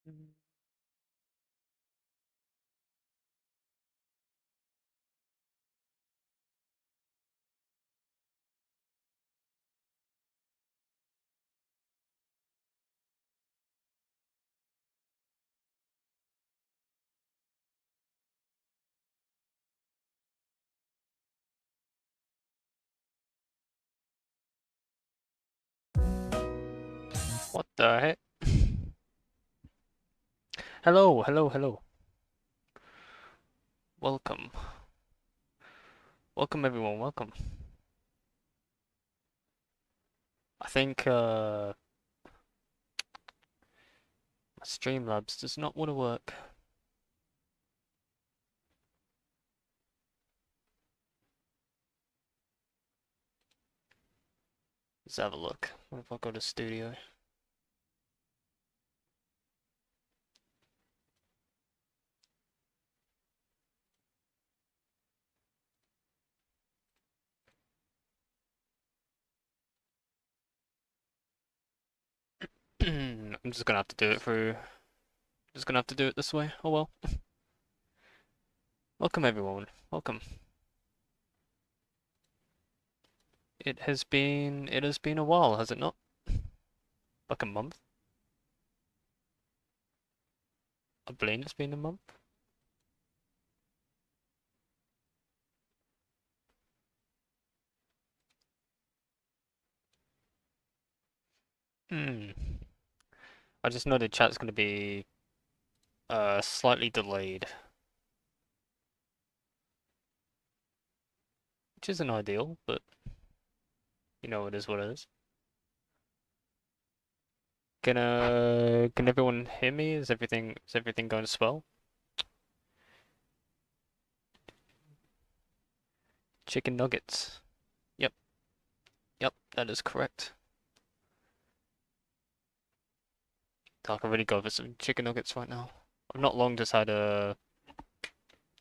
Mm. What the heck? Hello, hello, hello. Welcome. Welcome everyone, welcome. I think my Streamlabs does not want to work. Let's have a look. What if I go to studio? I'm just gonna have to do it through. Just gonna have to do it this way. Oh well. Welcome everyone. Welcome. It has been a while, has it not? Like a month? I believe it's been a month. Hmm. I just know the chat's gonna be slightly delayed, which isn't ideal, but you know it is what it is. Can everyone hear me? Is everything going swell? Chicken nuggets. Yep, yep, that is correct. I can really go for some chicken nuggets right now. I've not long just had a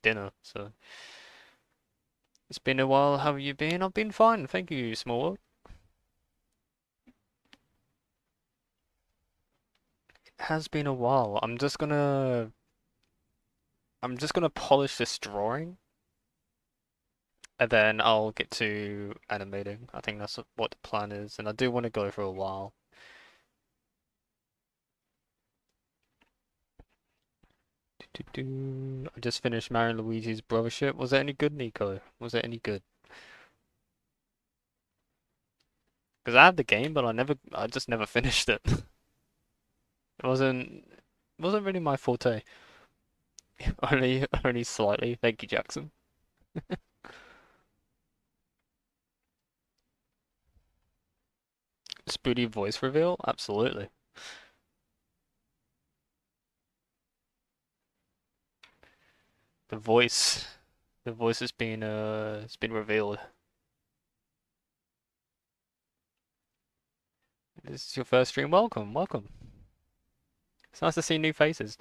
dinner, so it's been a while. How have you been? I've been fine, thank you, Small World. It has been a while. I'm just gonna polish this drawing, and then I'll get to animating. I think that's what the plan is, and I do want to go for a while. I just finished Mario and Luigi's Brothership. Was it any good, Nico? Was it any good? Because I had the game, but I just never finished it. It wasn't really my forte. Only slightly. Thank you, Jackson. Spoody voice reveal? Absolutely. The voice, the voice has been revealed. This is your first stream. Welcome, welcome. It's nice to see new faces.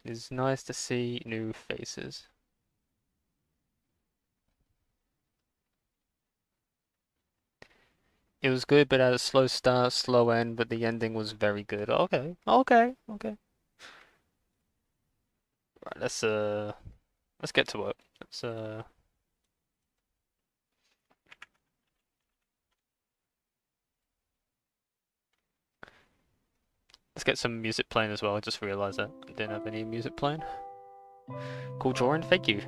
It's nice to see new faces. It was good, but had a slow start, slow end, but the ending was very good. Okay, okay, okay. Right, let's get to work. Let's get some music playing as well. I just realized that I didn't have any music playing. Cool drawing, thank you.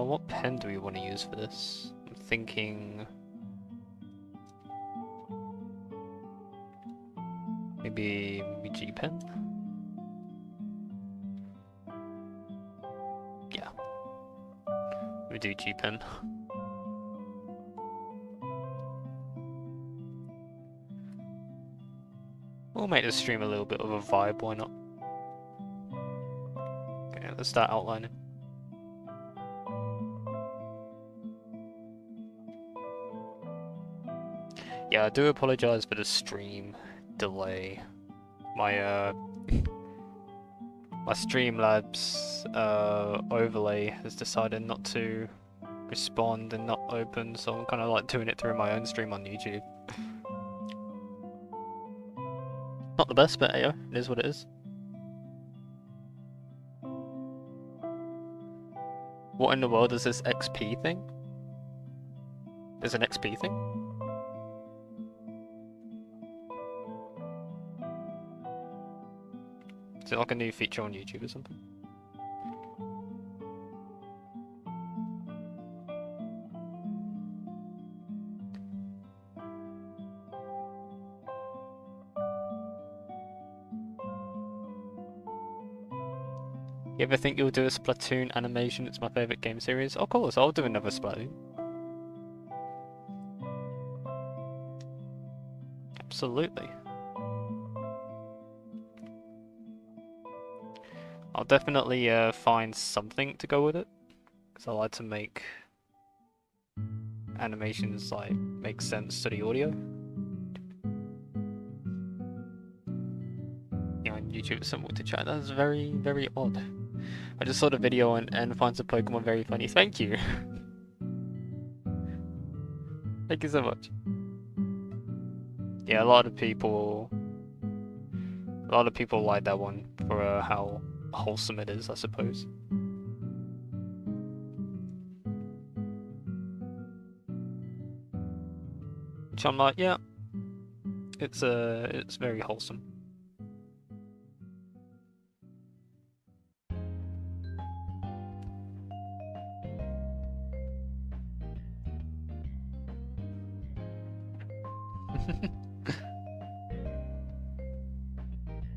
What pen do we want to use for this? I'm thinking maybe G pen. Yeah, we do G pen. We'll make this stream a little bit of a vibe. Why not? Okay, let's start outlining. Yeah, I do apologize for the stream delay. My my Streamlabs overlay has decided not to respond and not open, so I'm kind of like doing it through my own stream on YouTube. Not the best, but hey, it is what it is. What in the world is this XP thing? There's an XP thing? Is it like a new feature on YouTube or something? You ever think you'll do a Splatoon animation? It's my favourite game series. Of course, I'll do another Splatoon. Absolutely. I'll definitely find something to go with it, because I like to make animations like make sense to the audio. You know, on YouTube it's somewhat to chat. That's very, very odd. I just saw the video and finds the Pokemon very funny. Thank you. Thank you so much. Yeah, a lot of people like that one for how wholesome it is, I suppose. Which I'm like, yeah, it's very wholesome.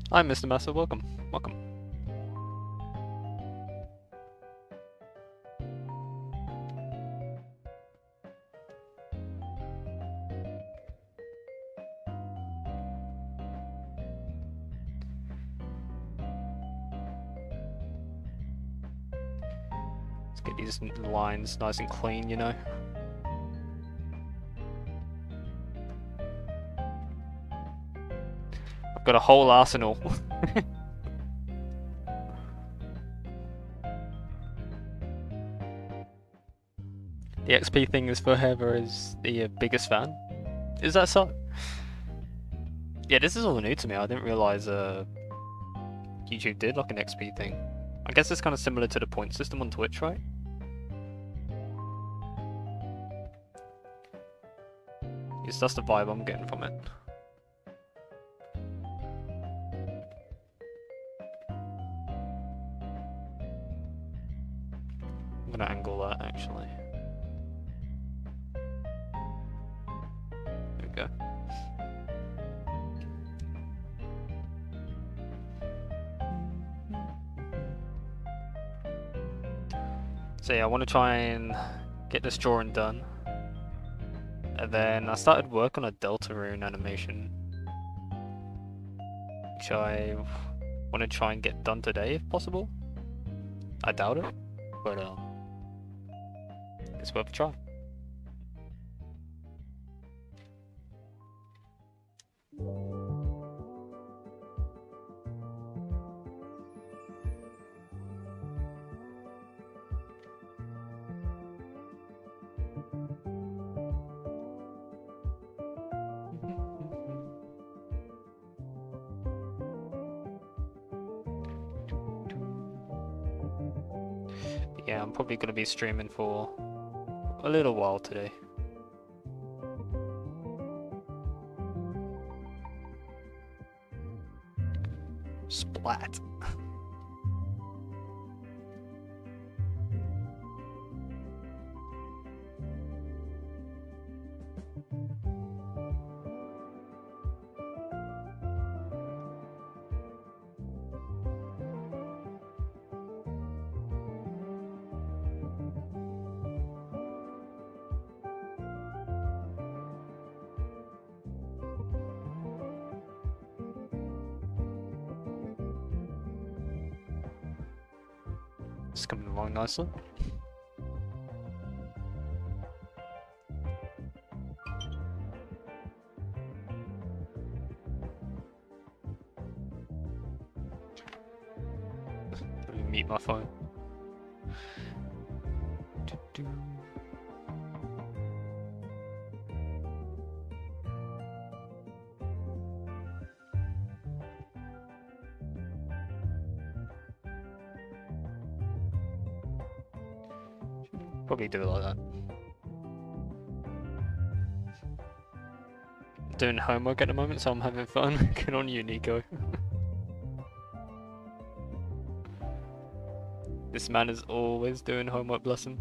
Hi, Mr. Massa, welcome. Welcome. Let's get these lines nice and clean, you know. I've got a whole arsenal. The XP thing is for whoever is the biggest fan. Is that so? Yeah, this is all new to me. I didn't realize YouTube did like an XP thing. I guess it's kind of similar to the point system on Twitch, right? It's just the vibe I'm getting from it. I'm gonna angle that actually. There we go. So yeah, I want to try and get this drawing done. And then I started work on a Delta Rune animation, which I want to try and get done today if possible. I doubt it, but it's worth a try. Yeah, I'm probably going to be streaming for a little while today. Splat. It's coming along nicely. mute my phone. Probably do it like that. Doing homework at the moment, so I'm having fun. Good on you, Nico. This man is always doing homework, bless him.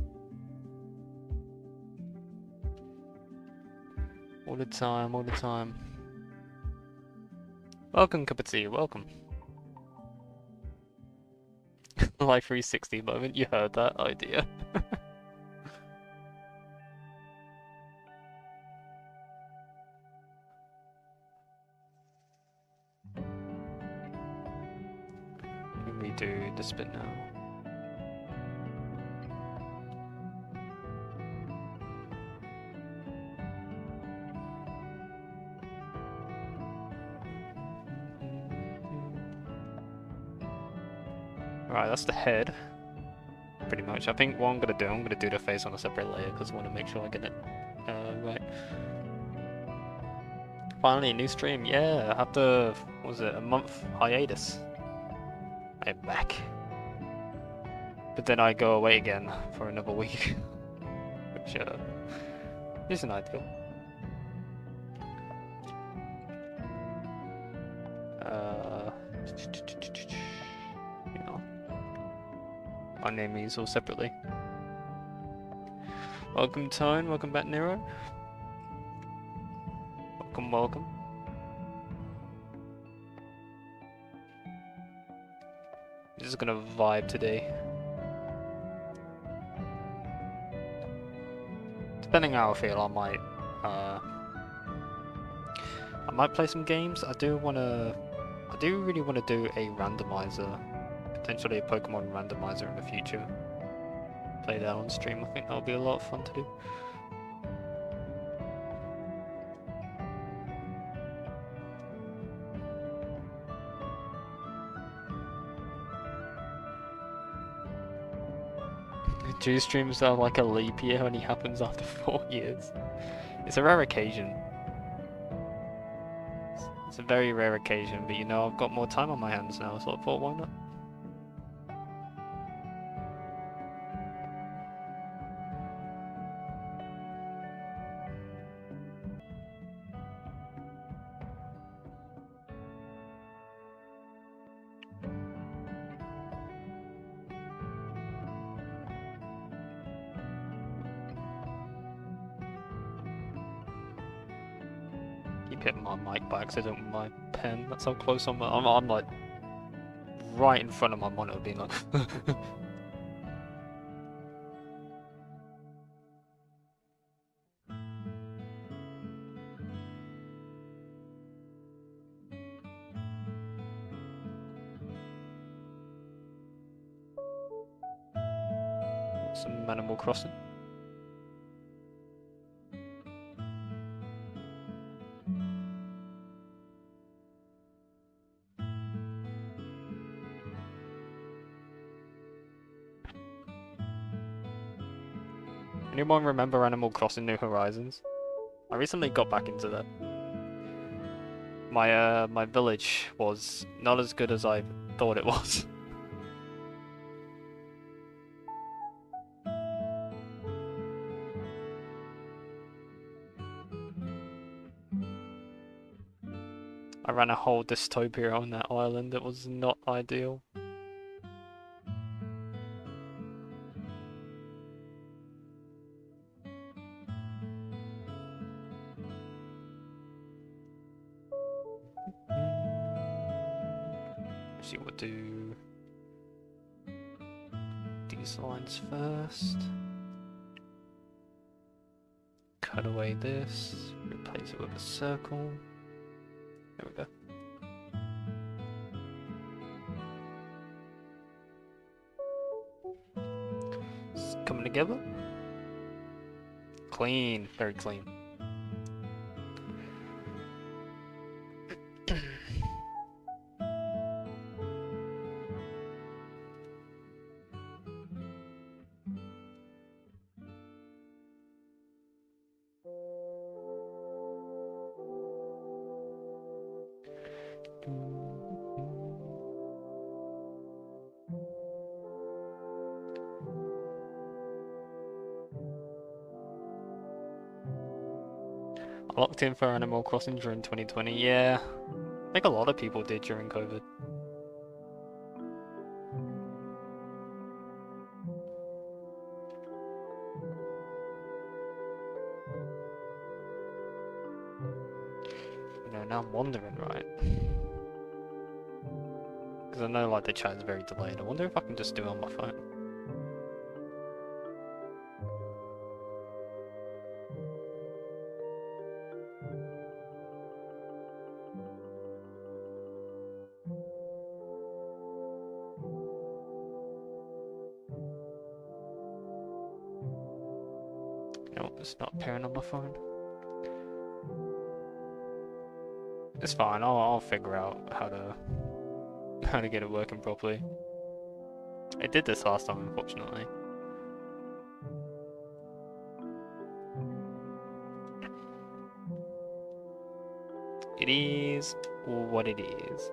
All the time, all the time. Welcome, cup of tea, welcome. Life 360 moment, you heard that idea. We do the spin now. Right, that's the head. Pretty much. I think what I'm gonna do the face on a separate layer because I want to make sure I get it right. Finally, a new stream. Yeah, after, what was it, a month hiatus. I'm back. But then I go away again for another week. Which isn't ideal. You know, I name these all separately. Welcome Tone, welcome back Nero. Welcome, welcome. Just gonna vibe today. Depending how I feel, I might play some games. I do really wanna do a randomizer, potentially a Pokemon randomizer in the future. Play that on stream. I think that'll be a lot of fun to do. Two streams are like a leap year only happens after 4 years. It's a rare occasion. It's a very rare occasion, but you know, I've got more time on my hands now, so I thought, why not? Keep hitting my mic by accident with my pen. That's how close I'm like right in front of my monitor being like some Animal Crossing. Anyone remember Animal Crossing New Horizons? I recently got back into that. My village was not as good as I thought it was. I ran a whole dystopia on that island. It was not ideal. See what do these lines first. Cut away this, replace it with a circle. There we go. It's coming together. Clean, very clean. Locked in for Animal Crossing during 2020. Yeah, I think a lot of people did during COVID. You know, now I'm wondering, right? Because I know like the chat is very delayed. I wonder if I can just do it on my phone. No, it's not appearing on my phone. It's fine. I'll figure out how to get it working properly. I did this last time, unfortunately. It is what it is.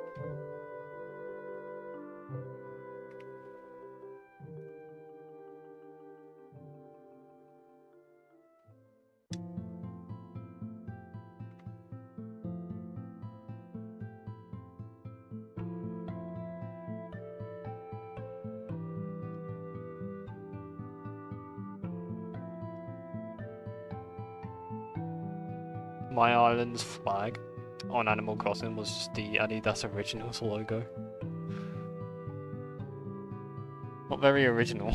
My island's flag on Animal Crossing was just the Adidas Originals logo. Not very original.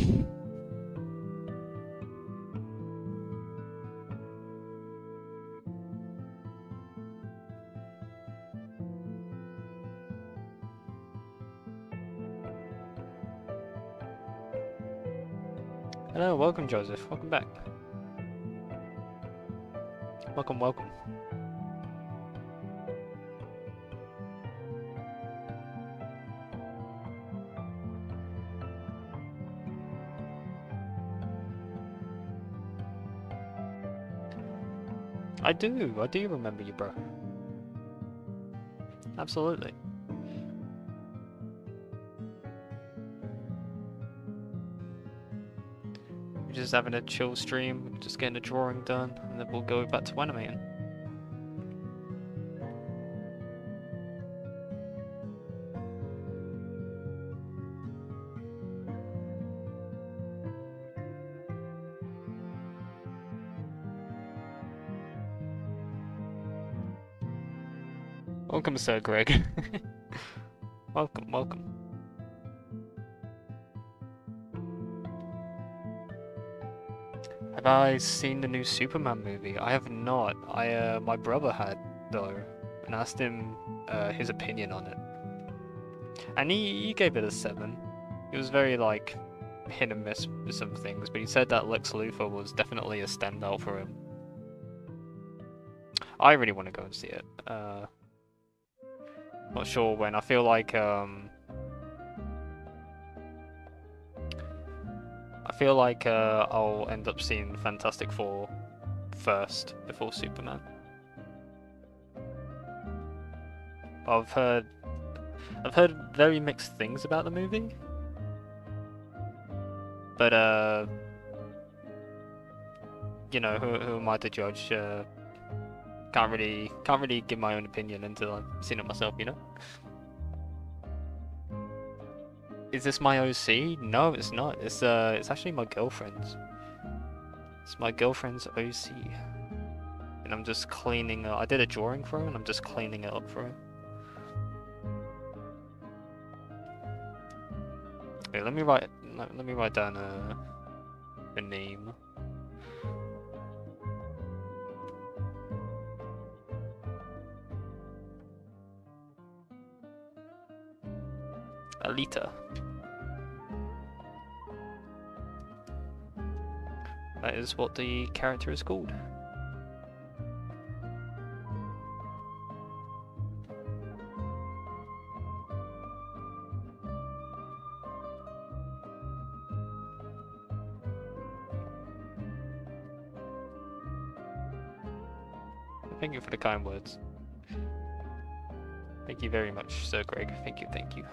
Hello, welcome Joseph, welcome back. Welcome, welcome. I do remember you, bro. Absolutely. We're just having a chill stream, just getting a drawing done, and then we'll go back to animating. Welcome, Sir Greg. Welcome, welcome. Have I seen the new Superman movie? I have not. My brother had though, and asked him his opinion on it, and he gave it a 7. It was very like hit and miss with some things, but he said that Lex Luthor was definitely a standout for him. I really want to go and see it. Not sure when. I feel like I'll end up seeing Fantastic Four first before Superman. I've heard very mixed things about the movie, but you know, who am I to judge? Can't really give my own opinion until I've seen it myself, you know? Is this my OC? No, it's not. It's actually my girlfriend's. It's my girlfriend's OC. And I'm just cleaning I did a drawing for her and I'm just cleaning it up for her. Okay, let me write down the name. Alita. That is what the character is called. Thank you for the kind words. Thank you very much, Sir Greg. Thank you, thank you.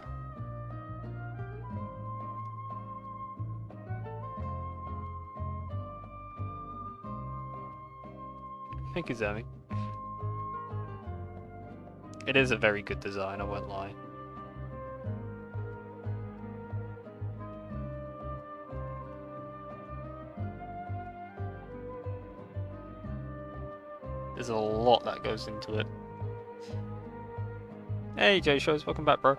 Thank you, Zami. It is a very good design, I won't lie. There's a lot that goes into it. Hey J Shows, welcome back, bro.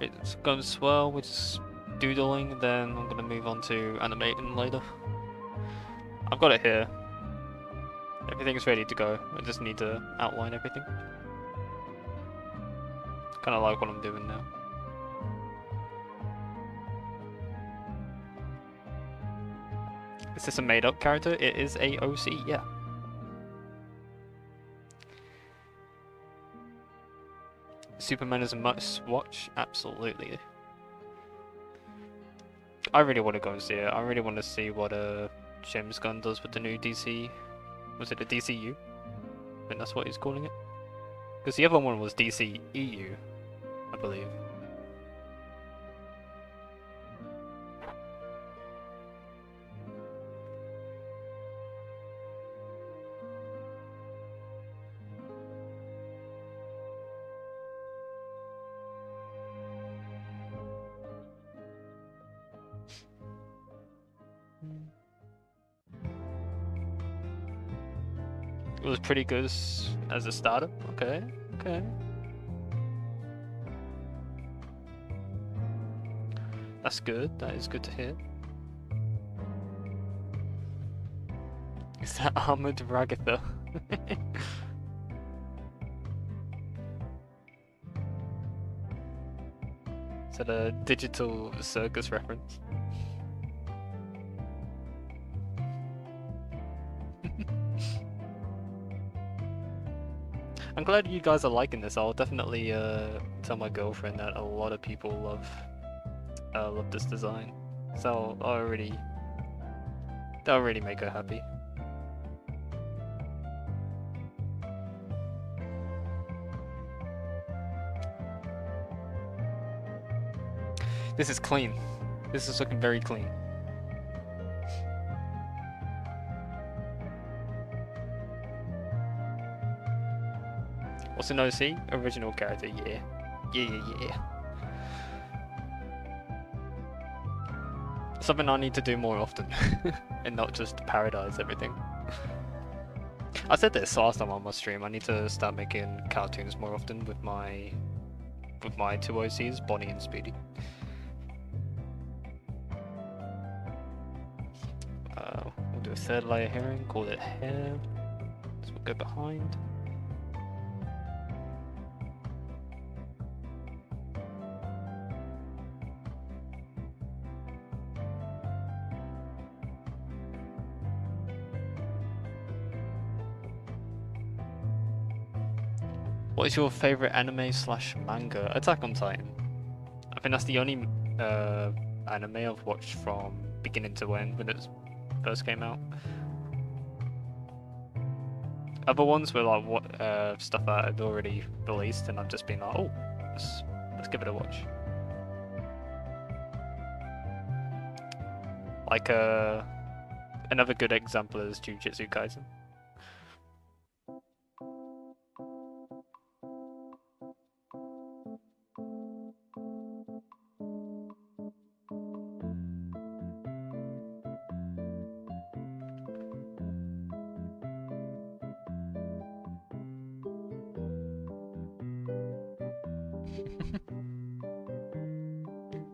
It's going swell, we're just doodling, then I'm gonna move on to animating later. I've got it here. Everything's ready to go. I just need to outline everything. Kinda like what I'm doing now. Is this a made-up character? It is a OC, yeah. Superman is a must-watch? Absolutely. I really want to go and see it. I really want to see what James Gunn does with the new DC. Was it a DCU? I think that's what he's calling it. Because the other one was DC EU, I believe. It was pretty good as a starter. Okay, okay. That's good. That is good to hear. Is that armored Ragatha? Is that a digital circus reference? I'm glad you guys are liking this. I'll definitely tell my girlfriend that a lot of people love this design. So that'll really make her happy. This is clean. This is looking very clean. What's an OC? Original character, yeah. Yeah. Something I need to do more often, and not just parodize everything. I said this last time on my stream, I need to start making cartoons more often with my two OCs, Bonnie and Speedy. We'll do a third layer here and call it hair. So we'll go behind. What is your favorite anime slash manga? Attack on Titan. I think that's the only anime I've watched from beginning to end when it first came out. Other ones were like what stuff that had already released, and I've just been like, oh, let's give it a watch. Like another good example is Jujutsu Kaisen.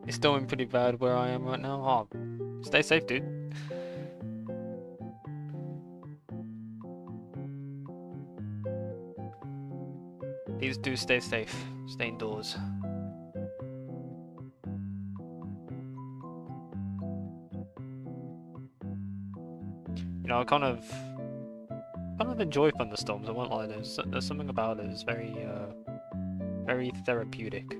It's doing pretty bad where I am right now. Oh, stay safe, dude. Please do stay safe. Stay indoors. You know, I kind of enjoy thunderstorms. I won't lie. There's something about it. It's very therapeutic.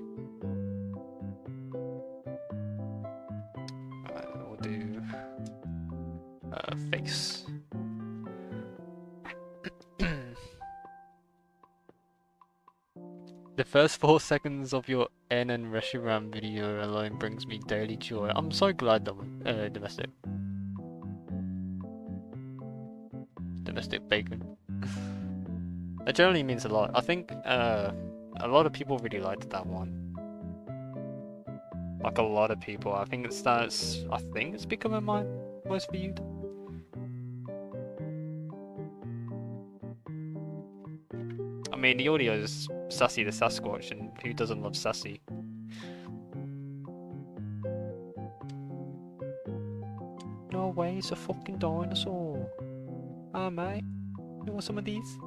We'll do face. The first 4 seconds of your N and Reshiram video alone brings me daily joy. I'm so glad that domestic bacon. That generally means a lot. I think a lot of people really liked that one. Like a lot of people. I think it's becoming my most viewed. I mean, the audio is Sassy the Sasquatch, and who doesn't love Sassy? No way, it's a fucking dinosaur. Ah, mate. You want some of these?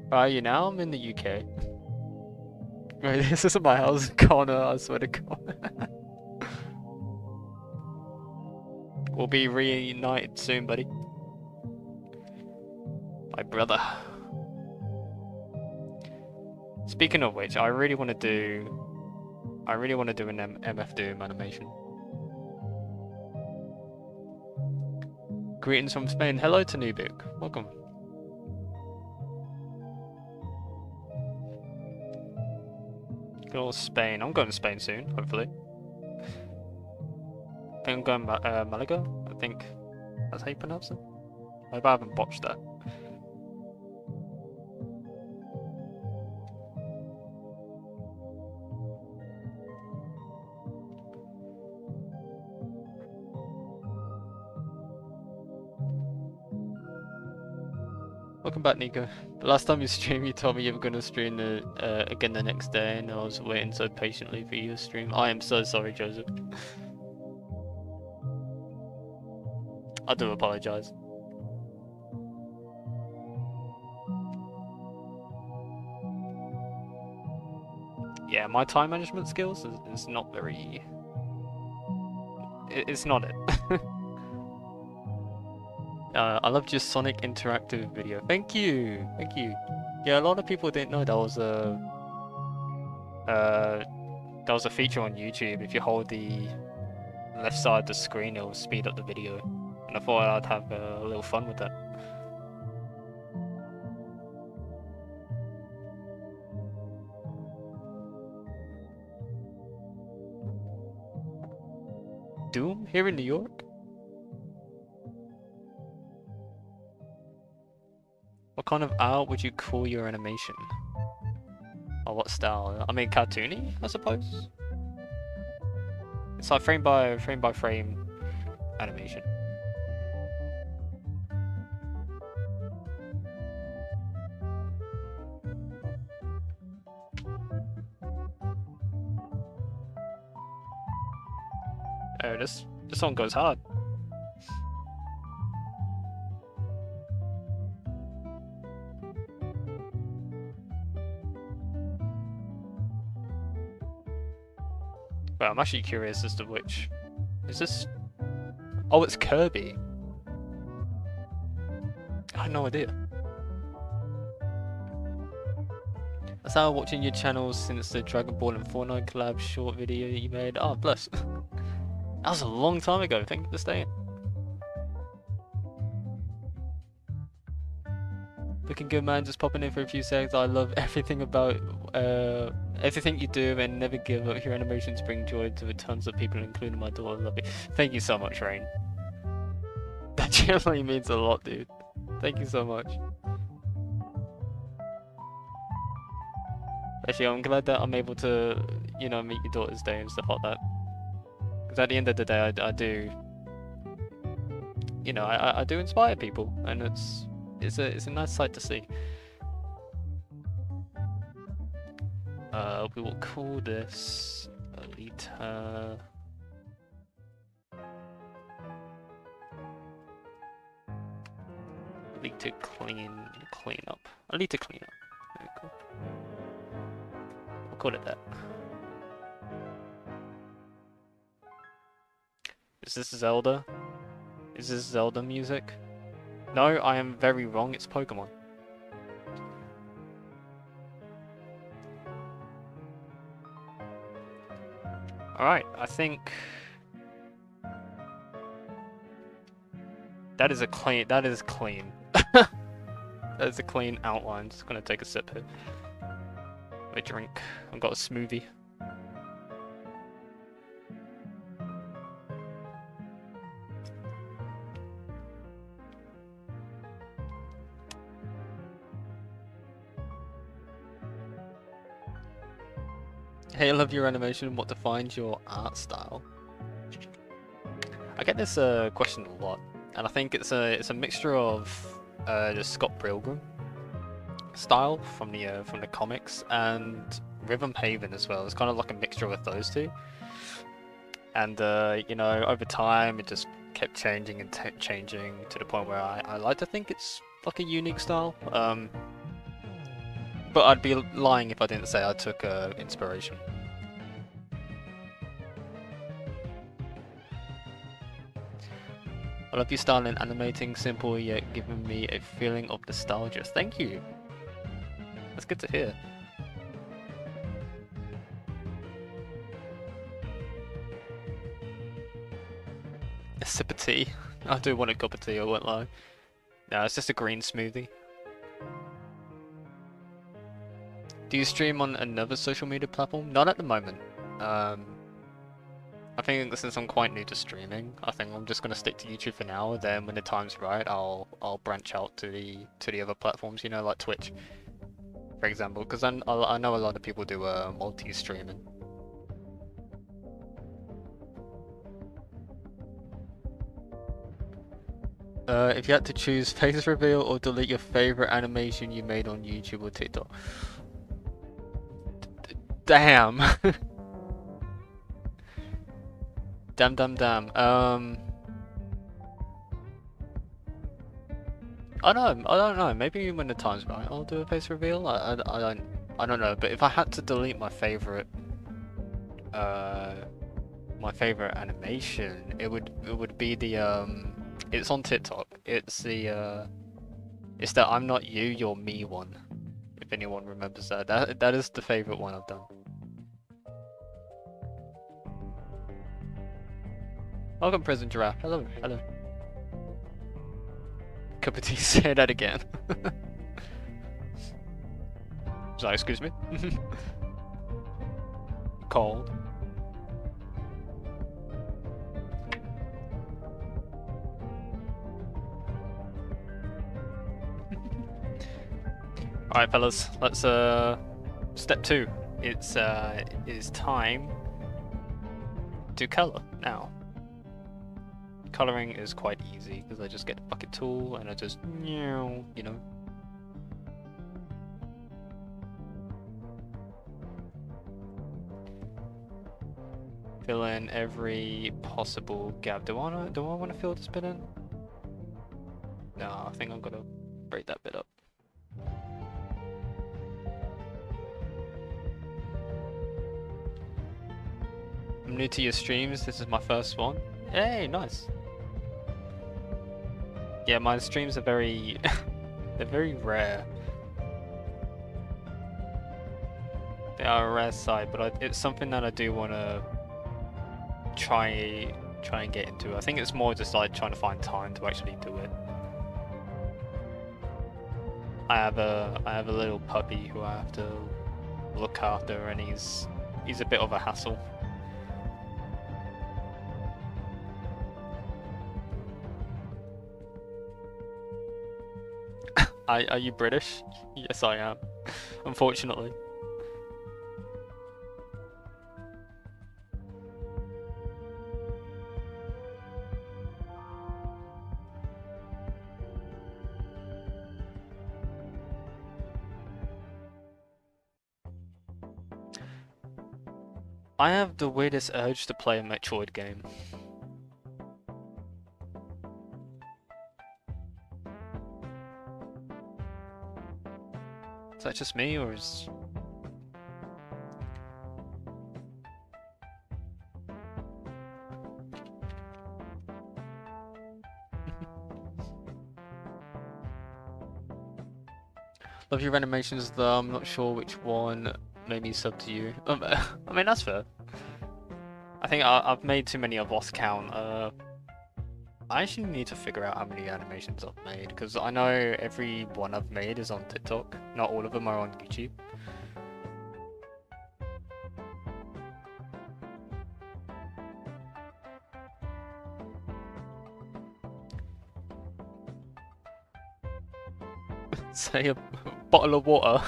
Where are you now? I'm in the UK. Wait, this isn't my house, Connor, I swear to God. We'll be reunited soon, buddy. My brother. Speaking of which, I really want to do an MF Doom animation. Greetings from Spain. Hello to Nubik. Welcome. Good old Spain. I'm going to Spain soon, hopefully. I think I'm going Malaga. I think that's how you pronounce it. I hope I haven't botched that. Welcome back, Nico. The last time you streamed, you told me you were going to stream again the next day, and I was waiting so patiently for you to stream. I am so sorry, Joseph. I do apologise. Yeah, my time management skills is not very... It's not it. I loved your Sonic interactive video. Thank you, thank you. Yeah, a lot of people didn't know that was a feature on YouTube. If you hold the left side of the screen, it'll speed up the video. And I thought I'd have a little fun with that. Doom here in New York? What kind of art would you call your animation? Or what style? I mean, cartoony, I suppose? It's like frame by frame animation. Oh, this song goes hard. But I'm actually curious as to which. Is this? Oh, it's Kirby. I had no idea. I started watching your channels since the Dragon Ball and Fortnite collab short video you made. Oh, bless. That was a long time ago. Thank you for staying. Looking good, man. Just popping in for a few seconds. I love everything about everything you do and never give up. Your animations bring joy to tons of people, including my daughter. Love it. Thank you so much, Rain. That genuinely means a lot, dude. Thank you so much. Actually, I'm glad that I'm able to, you know, meet your daughter's day and stuff like that. Because at the end of the day, I do, you know, I do inspire people, and it's a nice sight to see. We will call this Alita. Alita clean up. Alita clean up. Very cool. We'll call it that. Is this Zelda? Is this Zelda music? No, I am very wrong. It's Pokemon. Alright, I think that is clean. That is clean. That is a clean outline. Just gonna take a sip here. A drink. I've got a smoothie. Hey, I love your animation. What defines your art style? I get this question a lot, and I think it's a mixture of the Scott Pilgrim style from the comics and Rhythm Haven as well. It's kind of like a mixture with those two. And you know, over time it just kept changing and changing to the point where I like to think it's like a unique style. But I'd be lying if I didn't say I took inspiration. I love your style in animating, simple yet giving me a feeling of nostalgia. Thank you. That's good to hear. A sip of tea. I do want a cup of tea, I won't lie. No, it's just a green smoothie. Do you stream on another social media platform? Not at the moment. I think since I'm quite new to streaming, I think I'm just gonna stick to YouTube for now. Then when the time's right, I'll branch out to the other platforms. You know, like Twitch, for example, because I know a lot of people do multi-streaming. If you had to choose face reveal or delete your favorite animation you made on YouTube or TikTok. Damn. Damn. I don't know. Maybe when the time's right, I'll do a face reveal. I don't know. But if I had to delete my favorite animation, it would be the it's on TikTok. It's the I'm not you, you're me one. If anyone remembers that, that is the favorite one I've done. Welcome, Prison Giraffe. Hello. Cup of tea, say that again. Sorry, excuse me. Cold. Alright, fellas, let's step 2. It is time to color now. Coloring is quite easy because I just get the bucket tool and I just, you know. Fill in every possible gap. Do I want to fill this bit in? No, I think I'm gonna break that bit up. I'm new to your streams. This is my first one. Hey, nice. Yeah, my streams are very they're very rare. They are a rare sight, but it's something that I do want to try and get into. I think it's more just like trying to find time to actually do it. I have a little puppy who I have to look after, and he's a bit of a hassle. Are you British? Yes, I am. Unfortunately. I have the weirdest urge to play a Metroid game. Is that just me, or is... Love your animations though, I'm not sure which one made me sub to you. I mean, that's fair. I think I've made too many, I've lost count. I actually need to figure out how many animations I've made, because I know every one I've made is on TikTok. Not all of them are on YouTube. Say a bottle of water.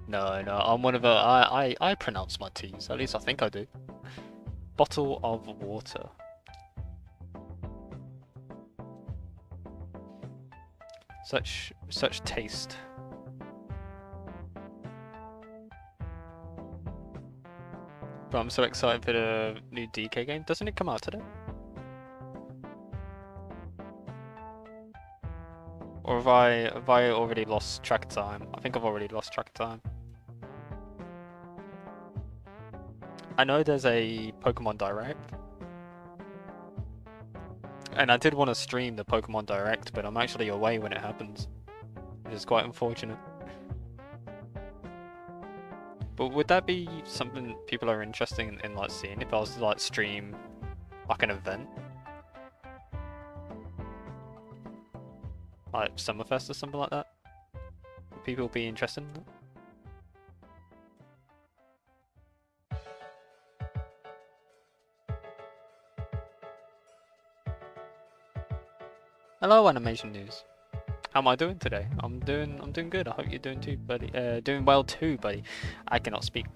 No, no, I'm one of the. I pronounce my T's. At least I think I do. Bottle of water. Such taste. But I'm so excited for the new DK game. Doesn't it come out today? Or have I already lost track of time? I think I've already lost track of time. I know there's a Pokemon Direct. And I did want to stream the Pokemon Direct, but I'm actually away when it happens. Which is quite unfortunate. But would that be something people are interested in like seeing if I was to like stream like an event? Like Summerfest or something like that? Would people be interested in that? Hello, Animation News. How am I doing today? I'm doing good. I hope you're doing too, buddy. Doing well too, buddy. I cannot speak.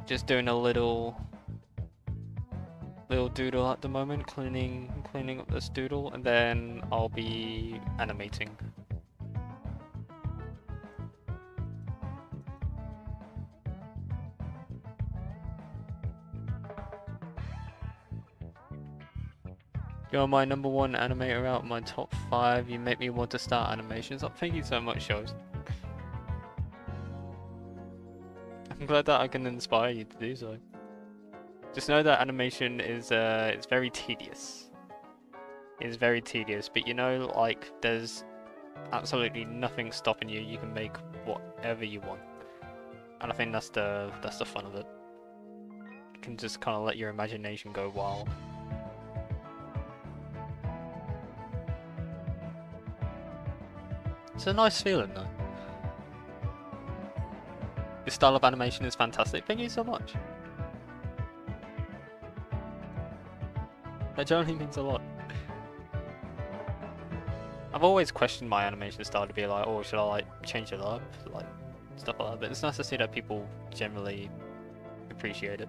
Just doing a little doodle at the moment, cleaning up this doodle, and then I'll be animating. You're my #1 animator out of my top 5. You make me want to start animations. Oh, thank you so much, shows. I'm glad that I can inspire you to do so. Just know that animation is it's very tedious. It's very tedious, but you know, like there's absolutely nothing stopping you. You can make whatever you want, and I think that's the fun of it. You can just kind of let your imagination go wild. It's a nice feeling, though. Your style of animation is fantastic. Thank you so much. That generally means a lot. I've always questioned my animation style to be like, oh, should I like change it up, like stuff like that. But it's nice to see that people generally appreciate it.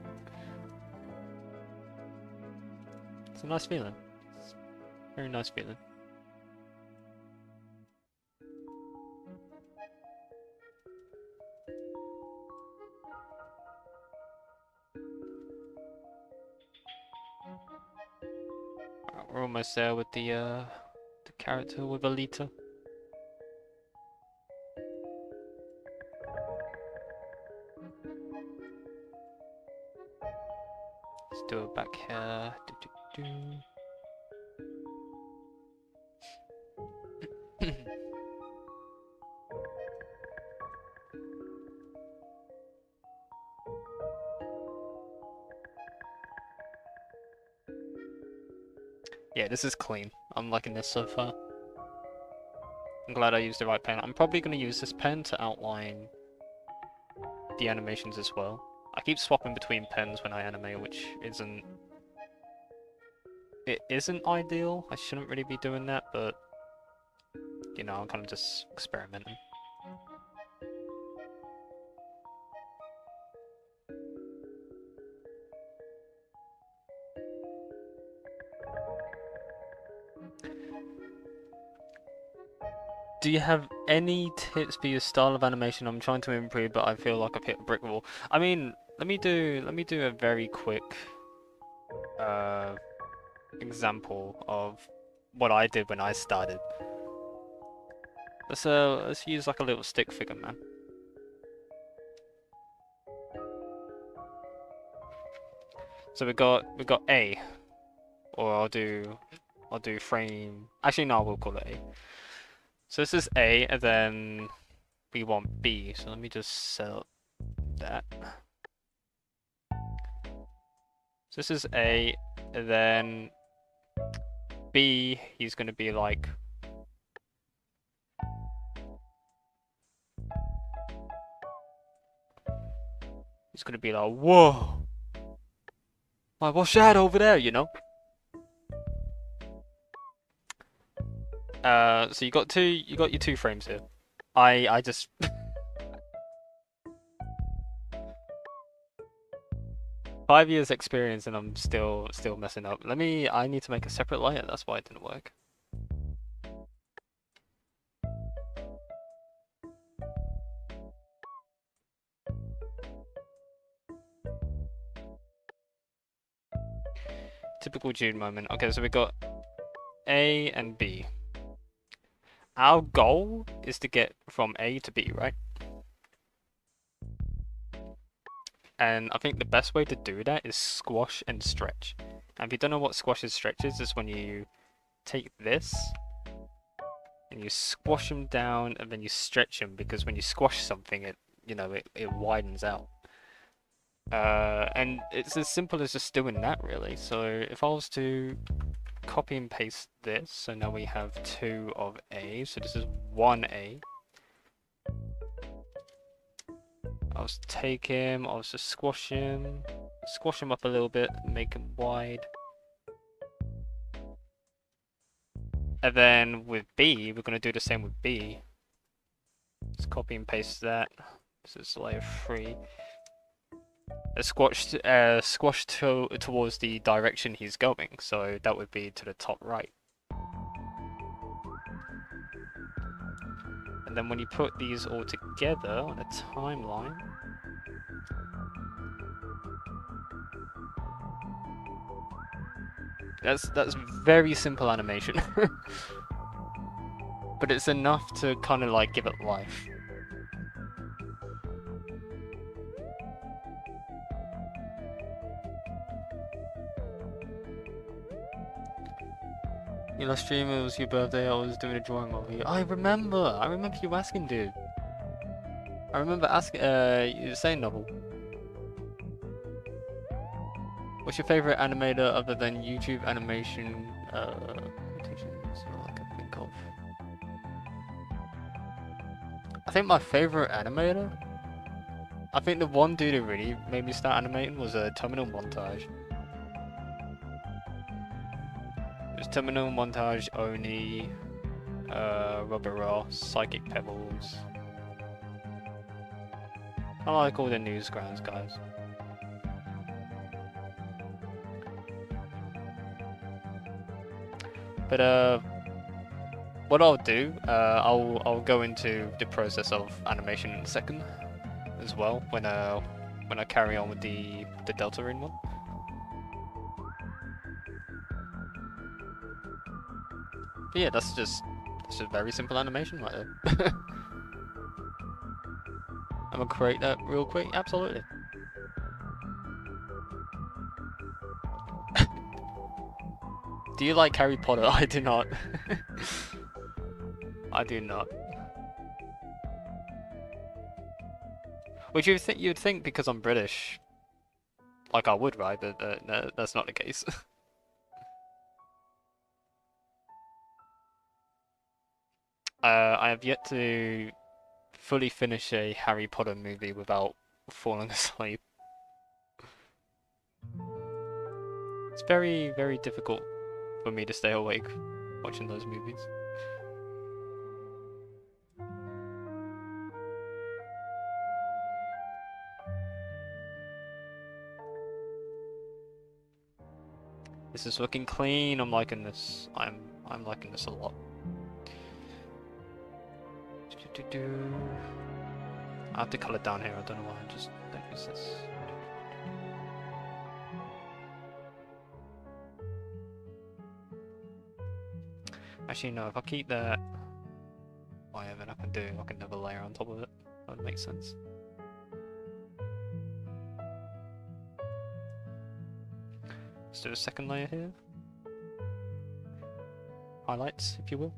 It's a nice feeling. It's a very nice feeling. We're almost there with the character with Alita. Let's do it back here. Yeah, this is clean. I'm liking this so far. I'm glad I used the right pen. I'm probably going to use this pen to outline the animations as well. I keep swapping between pens when I animate, which isn't... It isn't ideal. I shouldn't really be doing that, but... You know, I'm kind of just experimenting. Do you have any tips for your style of animation? I'm trying to improve, but I feel like I've hit a brick wall. I mean, let me do a very quick example of what I did when I started. Let's use like a little stick figure, man. So we got A, or I'll do frame. Actually, no, we'll call it A. So this is A, and then we want B. So let me just set up that. So this is A, and then B, he's going to be like... He's going to be like, whoa! Like, what's that over there, you know? So you got your two frames here. I just 5 years experience and I'm still messing up. I need to make a separate layer, that's why it didn't work. Typical June moment. Okay, so we got A and B. Our goal is to get from A to B, right? And I think the best way to do that is squash and stretch. And if you don't know what squash and stretch is when you take this and you squash them down and then you stretch them, because when you squash something, it widens out. And it's as simple as just doing that, really. So if I was to copy and paste this, so now we have 2 of A, so this is 1A. I'll just take him, I'll just squash him up a little bit, make him wide. And then with B, we're going to do the same with B. Just copy and paste that. This is layer 3. Squash towards the direction he's going, so that would be to the top right. And then when you put these all together on a timeline, that's very simple animation. But it's enough to kind of like give it life. You last stream, it was your birthday, I was doing a drawing of you. I remember you asking, dude. I remember asking, you saying novel. What's your favorite animator other than YouTube animation, quotations, all I can think of? I think my favorite animator? I think the one dude who really made me start animating was a Terminal Montage. It was Terminal Montage, Oni, Robert Ross, Psychic Pebbles. I like all the Newsgrounds guys. But what I'll do, I'll go into the process of animation in a second, as well when I carry on with the Delta Rune one. But yeah, that's just very simple animation right there. I'm gonna create that real quick. Absolutely. Do you like Harry Potter? I do not. I do not. Which you'd think because I'm British, like I would, right? But no, that's not the case. I have yet to fully finish a Harry Potter movie without falling asleep. It's very, very difficult for me to stay awake watching those movies. This is looking clean. I'm liking this. I'm liking this a lot. I have to color down here. I don't know why. I just don't use this. Actually, no. If I keep that, oh yeah, then I can do like another layer on top of it. That would make sense. Let's do a second layer here. Highlights, if you will.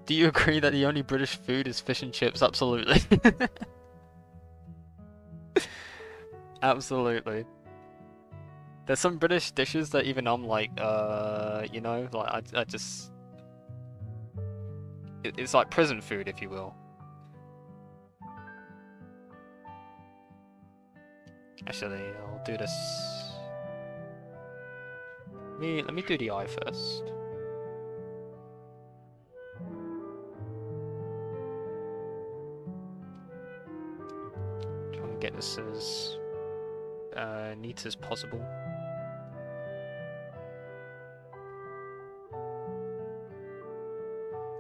Do you agree that the only British food is fish and chips? Absolutely. Absolutely. There's some British dishes that even I'm like, you know, like I just... It's like prison food, if you will. Actually, I'll do this. Let me do the eye first. Try and get this as neat as possible.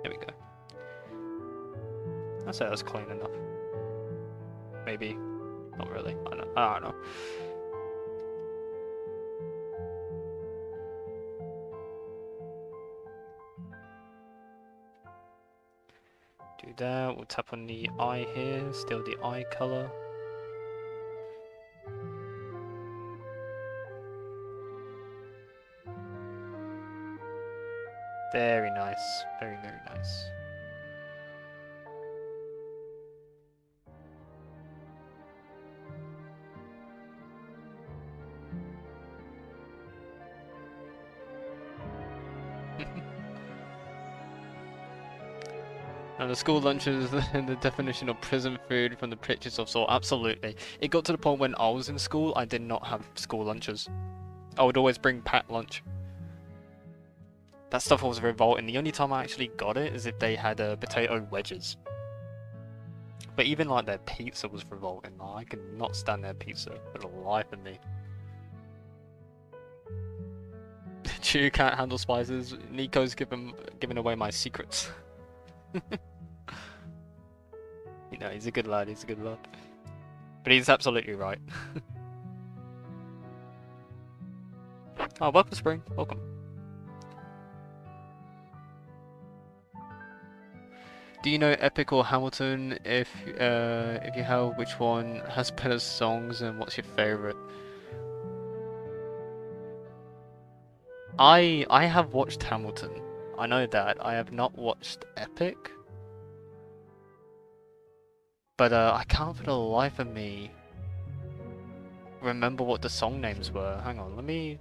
There we go. I'd say that's clean enough. Maybe. Not really. I don't know. Do that. We'll tap on the eye here. Still the eye color. Very nice. Very, very nice. And the school lunches and the definition of prison food from the pictures I saw, absolutely. It got to the point when I was in school, I did not have school lunches. I would always bring packed lunch. That stuff was revolting. The only time I actually got it is if they had potato wedges. But even like their pizza was revolting. I could not stand their pizza for the life of me. Chew can't handle spices. Nico's giving away my secrets. You know, he's a good lad, he's a good lad. But he's absolutely right. Oh, welcome Spring, welcome. Do you know Epic or Hamilton? If you have, which one has better songs and what's your favorite? I have watched Hamilton. I know that. I have not watched Epic. But I can't for the life of me remember what the song names were. Hang on, let me...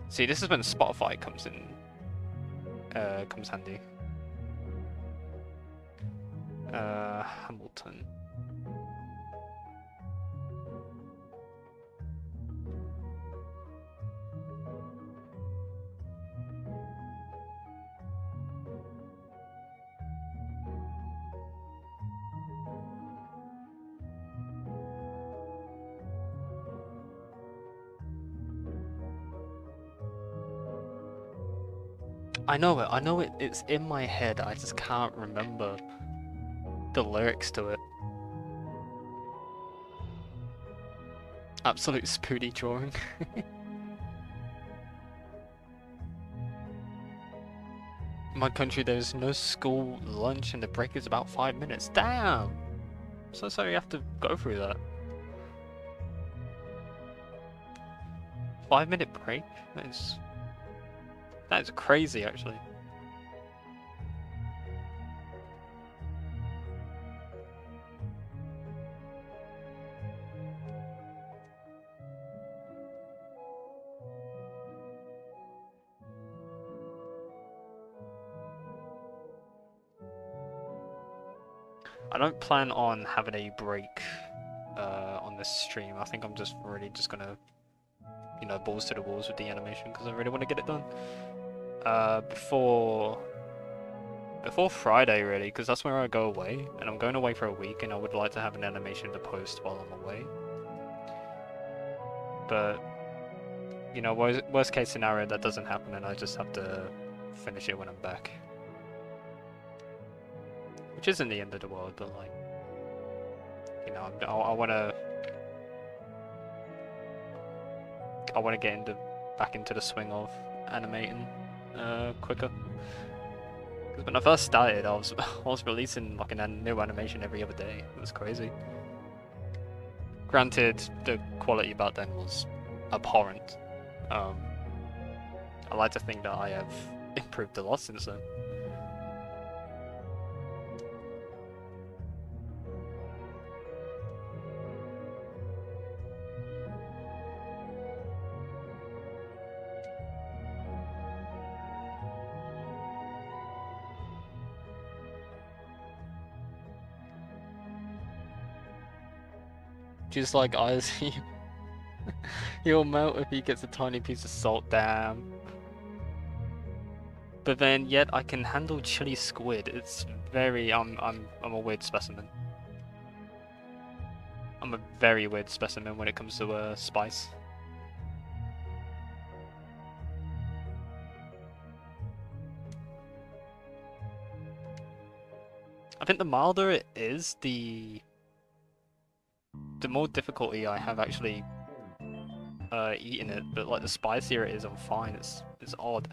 See, this is when Spotify comes in, comes handy. Hamilton. I know it, it's in my head, I just can't remember the lyrics to it. Absolute Spoody drawing. In my country there's no school lunch and the break is about 5 minutes. Damn! So sorry you have to go through that. 5-minute break? That is crazy actually. I don't plan on having a break on this stream. I think I'm just really just gonna, you know, balls to the walls with the animation because I really want to get it done before Friday really, because that's where I go away, and I'm going away for a week, and I would like to have an animation to post while I'm away. But you know, worst case scenario, that doesn't happen, and I just have to finish it when I'm back. Which isn't the end of the world, but like, you know, I wanna get back into the swing of animating quicker. Because when I first started, I was releasing like a new animation every other day. It was crazy. Granted, the quality back then was abhorrent. I like to think that I have improved a lot since then. Just like ice, he'll melt if he gets a tiny piece of salt. Damn. But then, yet I can handle chili squid. It's very. I'm a weird specimen. I'm a very weird specimen when it comes to spice. I think the milder it is, the more difficulty I have actually eating it. But like the spicier it is, I'm fine. It's odd.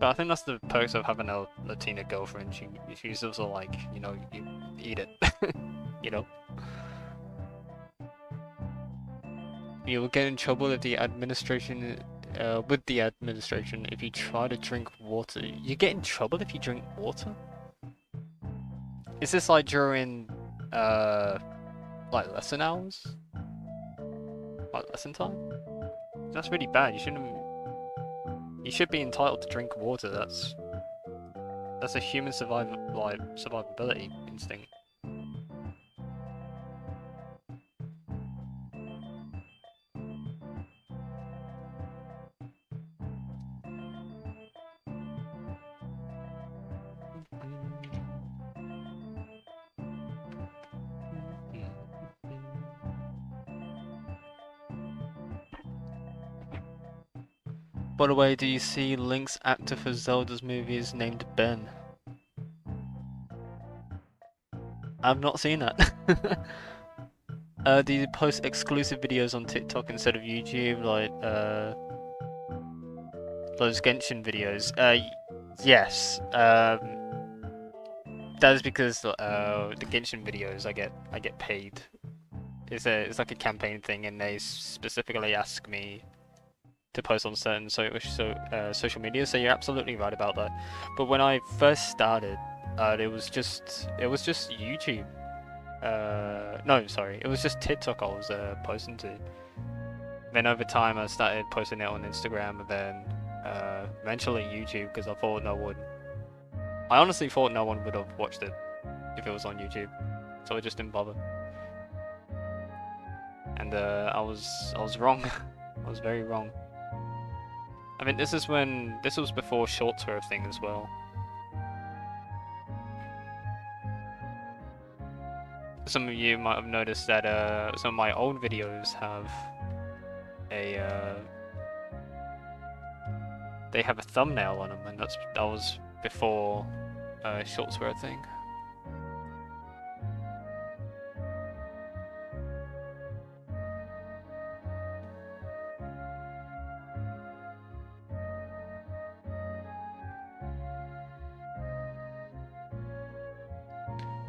But I think that's the perks of having a Latina girlfriend. She's also like, you know, you eat it, you know. You will get in trouble if the administration, with the administration if you try to drink water. You get in trouble if you drink water? Is this like during, like lesson hours? Like lesson time? That's really bad. You shouldn't. You should be entitled to drink water. That's a human survivability instinct. By the way, do you see Link's actor for Zelda's movie is named Ben? I've not seen that. Do you post exclusive videos on TikTok instead of YouTube, like those Genshin videos? Yes. That is because the Genshin videos I get paid. It's like a campaign thing, and they specifically ask me to post on certain social media. So you're absolutely right about that. But when I first started, it was just YouTube. No, sorry, it was just TikTok I was posting to. Then over time I started posting it on Instagram, and then eventually YouTube, because I thought I honestly thought no one would have watched it if it was on YouTube, so I just didn't bother. And I was wrong. I was very wrong. I mean, this was before shorts were a thing as well. Some of you might have noticed that some of my old videos have they have a thumbnail on them, and that was before shorts were a thing.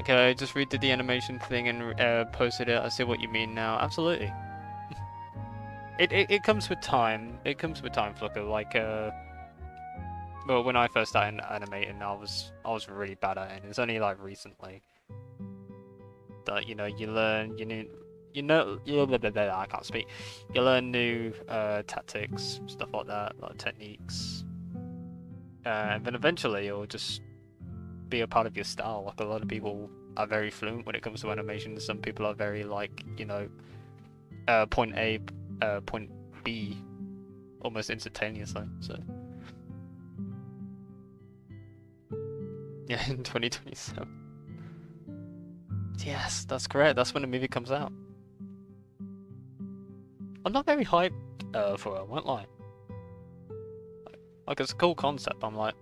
Okay, I just redid the animation thing and posted it. I see what you mean now. Absolutely. It comes with time. It comes with time, Flucker. Like well, when I first started animating, I was really bad at it. It's only like recently that you learn I can't speak. You learn new tactics, stuff like that, like techniques, and then eventually it'll just be a part of your style. Like a lot of people are very fluent when it comes to animation. Some people are very like, point A, point B, almost instantaneously. So yeah, in 2027. Yes, that's correct. That's when the movie comes out. I'm not very hyped for it, I won't lie. Like, it's a cool concept. I'm like,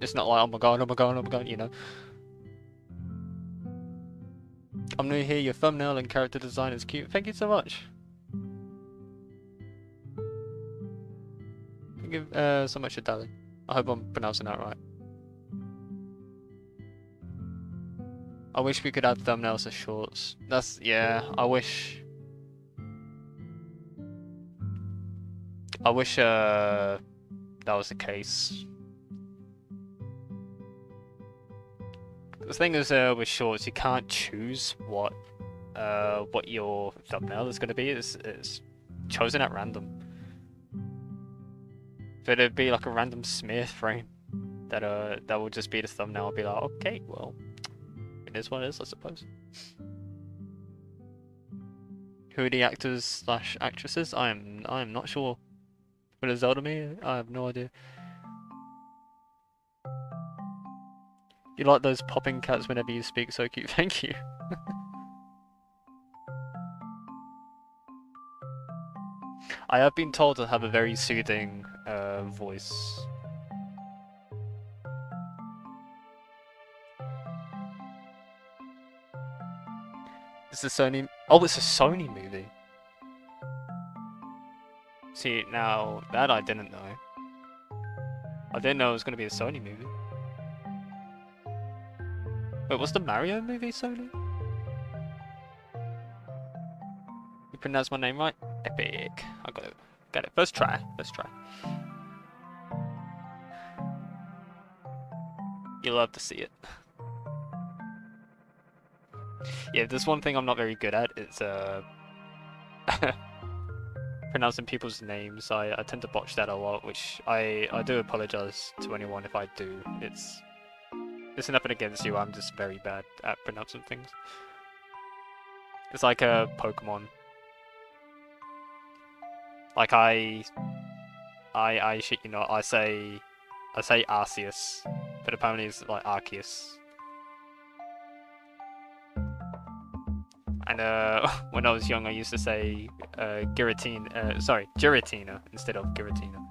it's not like, oh my god, you know. I'm new here, your thumbnail and character design is cute. Thank you so much. Thank you so much, darling. I hope I'm pronouncing that right. I wish we could add thumbnails as shorts. Yeah, I wish that was the case. The thing is, with shorts, you can't choose what your thumbnail is going to be. It's chosen at random. So it'd be like a random smear frame. that will just be the thumbnail. I'll be like, okay, well, it is what it is, I suppose. Who are the actors slash actresses? I am not sure. For the Zelda me, I have no idea. You like those popping cats whenever you speak, so cute. Thank you. I have been told to have a very soothing voice. It's a Sony. Oh, it's a Sony movie. See, now that I didn't know. I didn't know it was going to be a Sony movie. Wait, was the Mario movie Sony? You pronounced my name right? Epic. I got it. Got it. First try. First try. You love to see it. Yeah, there's one thing I'm not very good at. It's pronouncing people's names. I tend to botch that a lot, which I do apologize to anyone if I do. It's nothing against you. I'm just very bad at pronouncing things. It's like a Pokemon. Like I shit you not. I say Arceus, but apparently it's like Arceus. And when I was young, I used to say Giratina instead of Giratina.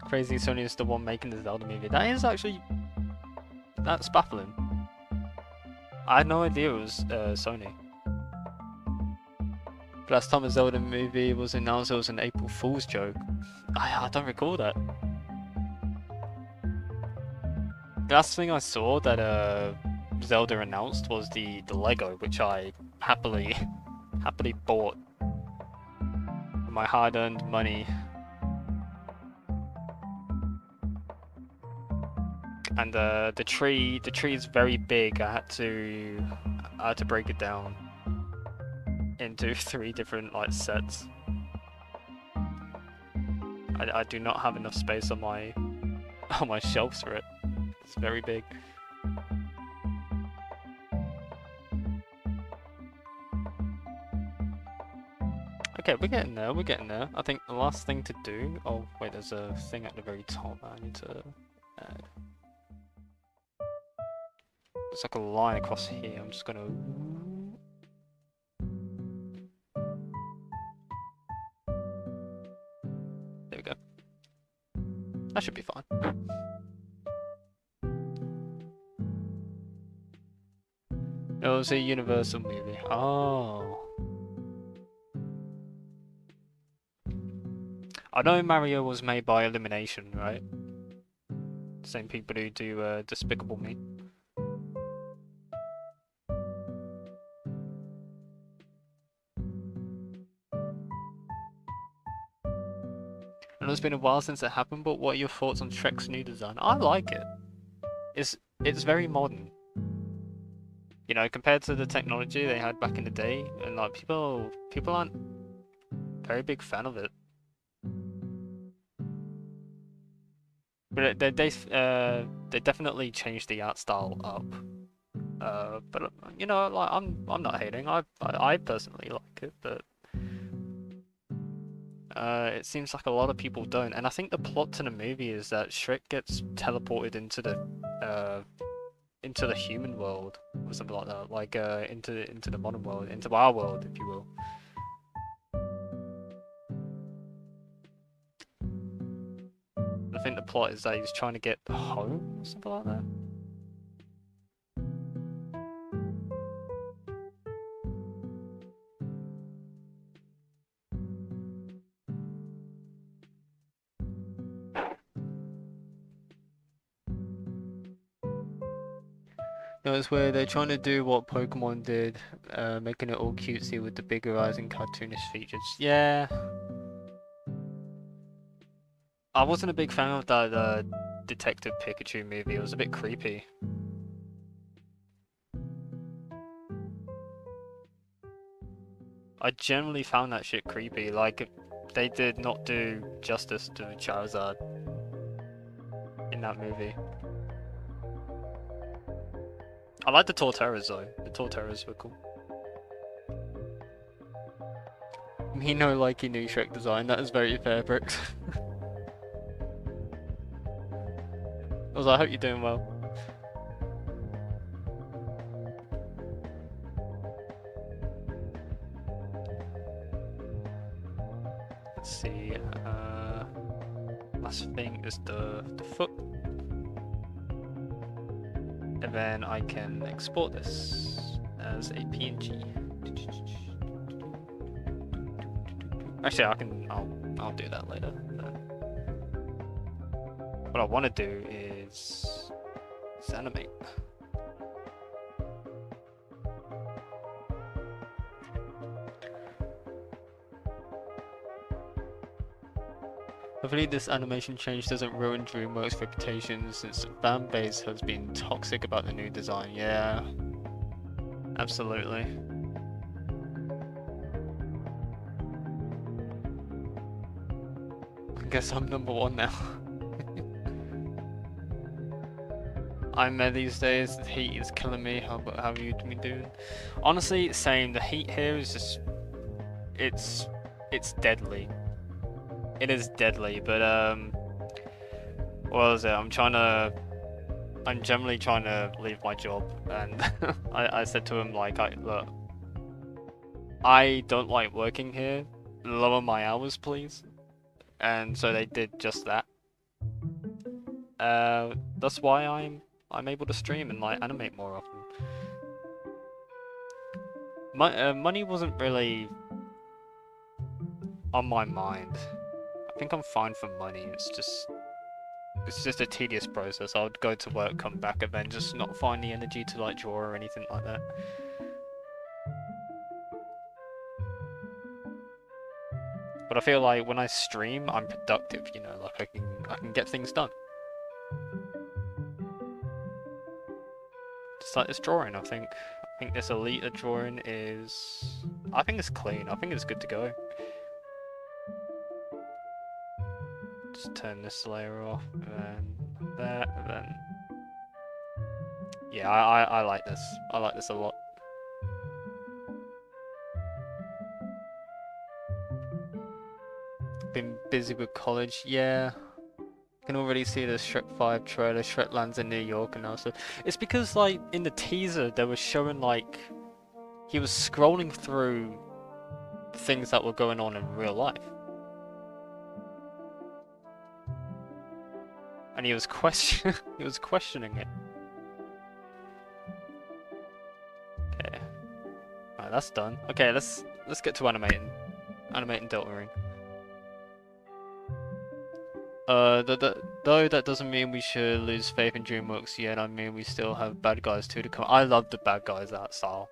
Crazy Sony is the one making the Zelda movie. That's baffling. I had no idea it was Sony. Last time a Zelda movie was announced, it was an April Fool's joke. I don't recall that. The last thing I saw that Zelda announced was the Lego, which I happily bought with my hard-earned money. And the tree is very big. I had to break it down into 3 different like sets. I do not have enough space on my shelves for it. It's very big. Okay, we're getting there. We're getting there. I think the last thing to do. Oh wait, there's a thing at the very top I need to add. It's like a line across here. I'm just gonna. There we go. That should be fine. It was a Universal movie. Oh. I know Mario was made by Illumination, right? Same people who do Despicable Me. And it's been a while since it happened, but what are your thoughts on Shrek's new design? I like it. It's very modern. You know, compared to the technology they had back in the day, and like people aren't very big fan of it. But they definitely changed the art style up. But you know, like I'm not hating. I personally like it, but it seems like a lot of people don't. And I think the plot to the movie is that Shrek gets teleported into the human world or something like that, like into the modern world, into our world, if you will. I think the plot is that he's trying to get home or something like that. No, it's where they're trying to do what Pokemon did, making it all cutesy with the bigger eyes and cartoonish features. Yeah. I wasn't a big fan of that Detective Pikachu movie. It was a bit creepy. I generally found that shit creepy. Like, they did not do justice to Charizard in that movie. I like the Torterras though. The Torterras were cool. Me no likey new Shrek design. That is very fair, Brooks. I hope you're doing well. Let's see. Last thing is the foot, and then I can export this as a PNG. Actually, I'll do that later. What I want to do is animate. Hopefully this animation change doesn't ruin DreamWorks' reputation, since the fan base has been toxic about the new design. Yeah, absolutely. I guess I'm number one now. I'm there these days. The heat is killing me. How have you been doing? Honestly, same. The heat here is just it's deadly. It is deadly, but what is it? I'm generally trying to leave my job, and I said to him like, look, I don't like working here. Lower my hours, please. And so they did just that. That's why I'm able to stream and like animate more often. Money wasn't really on my mind. I think I'm fine for money. It's just a tedious process. I would go to work, come back, and then just not find the energy to like draw or anything like that. But I feel like when I stream, I'm productive. You know, like I can get things done. Just like this drawing, I think this Elite drawing is. I think it's clean. I think it's good to go. Just turn this layer off, and then that, and then... Yeah, I like this. I like this a lot. Been busy with college, yeah. Can already see the Shrek 5 trailer. Shrek lands in New York and also... It's because, like, in the teaser, they were showing, like... He was scrolling through things that were going on in real life. And he was questioning it. Okay. Alright, that's done. Okay, let's get to animating. Animating Deltarune. Though that doesn't mean we should lose faith in DreamWorks yet. I mean, we still have bad guys too to come. I love the bad guys art style.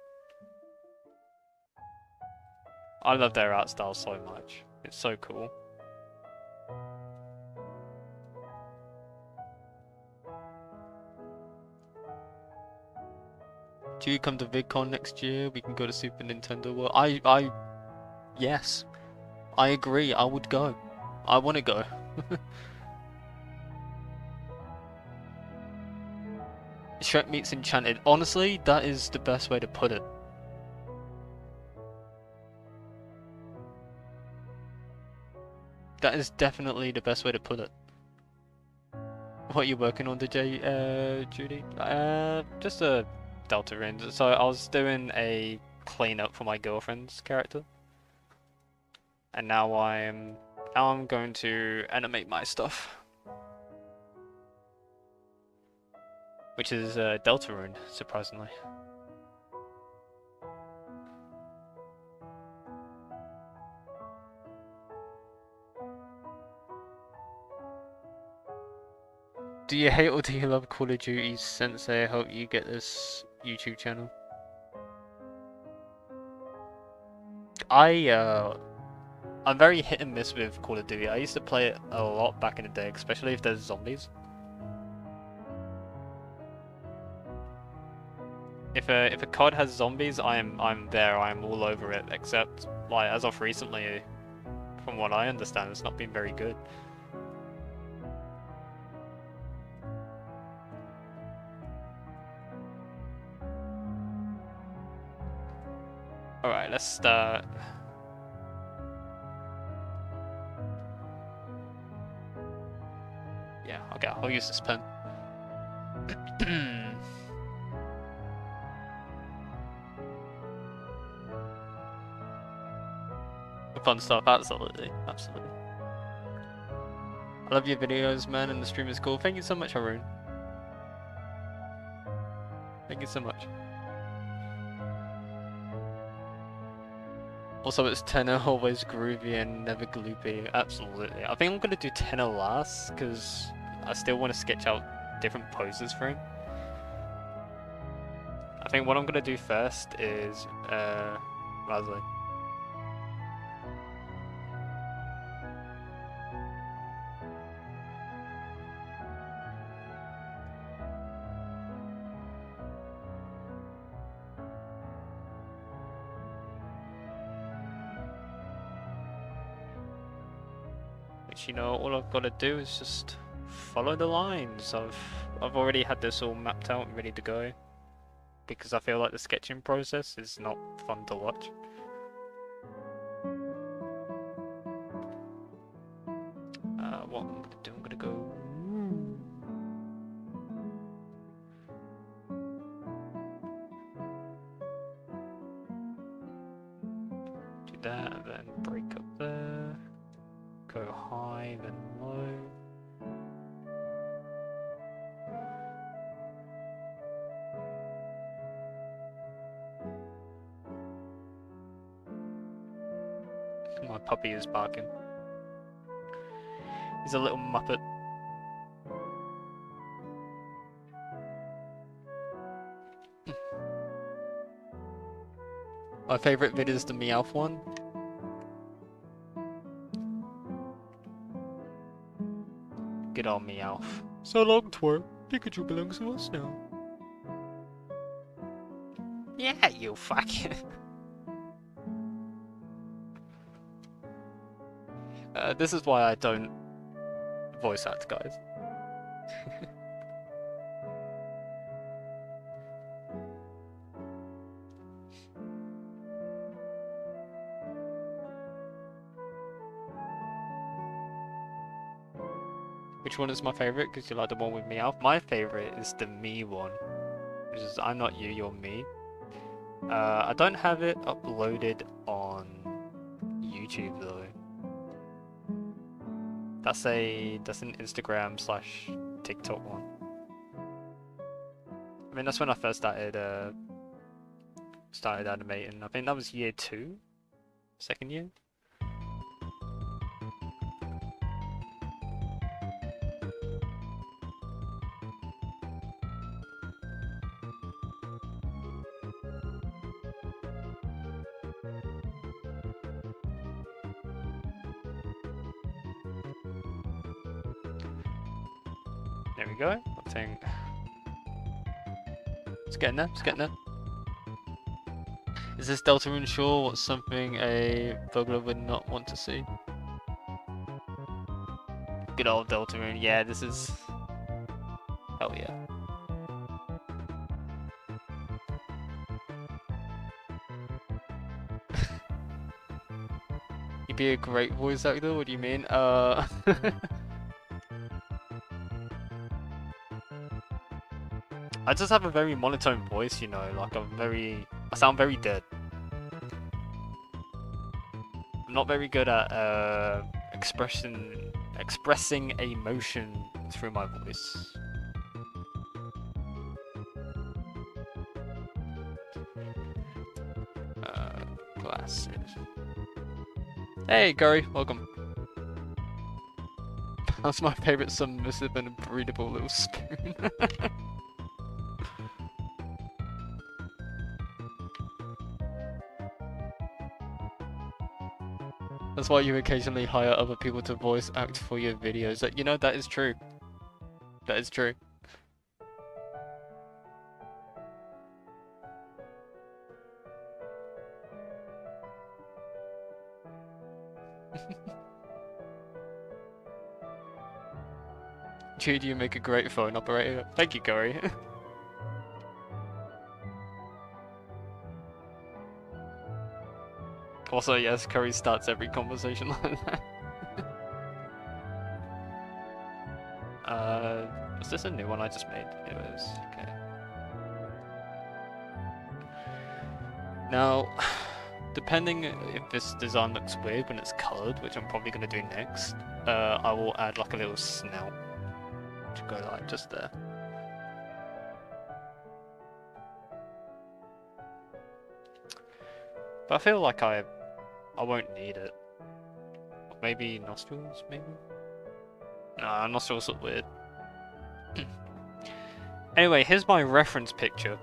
I love their art style so much. It's so cool. Do you come to VidCon next year? We can go to Super Nintendo World. Yes. I agree. I would go. I want to go. Shrek meets Enchanted. Honestly, that is the best way to put it. That is definitely the best way to put it. What are you working on today, Judy? Just a Deltarune. So I was doing a cleanup for my girlfriend's character, and now I'm going to animate my stuff, which is Deltarune, surprisingly. Do you hate or do you love Call of Duty? Sensei, I hope you get this YouTube channel. I'm very hit and miss with Call of Duty. I used to play it a lot back in the day, especially if there's zombies. if a COD has zombies, I'm there. I'm all over it. Except like as of recently, from what I understand, it's not been very good. All right, let's start. Yeah, okay, I'll use this pen. Fun stuff, absolutely, absolutely. I love your videos, man, and the stream is cool. Thank you so much, Rune. Thank you so much. Also, it's tenor, always groovy and never gloopy. Absolutely. I think I'm gonna do tenor last, because I still want to sketch out different poses for him. I think what I'm gonna do first is, Rasley. Which, you know, all I've got to do is just follow the lines. I've already had this all mapped out and ready to go, because I feel like the sketching process is not fun to watch. What I'm gonna do, I'm gonna go. Do that, and then break up there. Go high, then low. My puppy is barking. He's a little muppet. My favourite vid is the Meowth one. Good old Meowth. So long, twerp. Pikachu belongs to us now. Yeah, you fucking. This is why I don't voice act, guys. Which one is my favorite? Because you like the one with Meowth. My favorite is the me one, which is I'm not you, you're me. I don't have it uploaded on YouTube though. That's an Instagram / TikTok one. I mean, that's when I first started animating. I think that was year 2, second year. There we go. I think it's getting there. It's getting there. Is this Delta Rune sure? What's something a burglar would not want to see? Good old Delta Rune. Yeah, this is. Hell yeah. You'd be a great voice actor. What do you mean? I just have a very monotone voice, you know, like I sound very dead. I'm not very good at expressing emotion through my voice. Glasses. Hey, Gary, welcome. That's my favorite submissive and breedable little spoon. That's why you occasionally hire other people to voice act for your videos. You know, that is true. That is true. Judy, you make a great phone operator. Thank you, Corey. Also, yes, Curry starts every conversation like that. Was this a new one I just made? It was, okay. Now, depending if this design looks weird when it's coloured, which I'm probably going to do next, I will add like a little snout to go like just there. But I feel like I won't need it. Maybe nostrils, maybe? Nah, nostrils look weird. Anyway, here's my reference picture.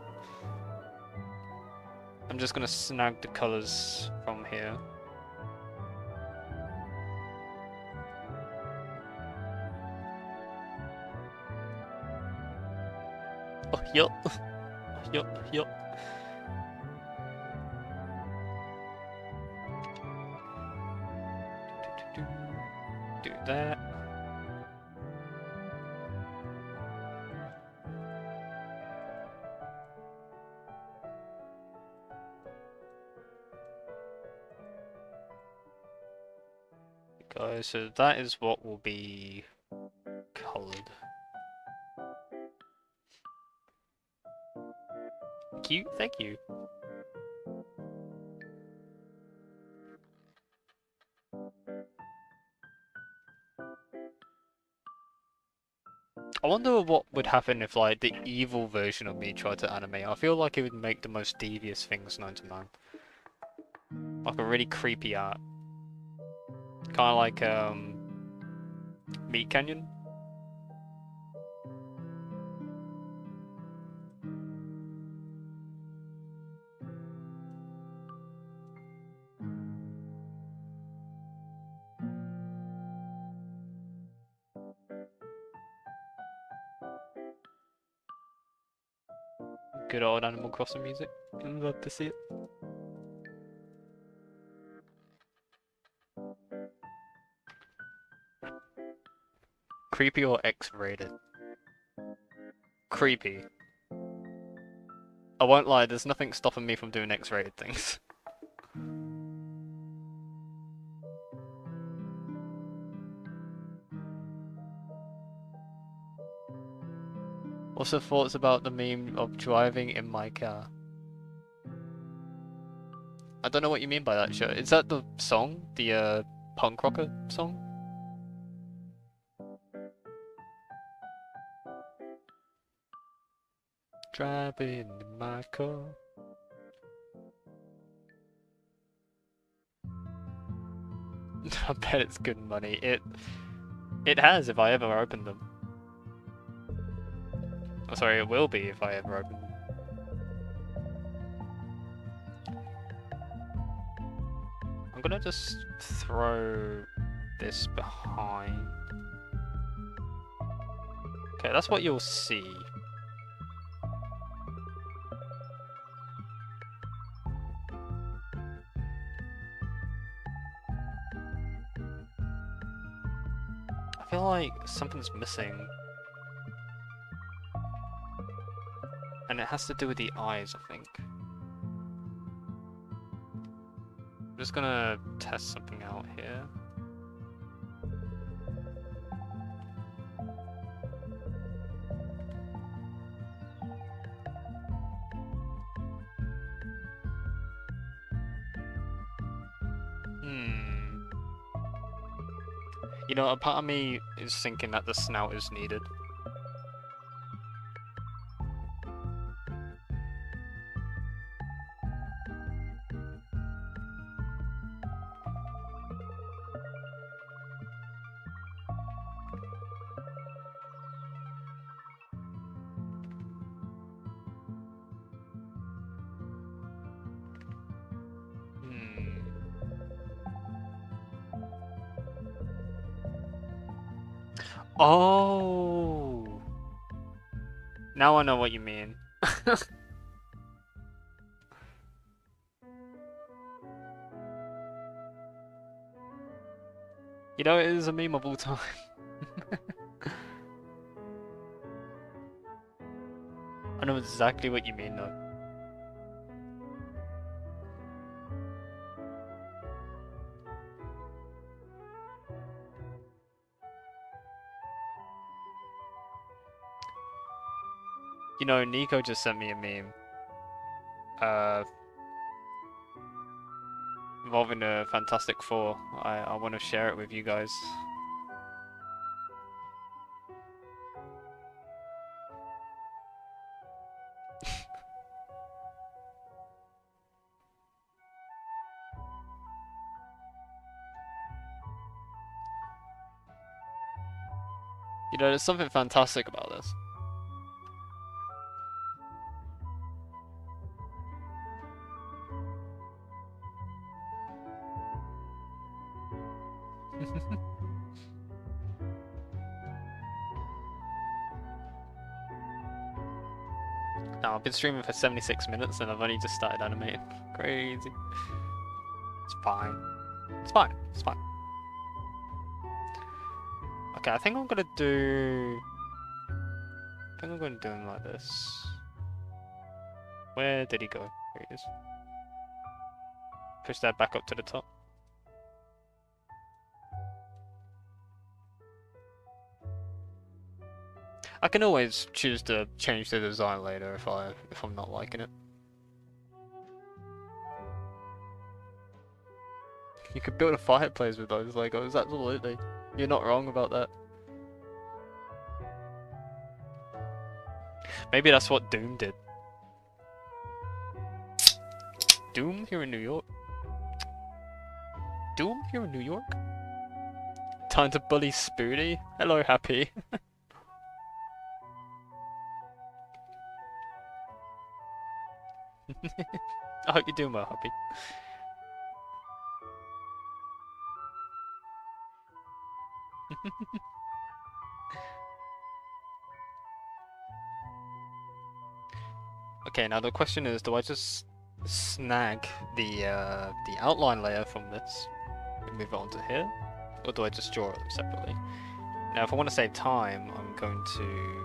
I'm just gonna snag the colours from here. Oh, yup. Yup. Do that. Guys, so that is what will be coloured. Cute, thank you. I wonder what would happen if like the evil version of me tried to animate. I feel like it would make the most devious things known to man. Like a really creepy art. Kinda like Meat Canyon. Good old Animal Crossing music. Love to see it. Creepy or X-rated? Creepy. I won't lie, there's nothing stopping me from doing X-rated things. What's your thoughts about the meme of driving in my car? I don't know what you mean by that, shirt. Is that the song? The punk rocker song? Driving in my car. I bet it's good money. It has if I ever open them. Oh, sorry, it will be if I ever open them. I'm gonna just throw this behind. Okay, that's what you'll see. I feel like something's missing. And it has to do with the eyes, I think. I'm just gonna test something out here. You know, a part of me is thinking that the snout is needed. Oh! Now I know what you mean. You know, it is a meme of all time. I know exactly what you mean, though. You know, Nico just sent me a meme. Involving the Fantastic Four. I want to share it with you guys. You know, there's something fantastic about this. Now, I've been streaming for 76 minutes and I've only just started animating. Crazy. It's fine. It's fine. It's fine. Okay, I think I'm gonna do... I think I'm gonna do him like this. Where did he go? Here he is. Push that back up to the top. I can always choose to change the design later if I'm not liking it. You could build a fireplace with those Legos, absolutely. You're not wrong about that. Maybe that's what Doom did. Doom here in New York? Doom here in New York? Time to bully Spoody? Hello, Happy. I hope you're doing well, Happy. Okay, now the question is, do I just snag the outline layer from this and move it onto here? Or do I just draw it separately? Now, if I want to save time, I'm going to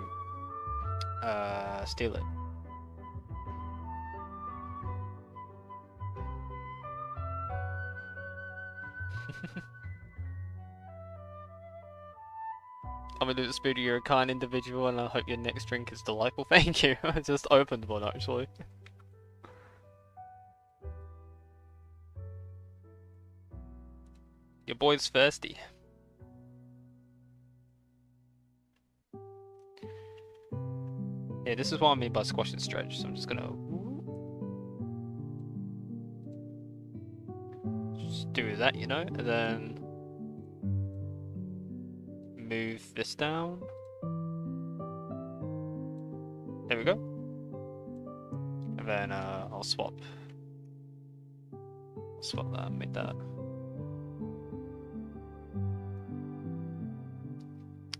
steal it. I'm gonna do Spoody, you're a kind individual and I hope your next drink is delightful. Thank you. I just opened one actually. Your boy's thirsty. Yeah, this is what I mean by squash and stretch, so I'm just gonna just do that, you know, and then move this down. There we go. And then I'll swap that and make that.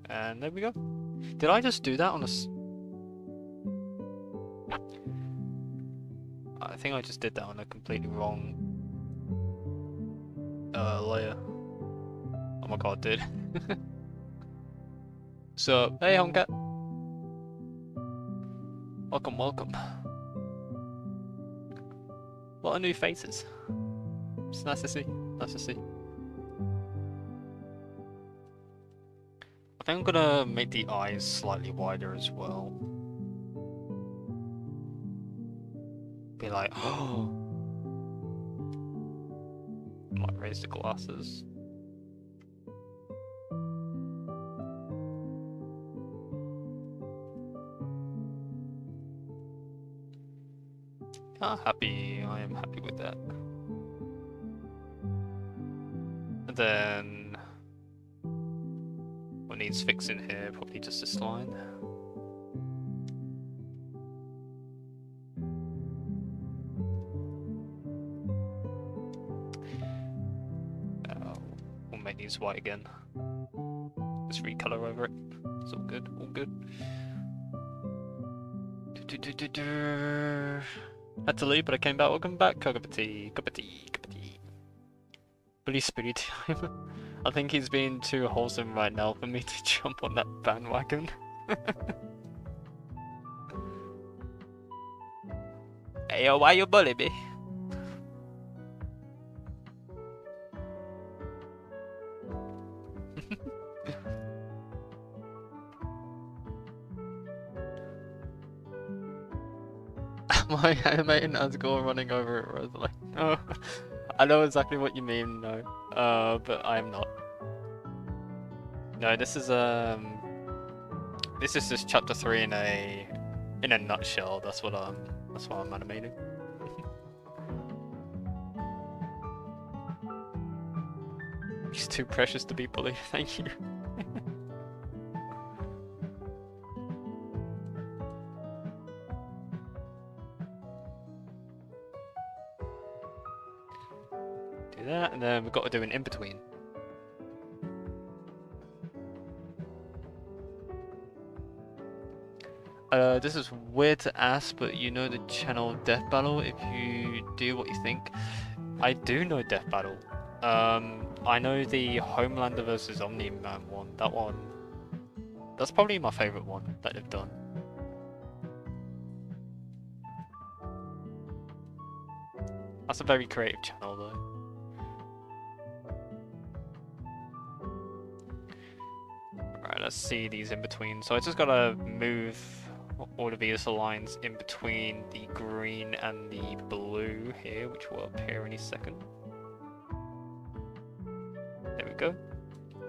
And there we go. Did I just do that on a... I think I just did that on a completely wrong layer. Oh my god, dude. So, hey Honka. Welcome, welcome. What are new faces? It's nice to see. Nice to see. I think I'm gonna make the eyes slightly wider as well. Be like, oh. Might raise the glasses. I am happy with that. And then what needs fixing here? Probably just this line. We'll make these white again. Just recolor over it. It's all good, all good. Had to leave, but I came back. Welcome back. Cup of tea, cup of tea, cup of tea. Bully Spoody time. I think he's being too wholesome right now for me to jump on that bandwagon. Hey yo, why you bully me? My animating underscore running over it was like, oh, I know exactly what you mean, no. But I'm not. No, this is just chapter 3 in a nutshell. That's what I'm animating. He's too precious to be bullied. Thank you. Do that, and then we've got to do an in-between. This is weird to ask, but you know the channel Death Battle? If you do, what you think? I do know Death Battle. I know the Homelander versus Omni-Man one. That one, that's probably my favorite one that they've done. That's a very creative channel, though. Alright, let's see these in between. So I just gotta move all of these lines in between the green and the blue here, which will appear any second. There we go.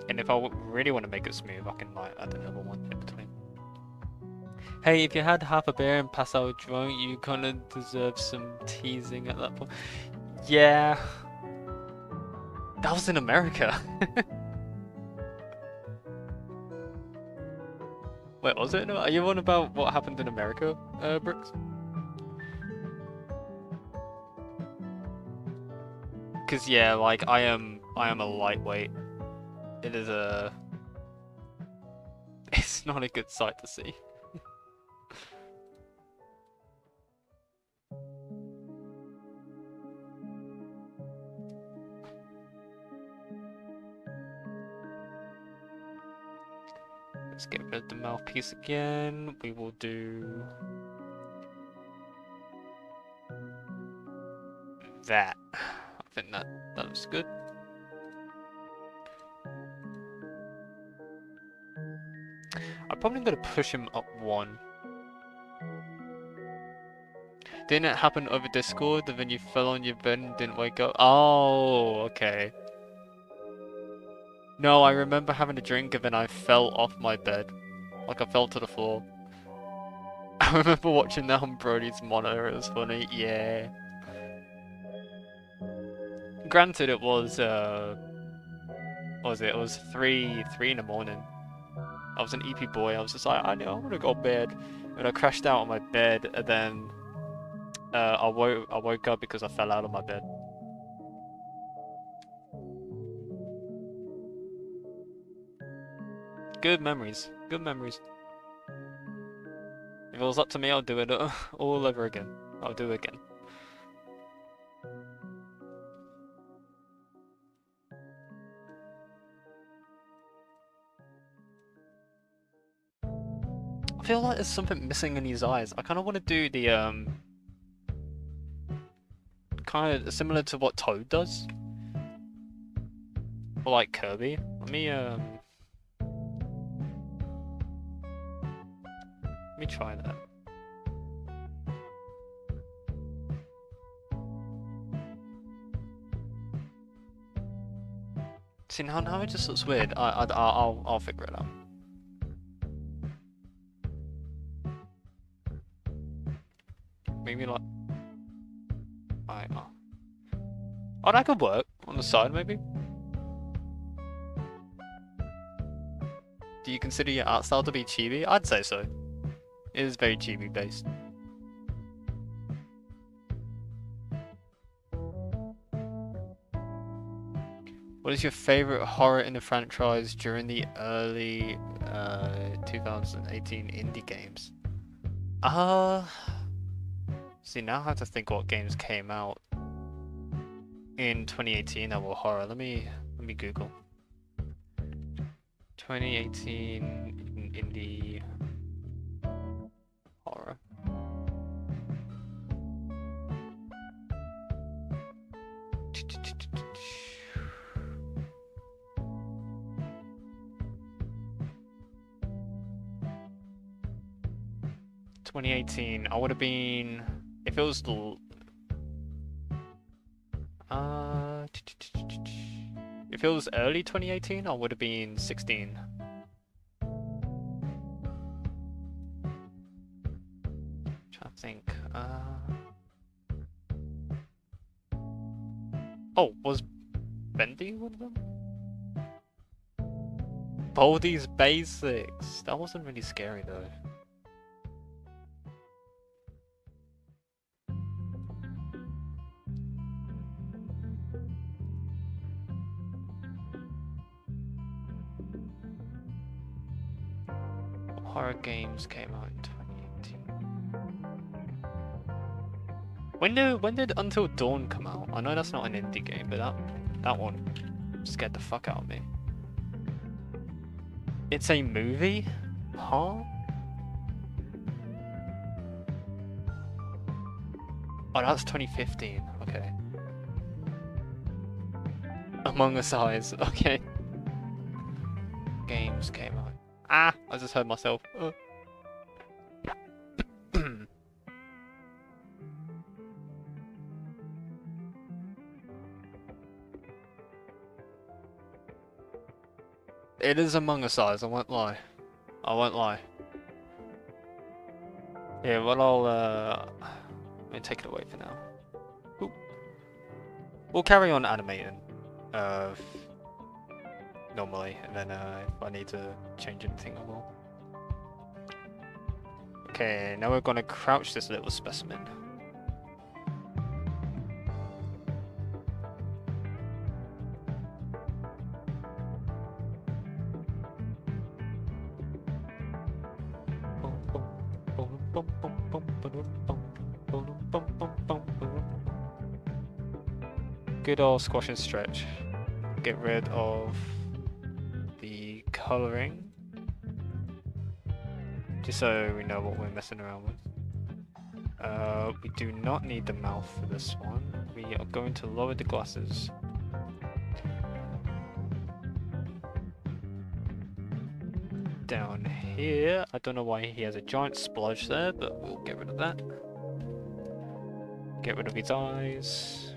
And if I really want to make it smooth, I can like add another one in between. Hey, if you had half a beer and pass out drunk, you kind of deserve some teasing at that point. Yeah. That was in America. Wait, was it? Are you on about what happened in America, Brooks? Cause yeah, like I am a lightweight. It is it's not a good sight to see. Let's get rid of the mouthpiece again. We will do that. I think that looks good. I'm probably gonna push him up one. Didn't it happen over Discord and then you fell on your bed and didn't wake up? Oh, okay. No, I remember having a drink and then I fell off my bed. Like I fell to the floor. I remember watching that on Brody's monitor, it was funny, yeah. Granted it was, what was it? It was 3 in the morning. I was an EP boy, I was just like, I know, I want to go to bed. And I crashed out on my bed and then I woke up because I fell out of my bed. Good memories. Good memories. If it was up to me, I'll do it all over again. I'll do it again. I feel like there's something missing in his eyes. I kind of want to do the kind of similar to what Toad does, or like Kirby. Let me try that. See now it just looks weird. I'll figure it out. Maybe like oh, that could work on the side maybe. Do you consider your art style to be chibi? I'd say so. It is very chibi based. What is your favorite horror in the franchise during the early 2018 indie games? See, now I have to think what games came out in 2018 that were horror. Let me Google. 2018 indie horror. I would have been if it was if it was early 2018, I would have been 16. Trying to think. Oh, was Bendy one of them? Baldi's Basics. That wasn't really scary though. Horror games came out in 2018. When did Until Dawn come out? I know that's not an indie game, but that one scared the fuck out of me. It's a movie? Huh? Oh, that's 2015. Okay. Among Us Eyes. Okay. Games came out. Ah! I just heard myself. It is Among Us Eyes, I won't lie. I won't lie. Yeah, well let me take it away for now. Ooh. We'll carry on animating. Normally, and then if I need to change anything I will. Okay, now we're gonna crouch this little specimen. Good old squash and stretch. Get rid of the colouring. Just so we know what we're messing around with. We do not need the mouth for this one. We are going to lower the glasses. Down here, I don't know why he has a giant splodge there, but we'll get rid of that. Get rid of his eyes.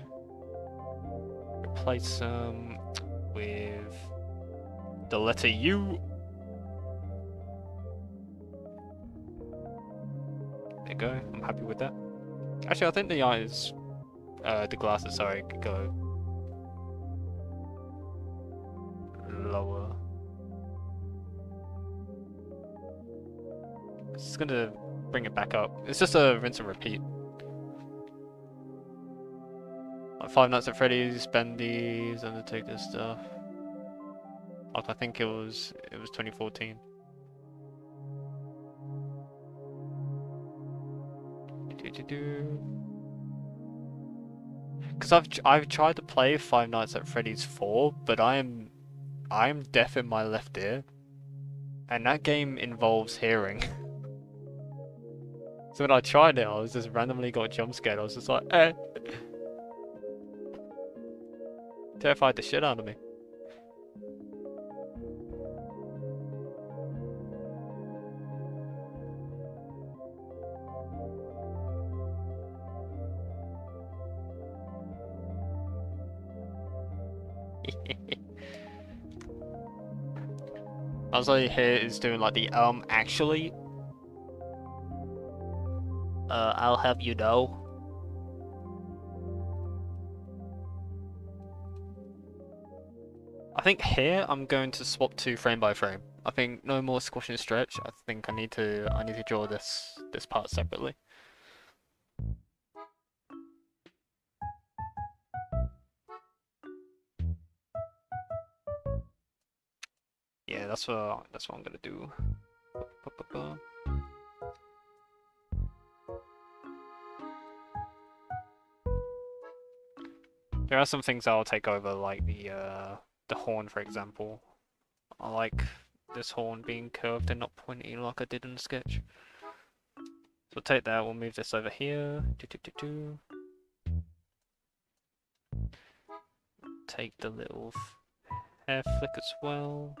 Replace them with the letter U. There you go, I'm happy with that. Actually, I think the eyes, the glasses, sorry, could go lower. It's gonna bring it back up. It's just a rinse and repeat. Like Five Nights at Freddy's, Bendy's, Undertaker stuff. Like I think it was 2014. Because I've tried to play Five Nights at Freddy's 4, but I am deaf in my left ear, and that game involves hearing. So when I tried it, I was just randomly got jump scared. I was just like, eh. Terrified the shit out of me. Ozzy here is doing like the actually. I'll have you know. I think here I'm going to swap to frame by frame. I think no more squash and stretch. I think I need to draw this part separately. Yeah, that's what I'm gonna do. There are some things I'll take over, like the horn, for example. I like this horn being curved and not pointy like I did in the sketch. So we'll take that, we'll move this over here. Take the little hair flick as well.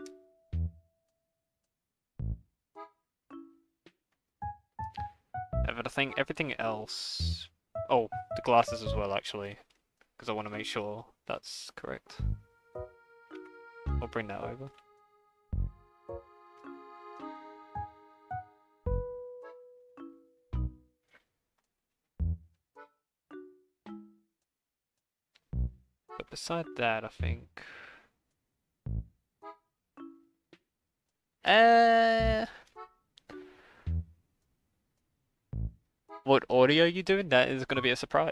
But I think everything else... Oh, the glasses as well actually, because I want to make sure that's correct. I'll bring that over. But beside that, I think... What audio are you doing? That is going to be a surprise.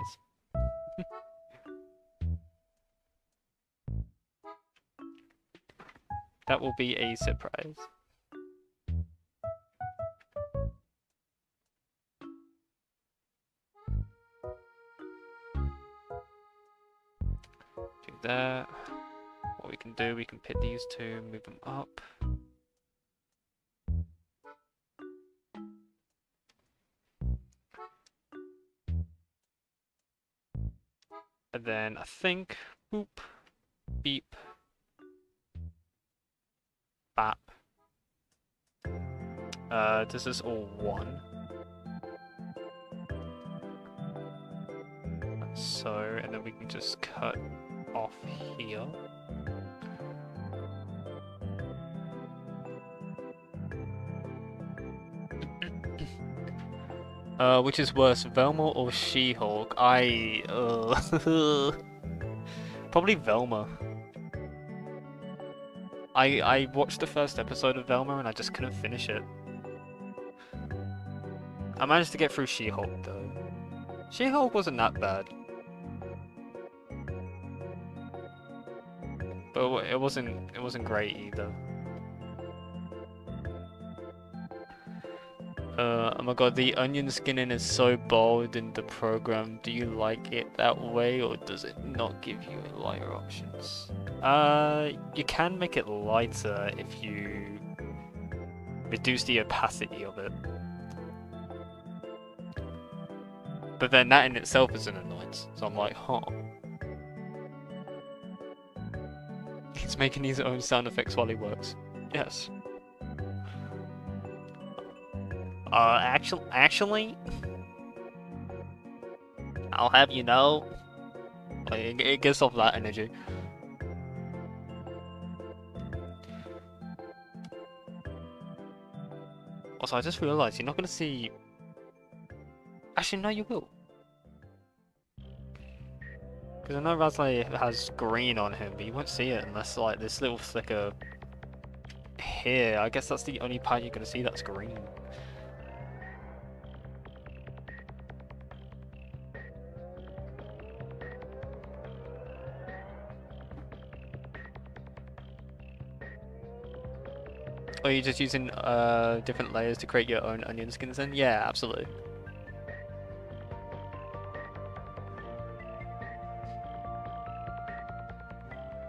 That will be a surprise. Do that. What we can do, we can pick these two, move them up. And then I think, boop, beep, bap. This is all one. So, and then we can just cut off here. Which is worse, Velma or She-Hulk? Probably Velma. I watched the first episode of Velma and I just couldn't finish it. I managed to get through She-Hulk though. She-Hulk wasn't that bad. But it wasn't great either. Oh my god, the onion skinning is so bold in the program. Do you like it that way, or does it not give you lighter options? You can make it lighter if you reduce the opacity of it. But then that in itself is an annoyance, so I'm like, huh. He's making his own sound effects while he works. Yes. Actually, I'll have you know, it gives off that energy. Also, I just realised you're not going to see... Actually, no, you will. Because I know Rasley has green on him, but you won't see it unless, like, this little flicker here. I guess that's the only part you're going to see that's green. Or are you just using different layers to create your own onion skins then? Yeah, absolutely.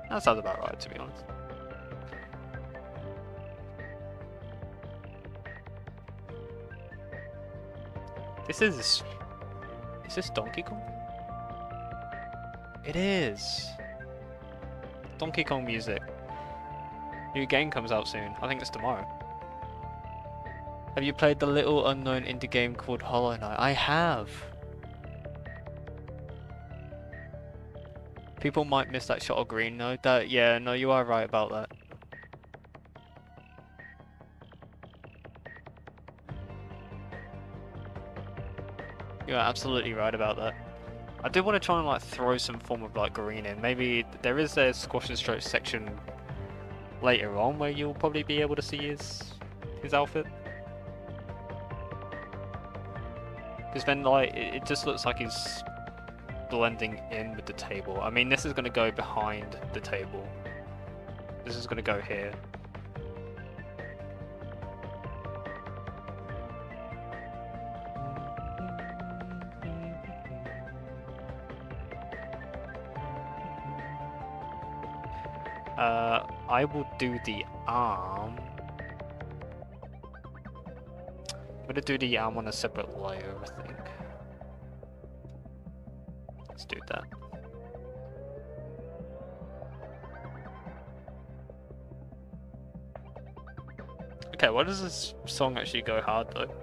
That sounds about right, to be honest. Is this Donkey Kong? It is! Donkey Kong music. New game comes out soon. I think it's tomorrow. Have you played the little unknown indie game called Hollow Knight? I have! People might miss that shot of green though. Yeah, no, you are right about that. You're absolutely right about that. I do want to try and like throw some form of like green in. Maybe there is a squash and stroke section later on where you'll probably be able to see his outfit. Because then like it just looks like he's blending in with the table. I mean, this is going to go behind the table. This is going to go here. I will do the arm. gonna do the arm on a separate layer, I think. Let's do that. Okay, why does this song actually go hard though?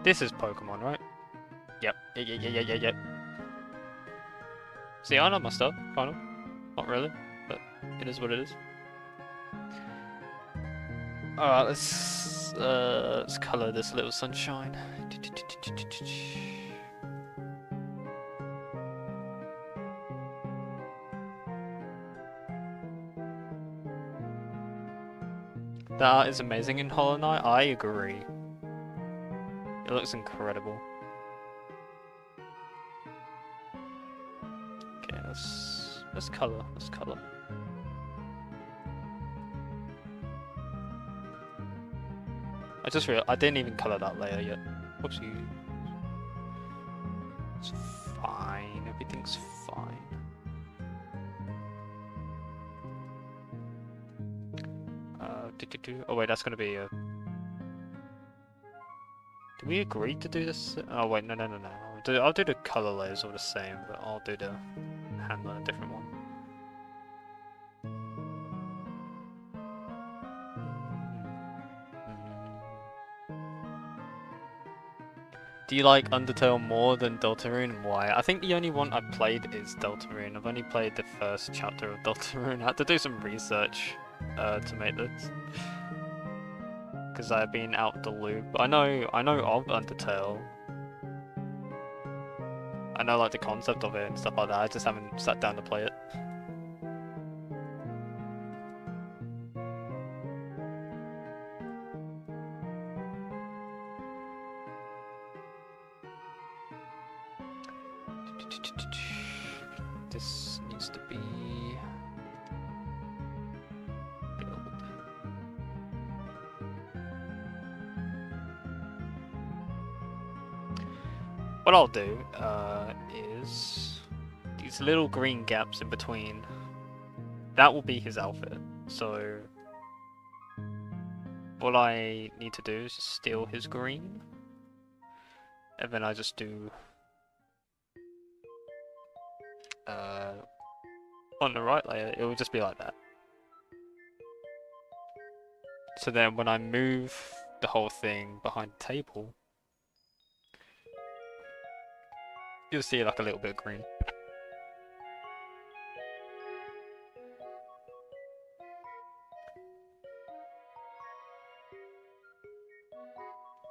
This is Pokemon, right? Yep. Yep. See, I know my stuff, kind of. Not really, but it is what it is. Alright, let's color this little sunshine. The art is amazing in Hollow Knight, I agree. It looks incredible. Okay, let's color. I just realized I didn't even color that layer yet. Whoopsie. It's fine. Everything's fine. Oh wait, that's gonna be a. Did we agree to do this? Oh wait, no. I'll do the color layers all the same, but I'll do the hand on a different one. Do you like Undertale more than Deltarune and why? I think the only one I've played is Deltarune. I've only played the first chapter of Deltarune. I had to do some research to make this. Because I've been out the loop. I know of Undertale. I know like the concept of it and stuff like that. I just haven't sat down to play it. This needs to be build. What I'll do is these little green gaps in between. That will be his outfit. So what I need to do is just steal his green, and then I just do on the right layer, it will just be like that. So then when I move the whole thing behind the table, you'll see like a little bit of green.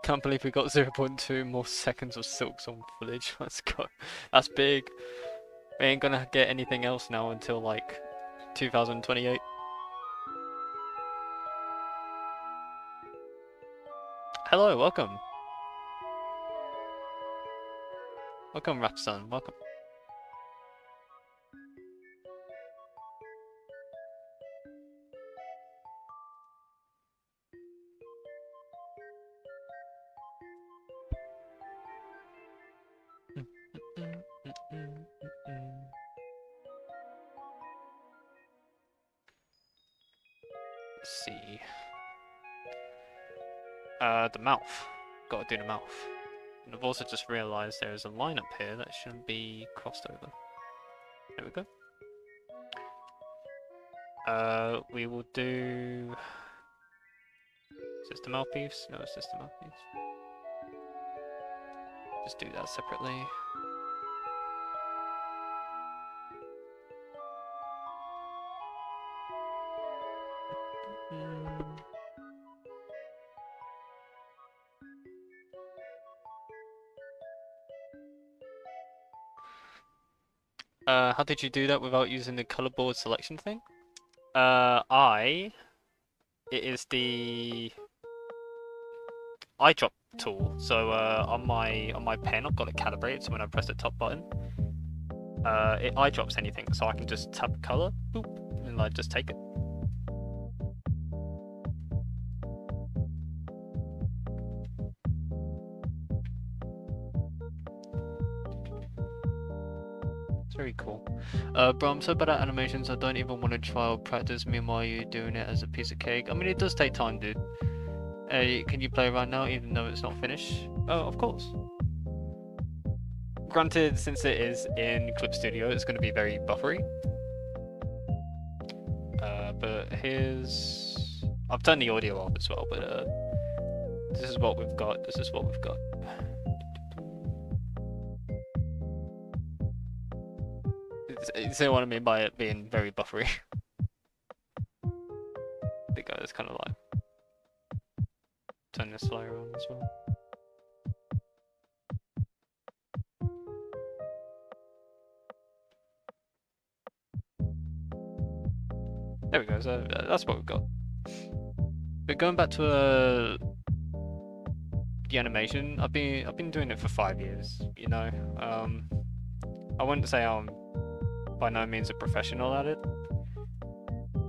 Can't believe we got 0.2 more seconds of Silks on footage. Let's go. That's big. We ain't gonna get anything else now until like 2028. Hello, welcome. Welcome, Rapson, welcome. Let's see. The mouth. Gotta do the mouth. And I've also just realised there is a line up here that shouldn't be crossed over. There we go. We will do... Is this the mouthpiece? No, it's just the mouthpiece. Just do that separately. How did you do that without using the color board selection thing? It is the... eye drop tool. So on my pen, I've got it calibrated. So when I press the top button, it eye drops anything. So I can just tap color, boop, and like just take it. It's very cool. Bro, I'm so bad at animations, I don't even want to try or practice. Meanwhile, you're doing it as a piece of cake. I mean, it does take time, dude. Can you play right now, even though it's not finished? Oh, of course. Granted, since it is in Clip Studio, it's going to be very buffery. But here's... I've turned the audio off as well, but this is what we've got. This is what we've got. See what I mean by it being very buffery? I think I just kind of like turn this layer on as well. There we go. So that's what we've got. But going back to the animation, I've been doing it for 5 years. You know, I wouldn't say I'm by no means a professional at it.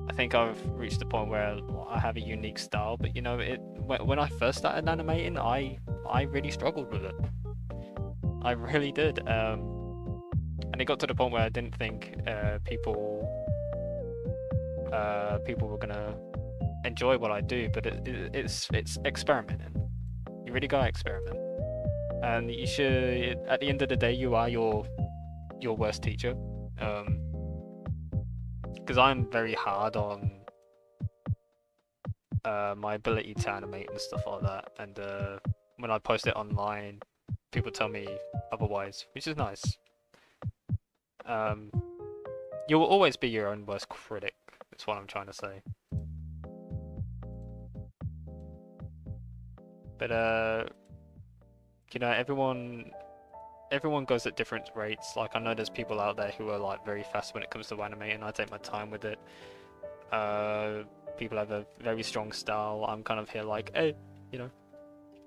I think I've reached the point where I have a unique style, but you know, when I first started animating, I really struggled with it. I really did, and it got to the point where I didn't think people were gonna enjoy what I do, but it's experimenting. You really gotta experiment, and you should. At the end of the day, you are your worst teacher. Because I'm very hard on my ability to animate and stuff like that, and when I post it online, people tell me otherwise, which is nice. You will always be your own worst critic, that's what I'm trying to say. But you know, everyone goes at different rates. Like, I know there's people out there who are like very fast when it comes to animating. I take my time with it. People have a very strong style. I'm kind of here like, hey, you know.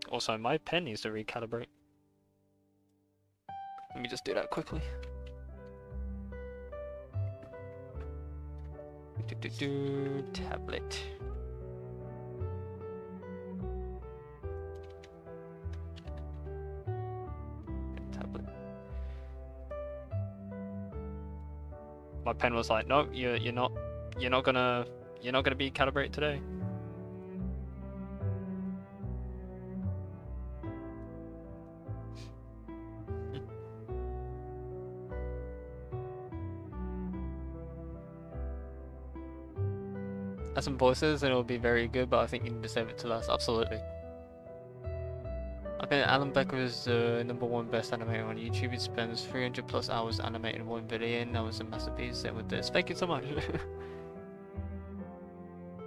Also, my pen needs to recalibrate. Let me just do that quickly. Tablet. My pen was like, no, you're not gonna be calibrated today. Add some voices and it'll be very good, but I think you need to save it to last. Absolutely. I think Alan Becker is the #1 best animator on YouTube. He spends 300 plus hours animating one video, and that was a masterpiece. Same with this. Thank you so much.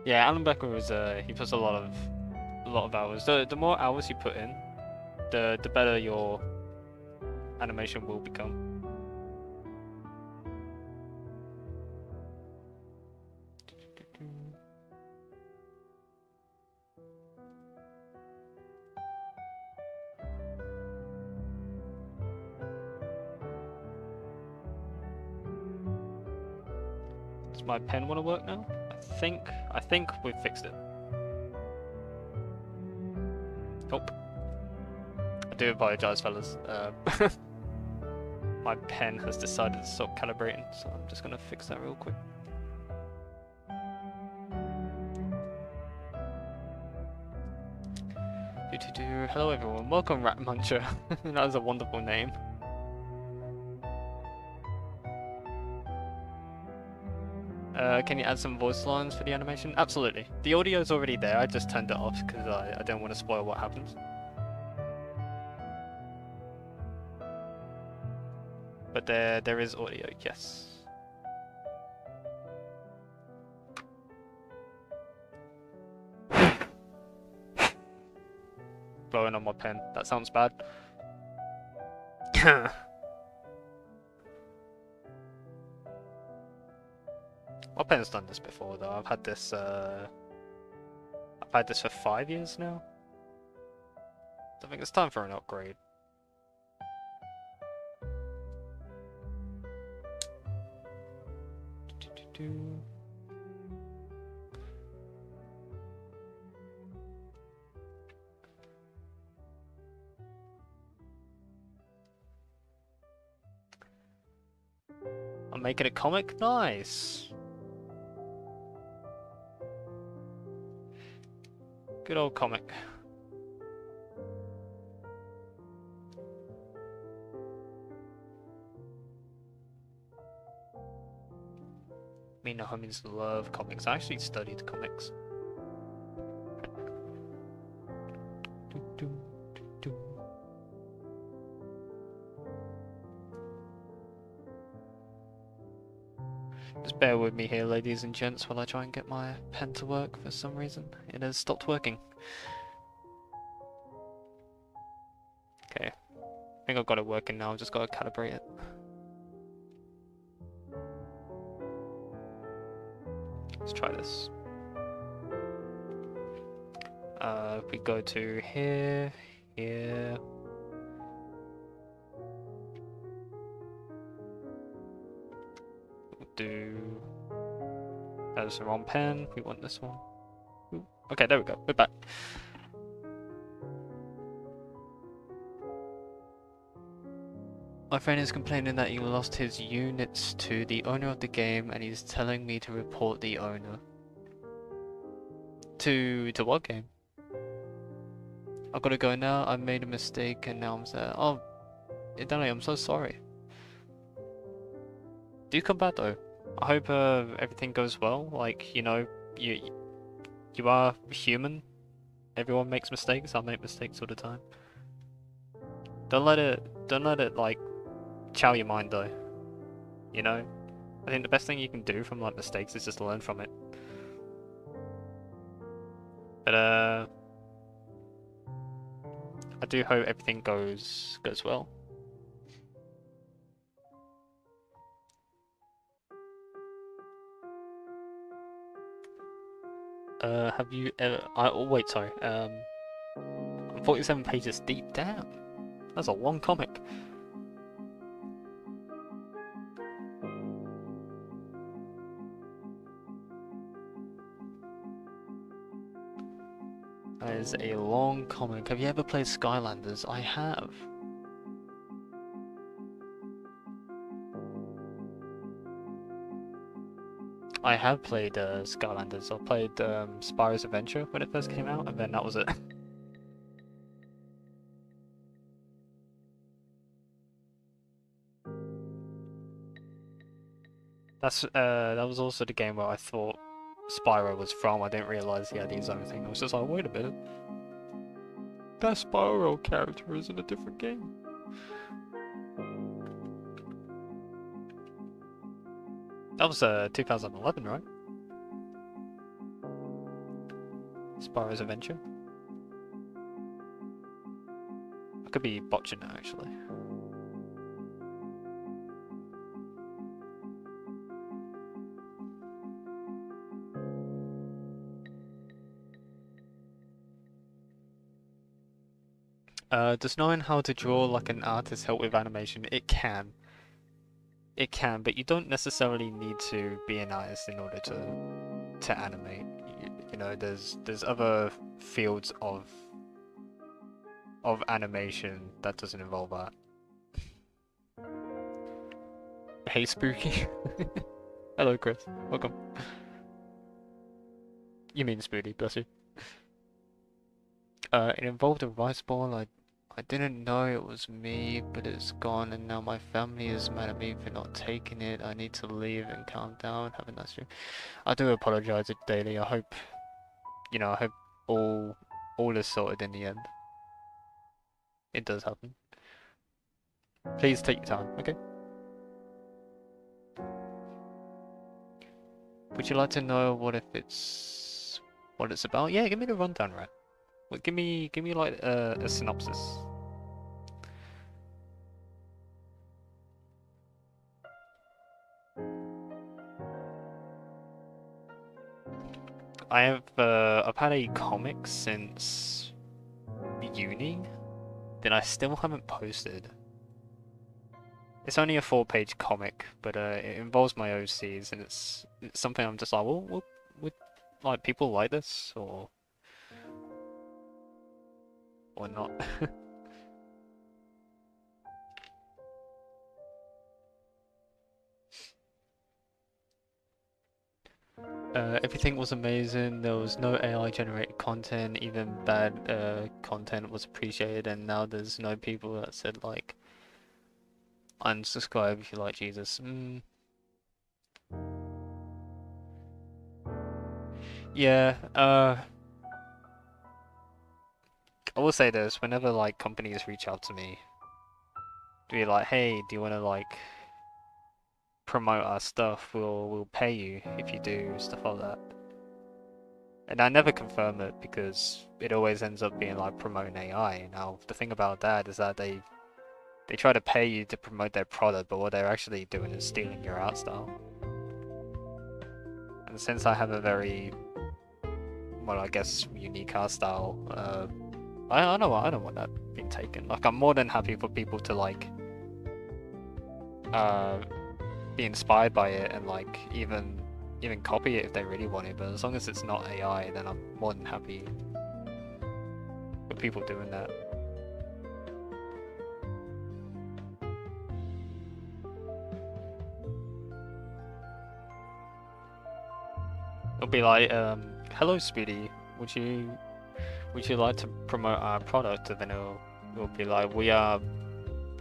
Yeah, Alan Becker was he puts a lot of hours. The more hours you put in, the better your animation will become. Does my pen want to work now? I think we've fixed it. Oh. I do apologize, fellas. My pen has decided to stop calibrating, so I'm just gonna fix that real quick. Hello everyone, welcome Rat Muncher. That was a wonderful name. Can you add some voice lines for the animation? Absolutely. The audio is already there, I just turned it off because I don't want to spoil what happens. But there is audio, yes. Blowing on my pen, that sounds bad. My pen's done this before though. I've had this for 5 years now. I think it's time for an upgrade. I'm making a comic? Nice! Good old comic. Me and the homies love comics. I actually studied comics. Just bear with me here, ladies and gents, while I try and get my pen to work for some reason. It has stopped working. Okay. I think I've got it working now, I've just got to calibrate it. Let's try this. If we go to here, here. We'll do... That's the wrong pen, we want this one. Ooh. Okay, there we go, we're back. My friend is complaining that he lost his units to the owner of the game and he's telling me to report the owner. To what game? I've got to go now, I made a mistake and now I'm sad. Oh, Danny, I'm so sorry. Do come back though. I hope everything goes well. Like, you know, you are human. Everyone makes mistakes. I make mistakes all the time. Don't let it like chow your mind though. You know, I think the best thing you can do from like mistakes is just learn from it. But I do hope everything goes well. Have you ever? Oh wait, sorry. I'm 47 pages deep. Damn, that's a long comic. That is a long comic. Have you ever played Skylanders? I have. I have played Skylanders. I played Spyro's Adventure when it first came out, and then that was it. That was also the game where I thought Spyro was from. I didn't realize he had his own thing. I was just like, wait a minute, that Spyro character is in a different game. That was 2011, right? Spyro's Adventure. I could be botching it actually. Does knowing how to draw like an artist help with animation? It can. It can, but you don't necessarily need to be an artist in order to animate. You know, there's other fields of animation that doesn't involve art. Hey, Spooky. Hello, Chris. Welcome. You mean Spoody, bless you. It involved a rice ball. I didn't know it was me, but it's gone, and now my family is mad at me for not taking it. I need to leave and calm down. Have a nice day. I do apologize, Daily. I hope, you know, I hope all is sorted in the end. It does happen. Please take your time, okay? Would you like to know what it's about? Yeah, give me the rundown, right? Well, give me like a synopsis. I've had a comic since uni. that I still haven't posted. It's only a 4-page comic, but it involves my OCs, and it's something I'm just like, well, would like people like this or not? Everything was amazing. There was no AI generated content. Even bad content was appreciated, and now there's no people that said like unsubscribe if you like Jesus. Yeah. I will say this: whenever like companies reach out to me, be like, "Hey, do you want to like promote our stuff? We'll pay you if you do stuff like that." And I never confirm it because it always ends up being like promoting AI. Now the thing about that is that they try to pay you to promote their product, but what they're actually doing is stealing your art style. And since I have a very, well, I guess unique art style, I don't want that being taken. Like, I'm more than happy for people to like uh be inspired by it and like even copy it if they really want it. But as long as it's not AI, then I'm more than happy for people doing that. It'll be like, hello Spoody, would you like to promote our product? And then it'll be like, we are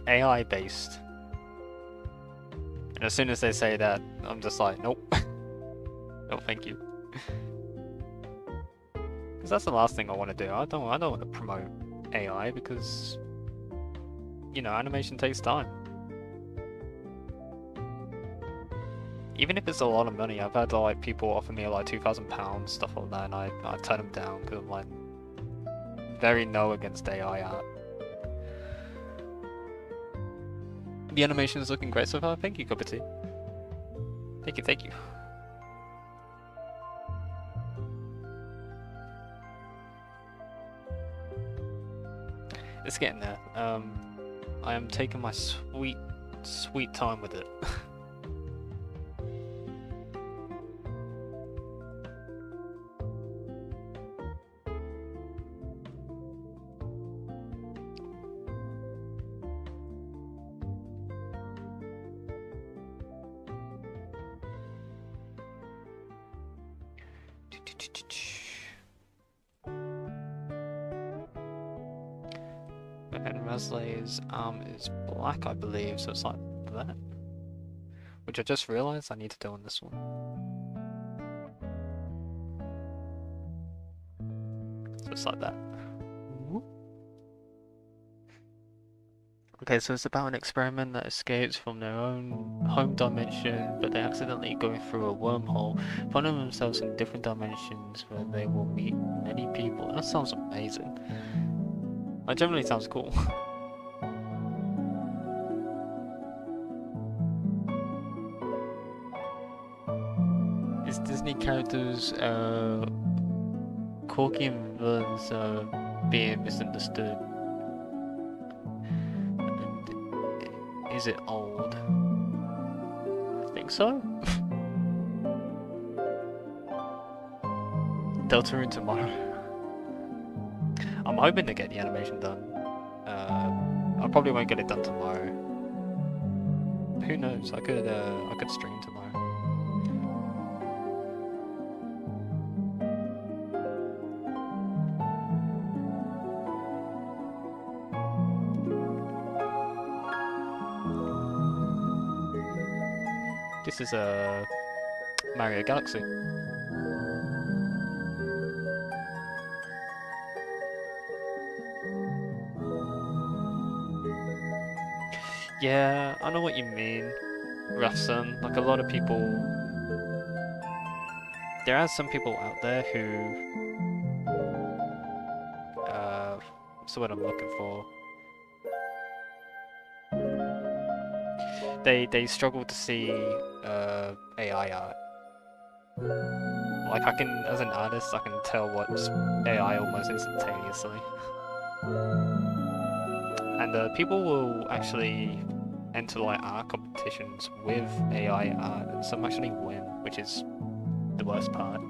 AI based. And as soon as they say that, I'm just like, nope. No, thank you. Because that's the last thing I want to do. I don't want to promote AI because, you know, animation takes time. Even if it's a lot of money, I've had like people offer me like £2,000, stuff like that, and I turn them down because I'm like very no against AI art. The animation is looking great so far. Thank you, Cup of Tea. Thank you. It's getting there. I am taking my sweet time with it. And Rasley's arm is black, I believe, so it's like that. Which I just realized I need to do on this one. So it's like that. Okay, so it's about an experiment that escapes from their own home dimension, but they accidentally go through a wormhole, finding themselves in different dimensions where they will meet many people. That sounds amazing. That generally sounds cool. Is Disney characters quirky and villains being misunderstood? And is it old? I think so. Delta Rune tomorrow. I'm hoping to get the animation done. I probably won't get it done tomorrow. Who knows? I could stream tomorrow. This is a Mario Galaxy. Yeah, I know what you mean, Rafson. Like a lot of people, there are some people out there who, what's what I'm looking for? They struggle to see AI art. Like I can, as an artist, I can tell what's AI almost instantaneously. And people will actually enter like art competitions with AI art, and some actually win, which is the worst part.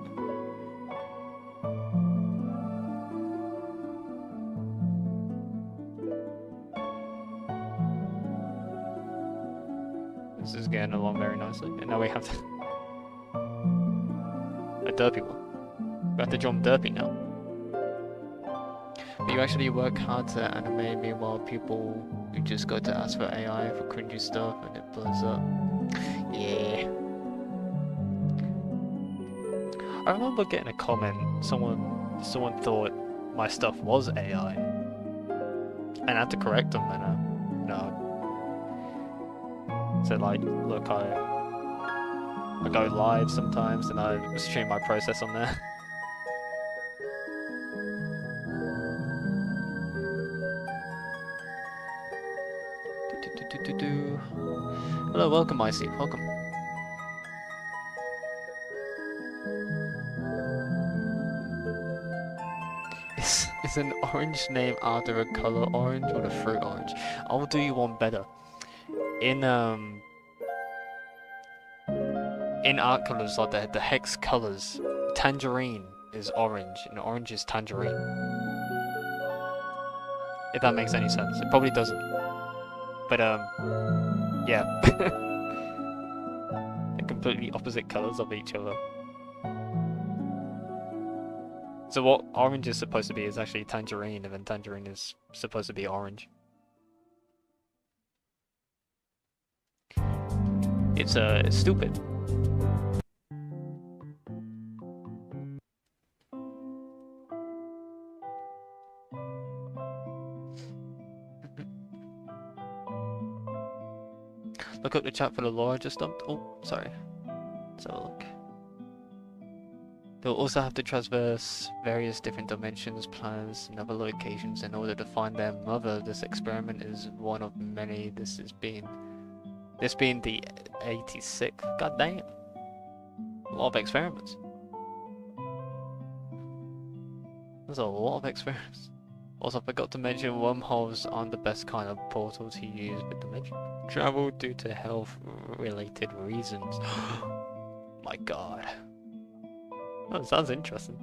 This is getting along very nicely, and now we have a derpy one. We have to jump derpy now. But you actually work hard to animate, meanwhile people who just go to ask for AI for cringy stuff and it blows up. Yeah. I remember getting a comment, someone thought my stuff was AI. And I had to correct them and no. So like, look, I go live sometimes and I stream my process on there. Hello, welcome, Icy. Welcome. Is an orange named after a color orange or the fruit orange? I'll do you one better. In art colors, like the hex colors, tangerine is orange and orange is tangerine. If that makes any sense. It probably doesn't. But yeah. They're completely opposite colors of each other. So what orange is supposed to be is actually tangerine, and then tangerine is supposed to be orange. It's stupid. Look up the chat for the lore I just dumped. Oh, sorry. Let's have a look. They'll also have to traverse various different dimensions, planets, and other locations in order to find their mother. This experiment is one of many. This being the 86th. God damn. A lot of experiments. There's a lot of experiments. Also, I forgot to mention wormholes aren't the best kind of portal to use with dimension travel due to health-related reasons. My god. Oh, that sounds interesting.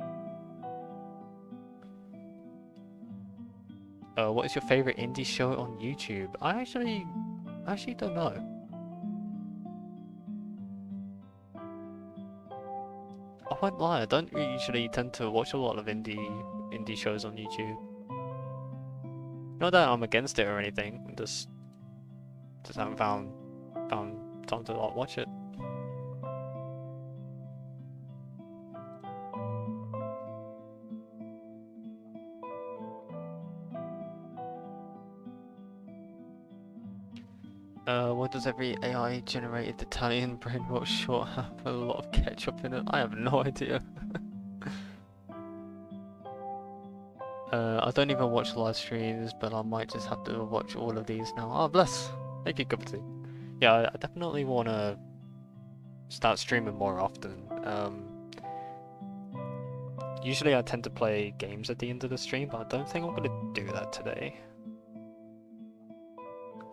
What is your favorite indie show on YouTube? I actually don't know. I won't lie, I don't usually tend to watch a lot of indie shows on YouTube. Not that I'm against it or anything, just haven't found time to like watch it. What does every AI generated Italian brainwash short have a lot of ketchup in it? I have no idea. I don't even watch live streams, but I might just have to watch all of these now. Oh, bless! Thank you, cup of tea. Yeah, I definitely want to start streaming more often. Usually I tend to play games at the end of the stream, but I don't think I'm going to do that today.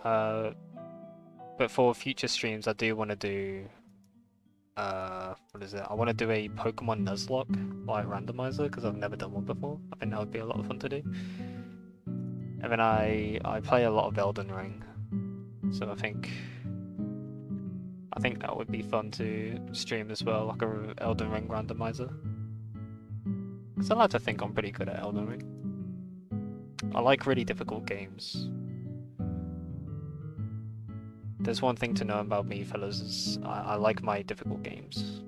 But for future streams, I do want to do... what is it? I want to do a Pokemon Nuzlocke, like randomizer, because I've never done one before. I think that would be a lot of fun to do. And then I play a lot of Elden Ring, so I think that would be fun to stream as well, like a Elden Ring randomizer. Because I like to think I'm pretty good at Elden Ring. I like really difficult games. There's one thing to know about me, fellas, is I like my difficult games.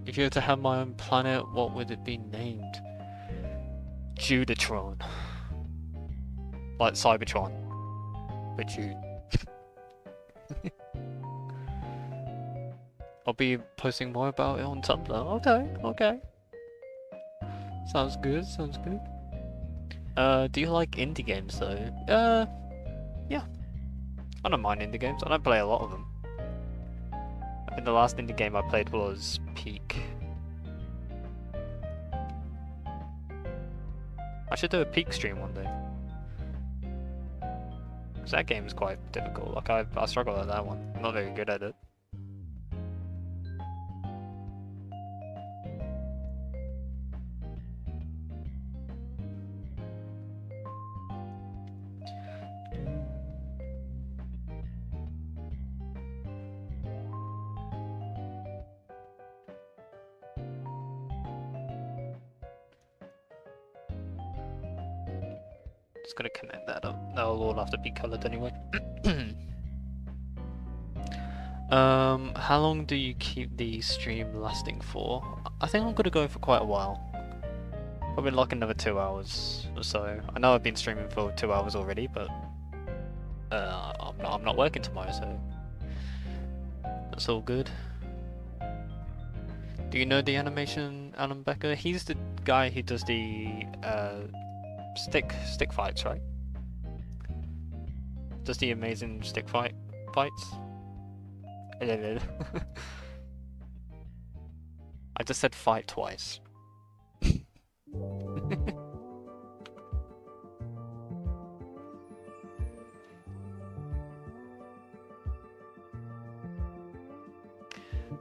If you were to have my own planet, what would it be named? Judatron. Like Cybertron. But Jude. I'll be posting more about it on Tumblr. Okay. Sounds good. Do you like indie games though? Yeah. I don't mind indie games. I don't play a lot of them. I think the last indie game I played was Peak. I should do a Peak stream one day. Because that game is quite difficult. Like, I struggle at that one. I'm not very good at it. Just gonna connect that up. That'll all have to be coloured anyway. How long do you keep the stream lasting for? I think I'm gonna go for quite a while. Probably like another 2 hours or so. I know I've been streaming for 2 hours already, but I'm not working tomorrow, so that's all good. Do you know the animation Alan Becker? He's the guy who does the stick fights, right? Does the amazing stick fights? I just said fight twice.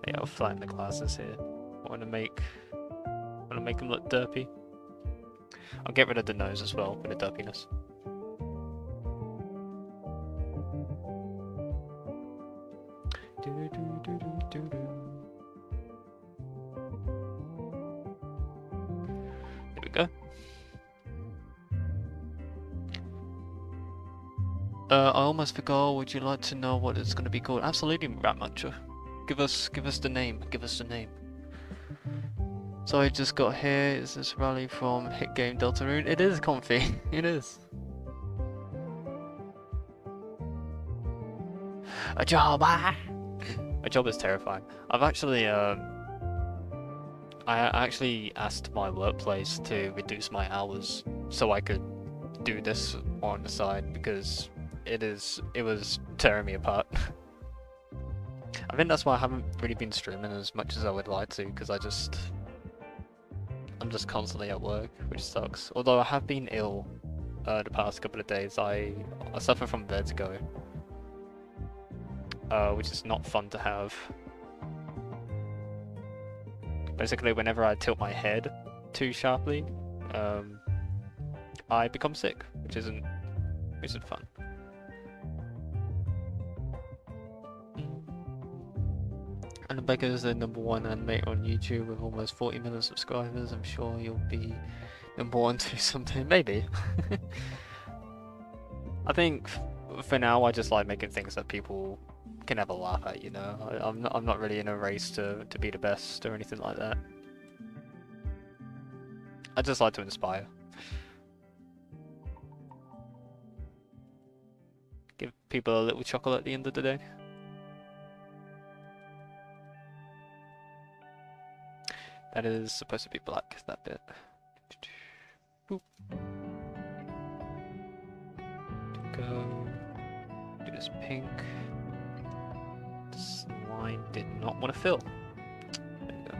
Yeah, I'll flatten the glasses here. I want to make them look derpy. I'll get rid of the nose as well for the derpiness. There we go. I almost forgot. Would you like to know what it's going to be called? Absolutely, Rat Muncher. Give us the name. Give us the name. So I just got here. Is this rally from Hit Game Deltarune? It is comfy. It is. A job. Ah! My job is terrifying. I've actually I actually asked my workplace to reduce my hours so I could do this on the side because it was tearing me apart. I think that's why I haven't really been streaming as much as I would like to, because I'm just constantly at work, which sucks. Although I have been ill the past couple of days. I suffer from vertigo, which is not fun to have. Basically, whenever I tilt my head too sharply, I become sick, which isn't fun. And Becca is the #1 animator on YouTube with almost 40 million subscribers. I'm sure you'll be #1 too someday, maybe. I think for now I just like making things that people can have a laugh at, you know. I'm not really in a race to be the best or anything like that. I just like to inspire. Give people a little chuckle at the end of the day. That is supposed to be black, that bit. Boop. Go. Do this pink. This line did not want to fill. There we go.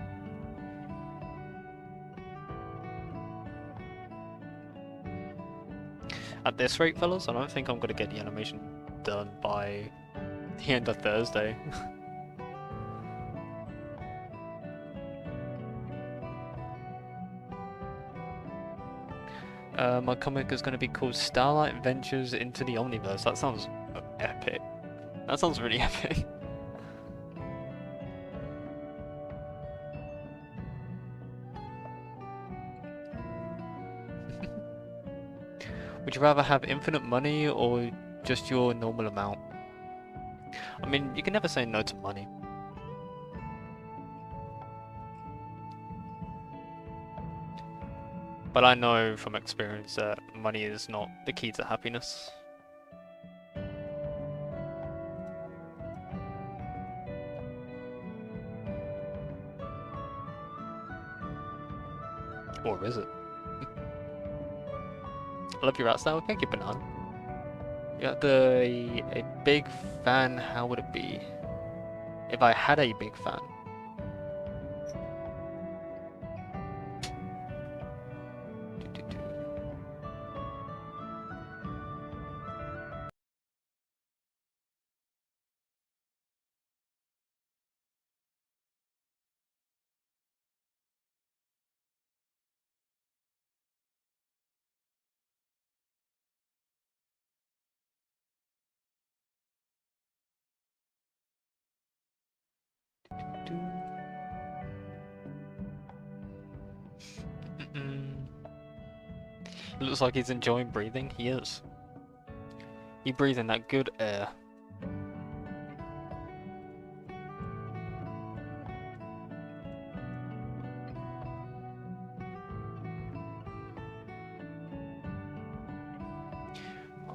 At this rate, fellas, I don't think I'm going to get the animation done by the end of Thursday. My comic is going to be called Starlight Ventures into the Omniverse. That sounds epic. That sounds really epic. Would you rather have infinite money or just your normal amount? I mean, you can never say no to money. But I know from experience that money is not the key to happiness. Or is it? I love your art style. Thank you, Banana. You got a big fan. How would it be if I had a big fan? Looks like he's enjoying breathing. He is. You breathe in that good air.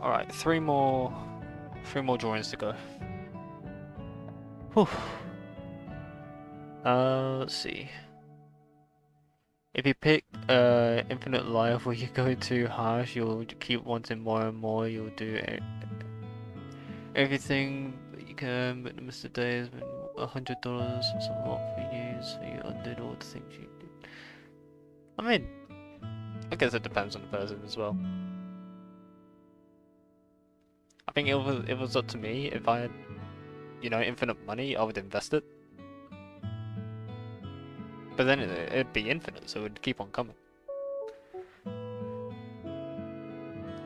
All right, three more drawings to go. Whew. Let's see. If you pick infinite life, where you go too harsh, you'll keep wanting more and more. You'll do everything that you can, but Mr. Day has been $100. It's a lot for you, so you undid all the things you did. I mean, I guess it depends on the person as well. I think if it was up to me, if I had, you know, infinite money, I would invest it. But then it'd be infinite, so it would keep on coming.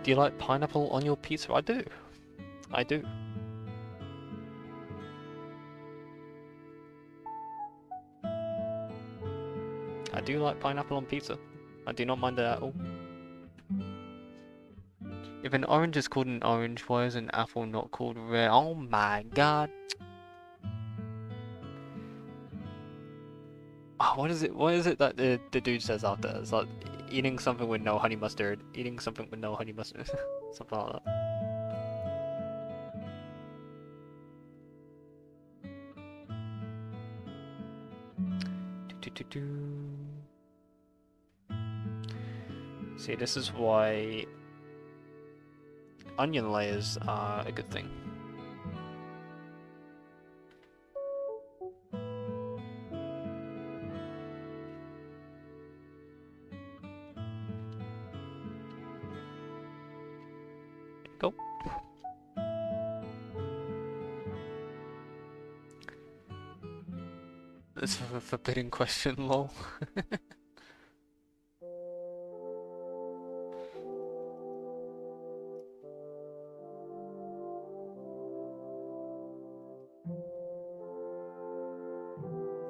Do you like pineapple on your pizza? I do. I do. I do like pineapple on pizza. I do not mind it at all. If an orange is called an orange, why is an apple not called rare? Oh my god. Oh, what is it that the dude says after? It's like eating something with no honey mustard, eating something with no honey mustard, something like that. See, this is why onion layers are a good thing. Go. It's a forbidden question, lol.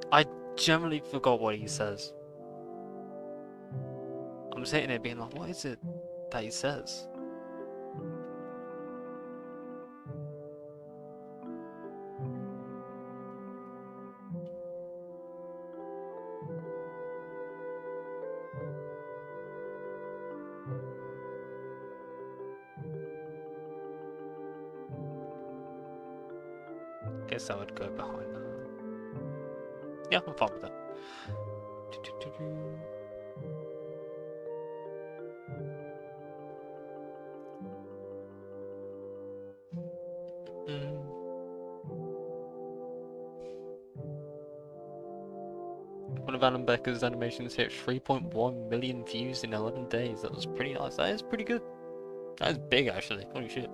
I generally forgot what he says. I'm sitting there being like, what is it that he says? Guess I would go behind that. Yeah, I'm fine with that. One of Alan Becker's animations hit 3.1 million views in 11 days. That was pretty nice. That is pretty good. That is big, actually. Holy shit.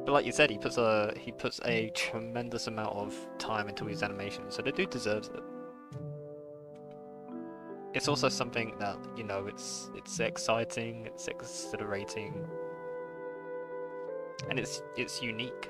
But like you said, he puts a tremendous amount of time into his animations, so the dude deserves it. It's also something that, you know, it's exciting, it's exhilarating, and it's unique.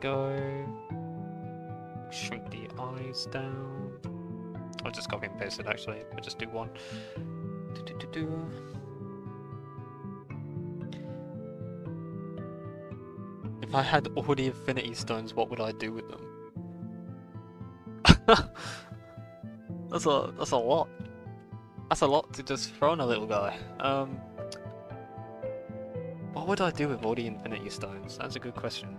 Go. Shrink the eyes down. I'll just copy and paste it actually. I'll just do one. If I had all the Infinity Stones, what would I do with them? That's a lot. That's a lot to just throw on a little guy. What would I do with all the infinity stones? That's a good question.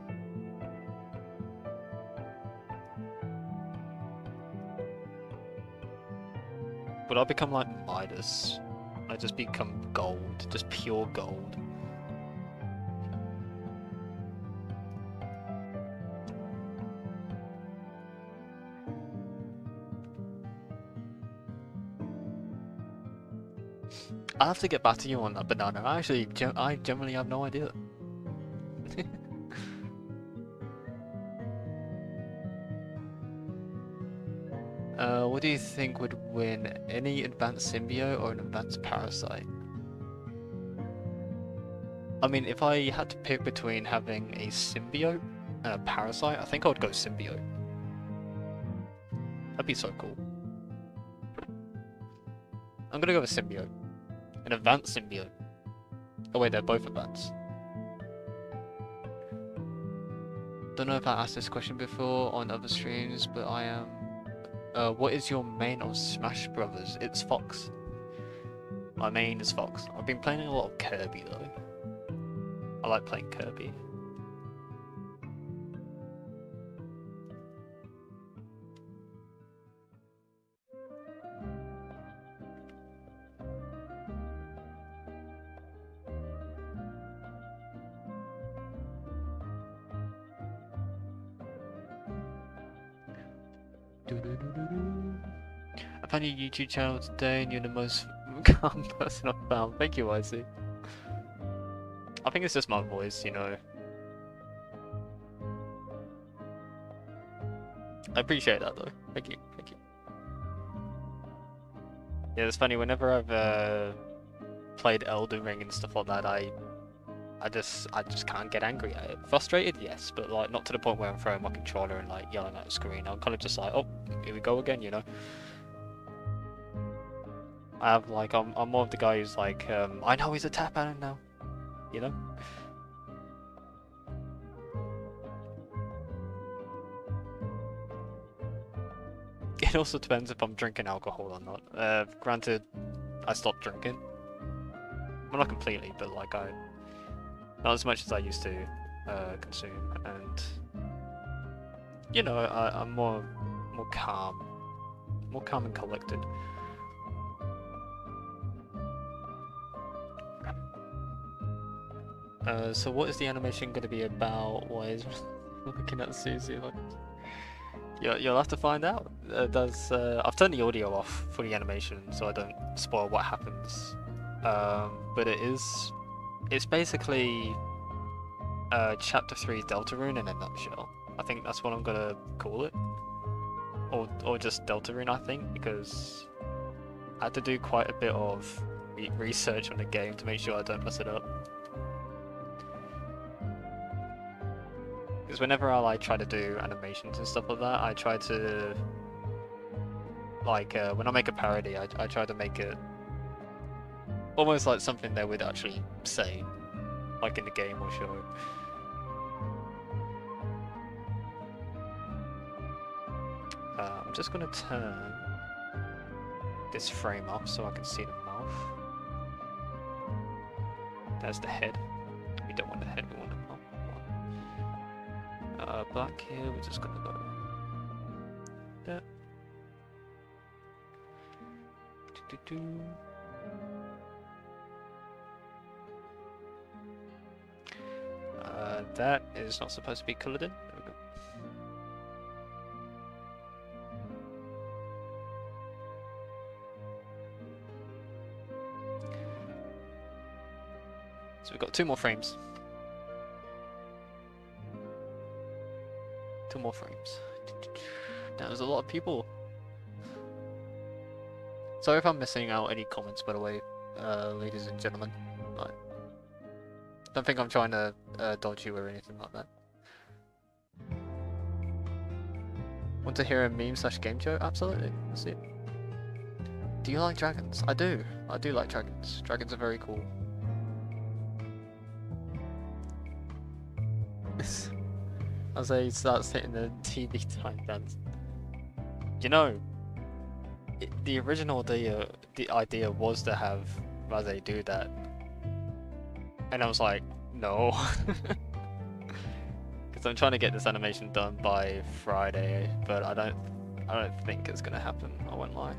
Would I become like Midas? I just become gold, just pure gold. I'll have to get back to you on that banana. I generally have no idea. What do you think would win? Any advanced symbiote or an advanced parasite? I mean, if I had to pick between having a symbiote and a parasite, I think I would go symbiote. That'd be so cool. I'm gonna go with symbiote. An advanced symbiote. Oh wait, they're both advanced. Don't know if I asked this question before on other streams, but I am... what is your main of Smash Brothers? It's Fox. My main is Fox. I've been playing a lot of Kirby though. I like playing Kirby. I found your YouTube channel today and you're the most calm person I've found. Thank you, YC. I think it's just my voice, you know. I appreciate that though. Thank you, thank you. Yeah, it's funny, whenever I've played Elden Ring and stuff like that, I just can't get angry at it. Frustrated, yes, but like not to the point where I'm throwing my controller and like yelling at the screen. I'm kind of just like, oh, here we go again, you know. I have like I'm more of the guy who's like, I know he's a tap out now, you know. It also depends if I'm drinking alcohol or not. Granted, I stopped drinking. Well, not completely, but like not as much as I used to consume, and you know, I'm more calm and collected. So what is the animation going to be about? Why is looking at Susie like? You'll have to find out. I've turned the audio off for the animation so I don't spoil what happens. But it's basically Chapter 3 Deltarune in a nutshell. I think that's what I'm gonna call it, or just Deltarune. I think because I had to do quite a bit of research on the game to make sure I don't mess it up. Because whenever I like try to do animations and stuff like that, I try to like when I make a parody, I try to make it almost like something they would actually say, like in the game or show. I'm just gonna turn this frame up so I can see the mouth. There's the head. We don't want the head, we want the mouth. Back here, we're just gonna go there. That is not supposed to be coloured in. There we go. So we've got 2 more frames. 2 more frames. That was a lot of people. Sorry if I'm missing out any comments, by the way, ladies and gentlemen. Don't think I'm trying to dodge you or anything like that. Want to hear a meme / game show? Absolutely. Let's see it. Do you like dragons? I do. I do like dragons. Dragons are very cool. As he starts hitting the TV time dance. You know, the original idea was to have Raze do that, and I was like, no, because I'm trying to get this animation done by Friday, but I don't think it's gonna happen. I won't lie.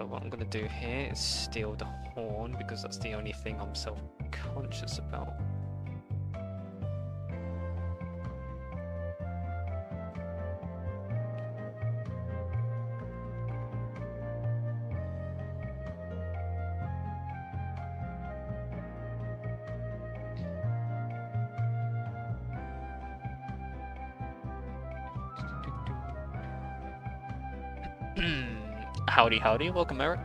What I'm gonna do here is steal the horn because that's the only thing I'm self-conscious about. Howdy, howdy, welcome, Eric.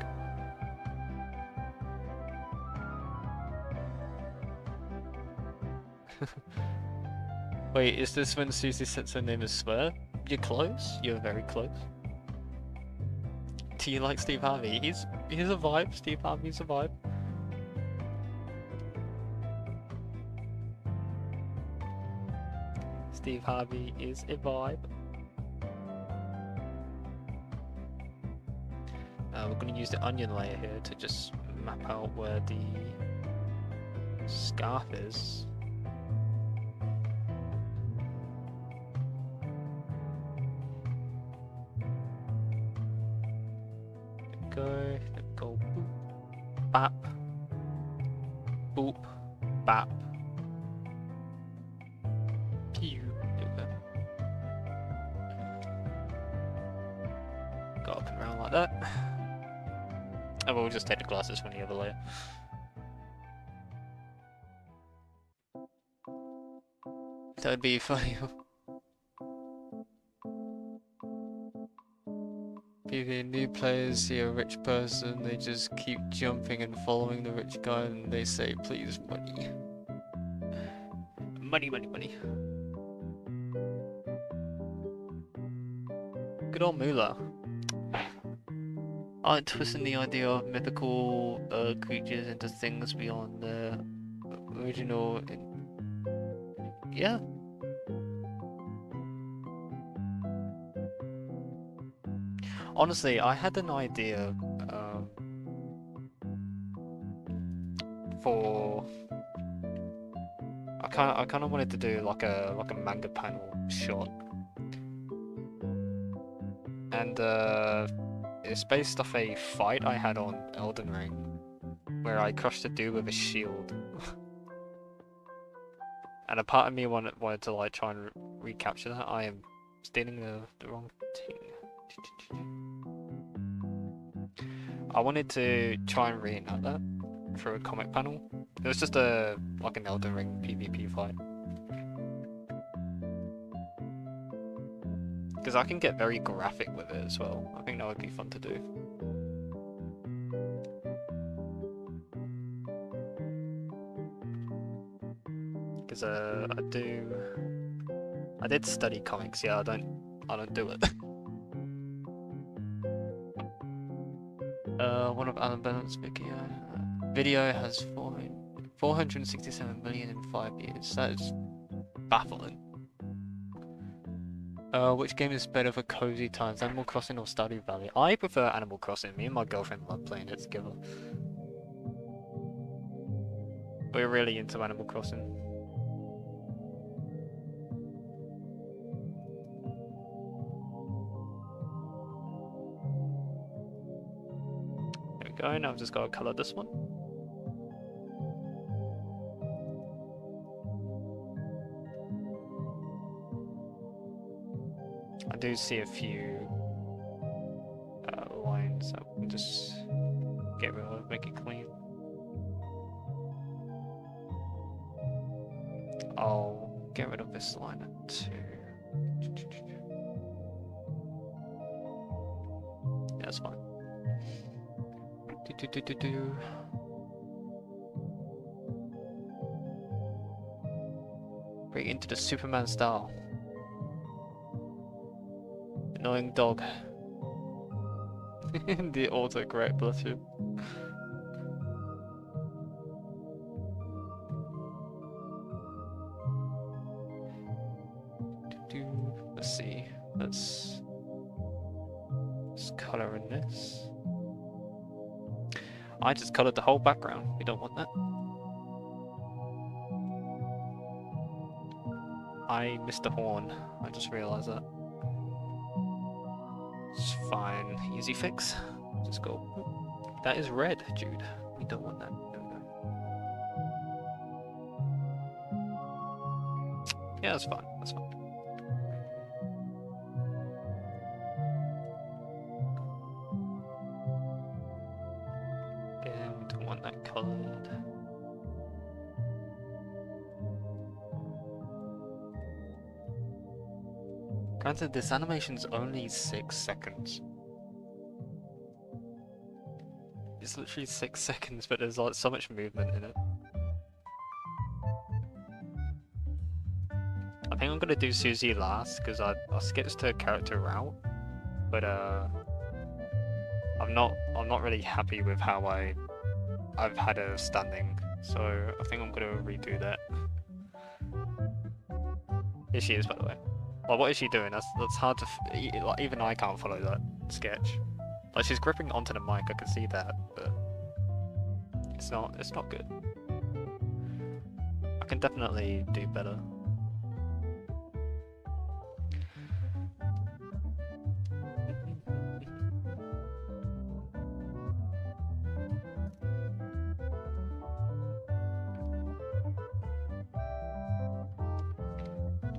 Wait, is this when Susie sets her name as Swear? You're close. You're very close. Do you like Steve Harvey? He's a vibe. Steve Harvey's a vibe. Steve Harvey is a vibe. We're going to use the onion layer here to just map out where the scarf is. There we go, boop, bap, boop, bap, pew, there we go. Go up and around like that. And we'll just take the glasses from the other layer. That would be funny. PvP new players see a rich person, they just keep jumping and following the rich guy and they say, please, money. Money, money, money. Good old Moolah. I like twisting the idea of mythical creatures into things beyond the original. Yeah. Honestly, I had an idea for. I kind of wanted to do like a manga panel shot, and it's based off a fight I had on Elden Ring, where I crushed a dude with a shield. And a part of me wanted to like try and recapture that. I am stealing the wrong thing. I wanted to try and reenact that for a comic panel. It was just like an Elden Ring PvP fight. Because I can get very graphic with it as well. I think that would be fun to do. Because I did study comics. Yeah, I don't do it. One of Alan Bennett's video has 467 million in 5 years. That is baffling. Which game is better for cozy times, Animal Crossing or Stardew Valley? I prefer Animal Crossing. Me and my girlfriend love playing it together. We're really into Animal Crossing. There we go, now I've just got to colour this one. I do see a few lines that we can just get rid of, make it clean. I'll get rid of this line too. Yeah, that's fine. Bring it into the Superman style. Annoying dog. The autocorrect, bless you. Let's see. Let's color in this. I just colored the whole background. We don't want that. I missed the horn. I just realized that. It's fine. Easy fix. Just go. That is red, Jude. We don't want that. There we go. Yeah, that's fine. That's fine. Again, we don't want that colored. Granted, this animation's only 6 seconds. It's literally 6 seconds, but there's like so much movement in it. I think I'm gonna do Susie last because I skipped the character route, but I'm not really happy with how I've had her standing, so I think I'm gonna redo that. Here she is, by the way. Well, what is she doing? That's hard to like, even I can't follow that sketch. Like, she's gripping onto the mic, I can see that, but it's not good. I can definitely do better.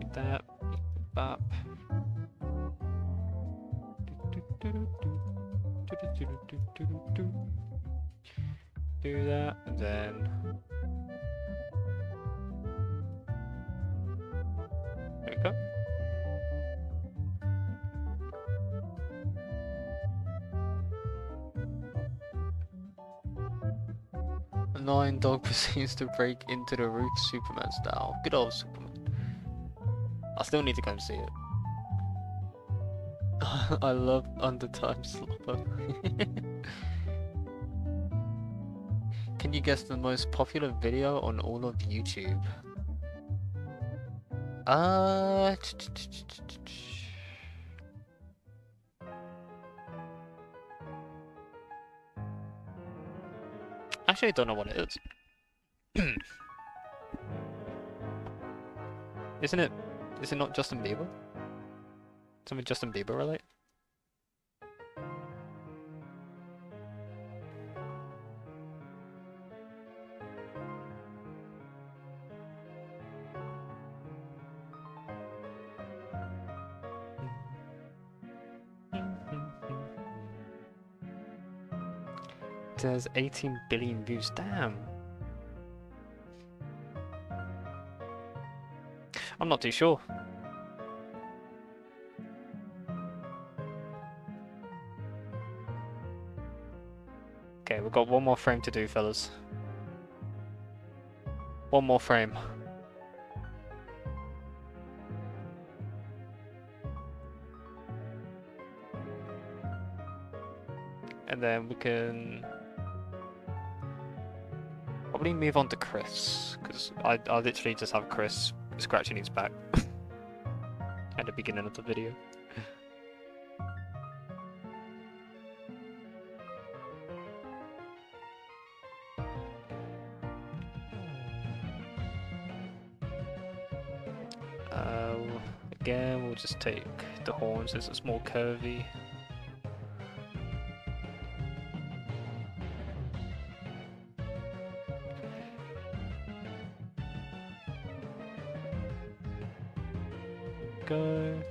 Do that. Bop. Do that, and then there we go. A lion dog proceeds to break into the roof Superman style. Good old Superman. I still need to go and see it. I love Undertime Slopper. Can you guess the most popular video on all of YouTube? Actually, I don't know what it is. Isn't it? Is it not Justin Bieber? Something Justin Bieber related? There's 18 billion views. Damn. I'm not too sure. Okay, we've got one more frame to do, fellas. One more frame. And then we can probably move on to Chris, because I literally just have Chris scratching his back at the beginning of the video. Again, we'll just take the horns as it's more curvy. Go.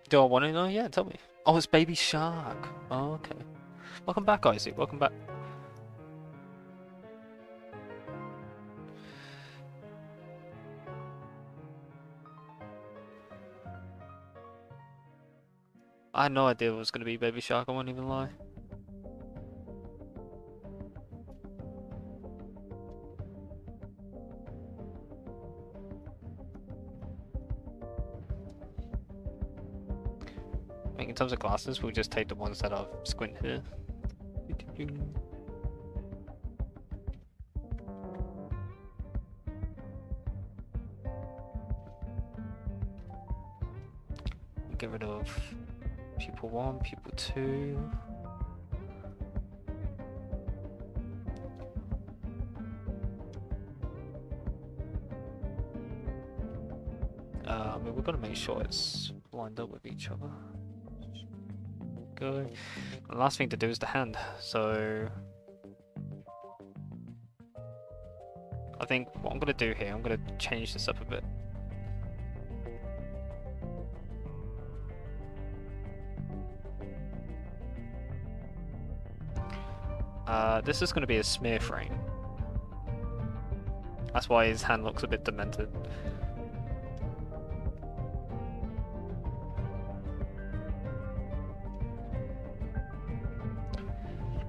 Do I want to know? Yeah, tell me. Oh, it's Baby Shark. Oh, okay. Welcome back, Isaac. Welcome back. I had no idea it was going to be Baby Shark, I won't even lie. I think in terms of glasses, we'll just take the ones that are squint here. get rid of pupil 1, pupil 2. I mean, we've got to make sure it's lined up with each other. Go. The last thing to do is the hand, so I think what I'm going to do here, I'm going to change this up a bit. This is going to be a smear frame. That's why his hand looks a bit demented.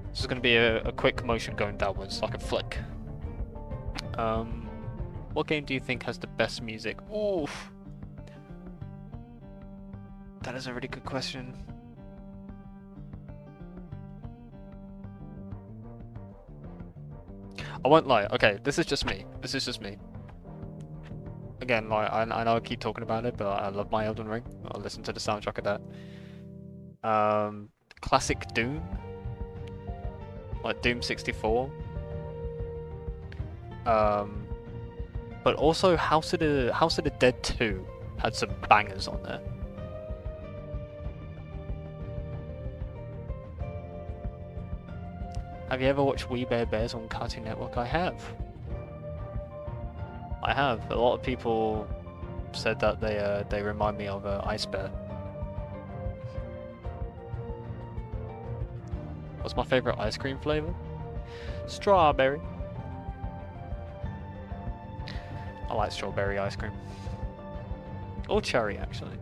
This is going to be a quick motion going downwards, like a flick. What game do you think has the best music? Oof! That is a really good question. I won't lie. Okay, this is just me. This is just me. Again, like I know I keep talking about it, but I love my Elden Ring. I'll listen to the soundtrack of that. Classic Doom, like Doom 64. But also House of the Dead 2 had some bangers on there. Have you ever watched We Bare Bears on Cartoon Network? I have. I have. A lot of people said that they remind me of Ice Bear. What's my favorite ice cream flavor? Strawberry. I like strawberry ice cream. Or cherry, actually.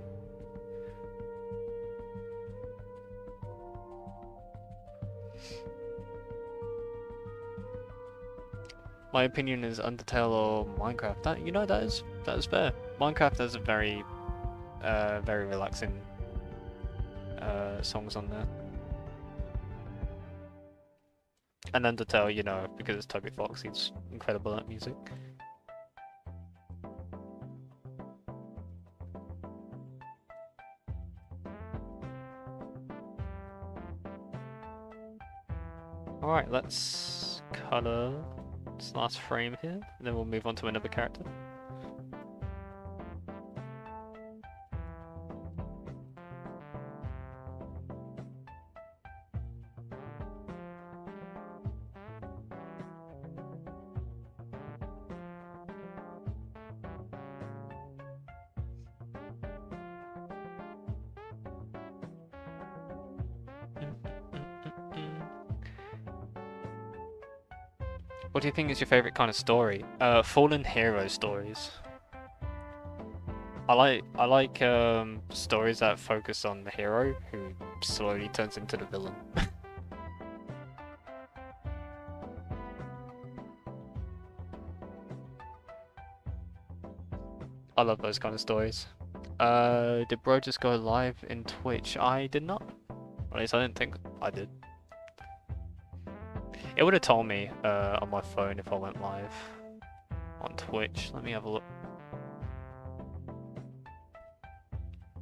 My opinion is Undertale or Minecraft. That is fair. Minecraft has a very relaxing songs on there. And Undertale, because it's Toby Fox, he's incredible at music. Alright, let's color this last frame here, and then we'll move on to another character. What do you think is your favorite kind of story? Fallen hero stories. I like stories that focus on the hero who slowly turns into the villain. I love those kind of stories. Did bro just go live in Twitch? I did not. At least I didn't think I did. It would have told me on my phone if I went live on Twitch. Let me have a look.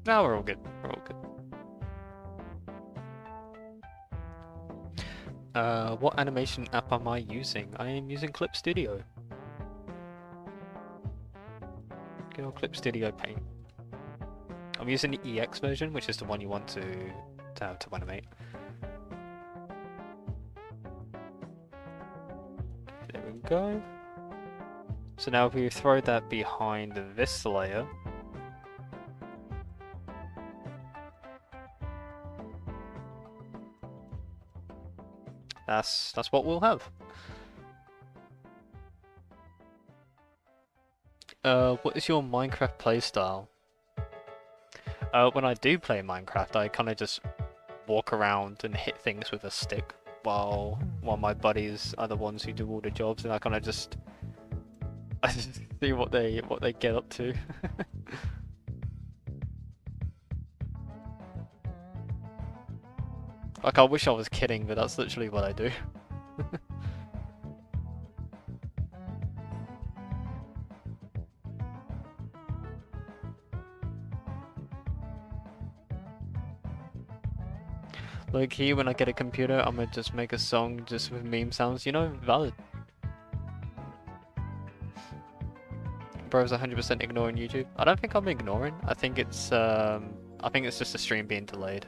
No, we're all good. We're all good. What animation app am I using? I am using Clip Studio. Good old Clip Studio Paint. I'm using the EX version, which is the one you want to have to animate. There we go. So now if we throw that behind this layer, that's what we'll have. What is your Minecraft playstyle? When I do play Minecraft, I kind of just walk around and hit things with a stick, while my buddies are the ones who do all the jobs, and I kind of just see what they get up to. Like, I wish I was kidding, but that's literally what I do. Like here, when I get a computer, I'm gonna just make a song just with meme sounds, you know, valid. Bro's 100% ignoring YouTube. I don't think I'm ignoring. I think it's just a stream being delayed.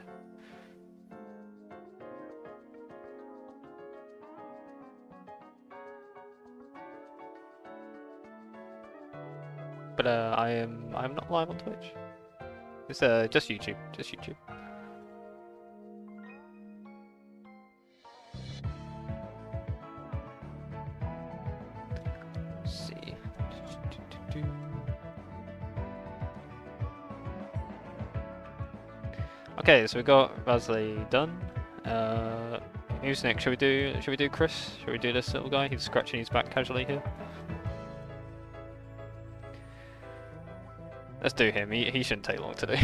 But I'm not live on Twitch. It's just YouTube, just YouTube. Let's see. Okay, so we got Rasley done. Who's next? Should we do Chris? Should we do this little guy? He's scratching his back casually here. Let's do him. He shouldn't take long to do.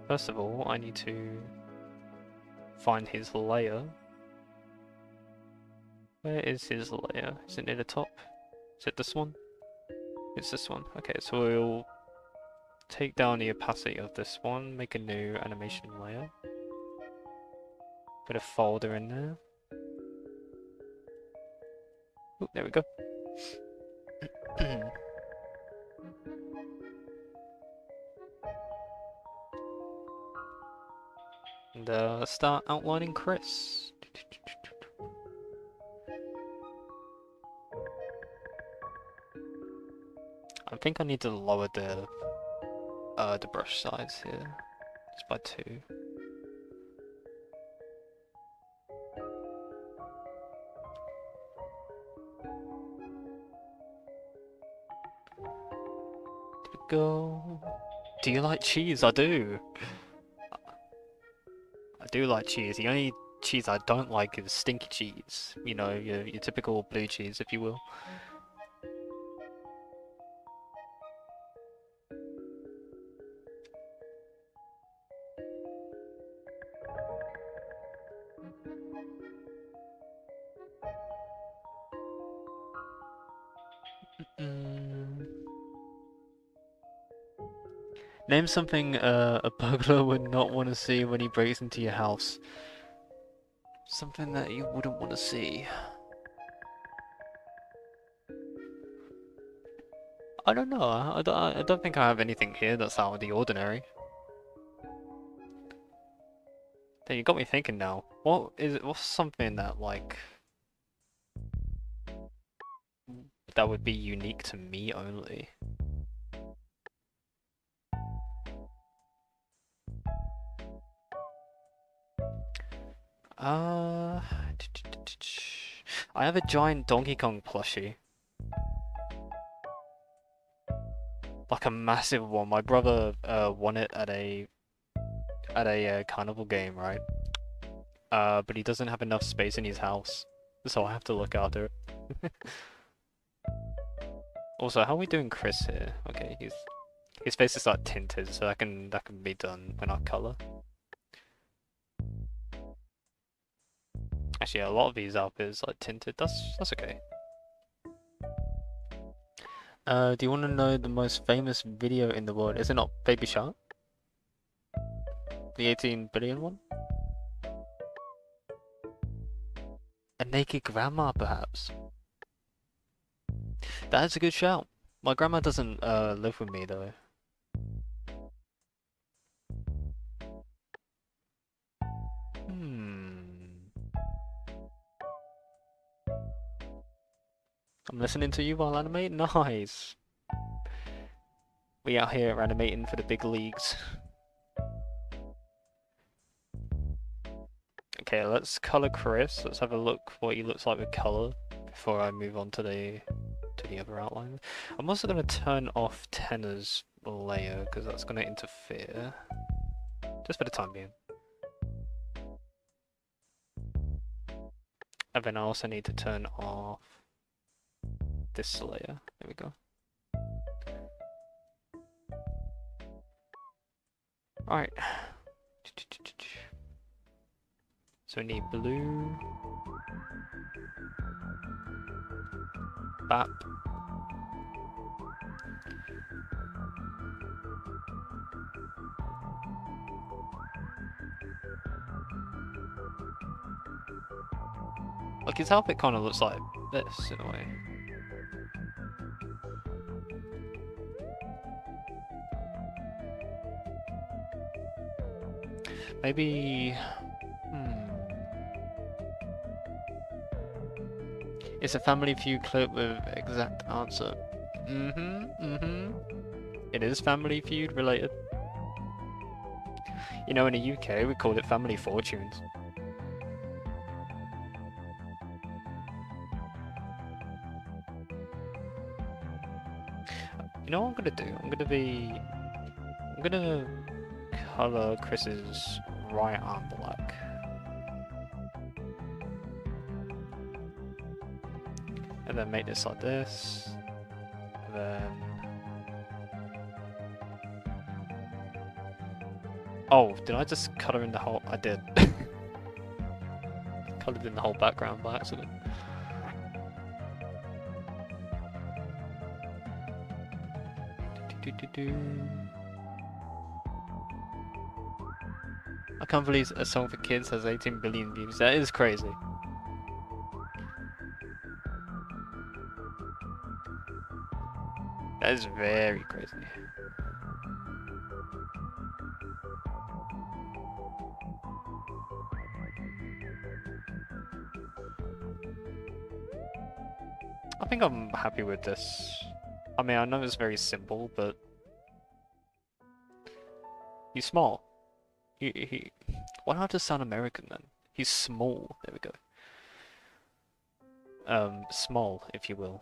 First of all, I need to find his layer. Where is his layer? Is it near the top? Is it this one? It's this one. Okay, so we'll take down the opacity of this one, make a new animation layer. Put a folder in there. Ooh, there we go. And start outlining Chris. I think I need to lower the brush size here, just by 2. Go. Do you like cheese? I do. I do like cheese. The only cheese I don't like is stinky cheese. You know, your typical blue cheese, if you will. Name something a burglar would not want to see when he breaks into your house. Something that you wouldn't want to see. I don't know. I don't think I have anything here that's out of the ordinary. Then you got me thinking now. What's something that like that would be unique to me only? I have a giant Donkey Kong plushie. Like a massive one. My brother won it at a carnival game, right? But he doesn't have enough space in his house, so I have to look after it. Also, how are we doing Chris here? Okay, his face is like tinted, so that can be done when I color. Actually, a lot of these up is like tinted. That's okay. Do you want to know the most famous video in the world? Is it not Baby Shark? The 18 billion one? A naked grandma, perhaps? That's a good shout. My grandma doesn't live with me though. I'm listening to you while animating. Nice. We out here animating for the big leagues. Okay, let's color Chris. Let's have a look what he looks like with color before I move on to the other outline. I'm also going to turn off Tennor's layer because that's going to interfere, just for the time being. And then I also need to turn off this layer. There we go. Alright. So we need blue. Bap. Like his outfit kind of looks like this in a way. Maybe. It's a Family Feud clip with exact answer. It is Family Feud related. You know, in the UK, we called it Family Fortunes. You know what I'm gonna do? I'm gonna color Chris's right arm black. And then make this like this. And then... Oh, did I just color in the whole... I did. Colored in the whole background by accident. I can't believe a song for kids has 18 billion views. That is crazy. That is very crazy. I think I'm happy with this. I mean, I know it's very simple, but he's small. Why not just sound American then? He's small. There we go. Small, if you will.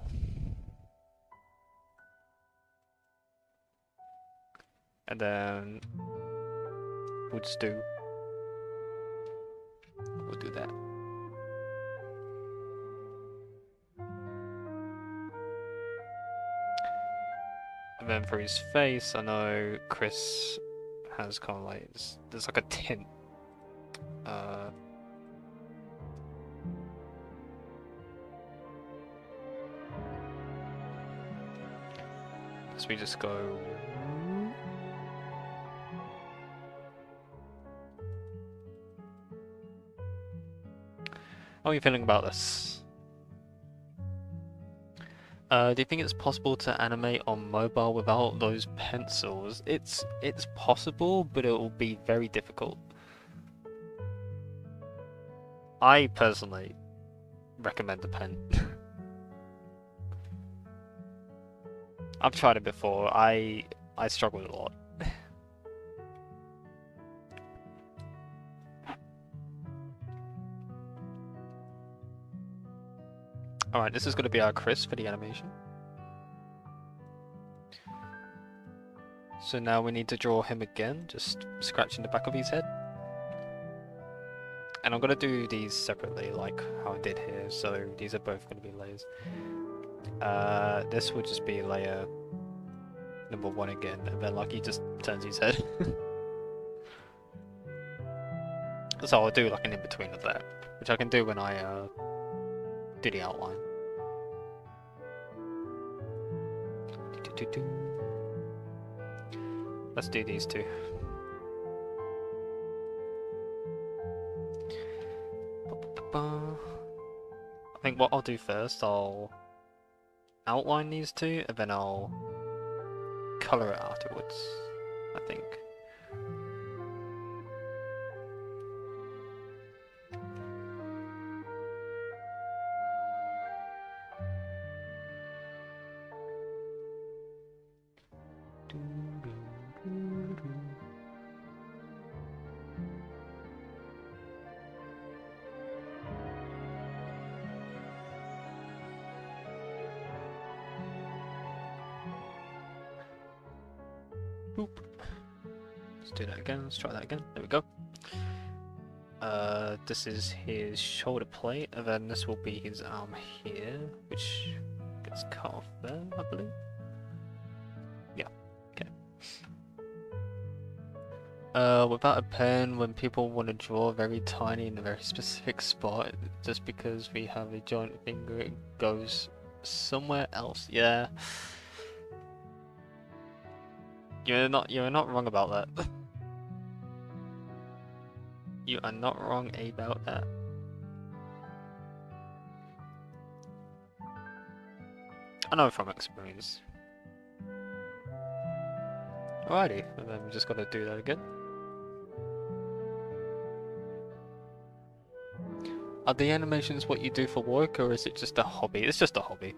And then we'll just do. We'll do that. And then for his face, I know Chris has kind of like there's like a tint. So we just go. How are you feeling about this? Do you think it's possible to animate on mobile without those pencils? It's possible, but it will be very difficult. I personally recommend a pen. I've tried it before. I struggled a lot. Alright, this is going to be our Chris for the animation. So now we need to draw him again, just scratching the back of his head. And I'm going to do these separately, like how I did here, so these are both going to be layers. This would just be layer number 1 again, and then like he just turns his head. So I'll do like an in-between of that, which I can do when I do the outline. Let's do these two. I think what I'll do first, I'll outline these two, and then I'll colour it afterwards, I think. Boop. Let's do that again, let's try that again, there we go. This is his shoulder plate, and then this will be his arm here, which gets cut off there, I believe. Yeah, okay. Without a pen, when people want to draw very tiny in a very specific spot, just because we have a joint finger, it goes somewhere else. Yeah. You're not wrong about that. You are not wrong about that. I know from experience. Alrighty, and then we just gotta do that again. Are the animations what you do for work, or is it just a hobby? It's just a hobby.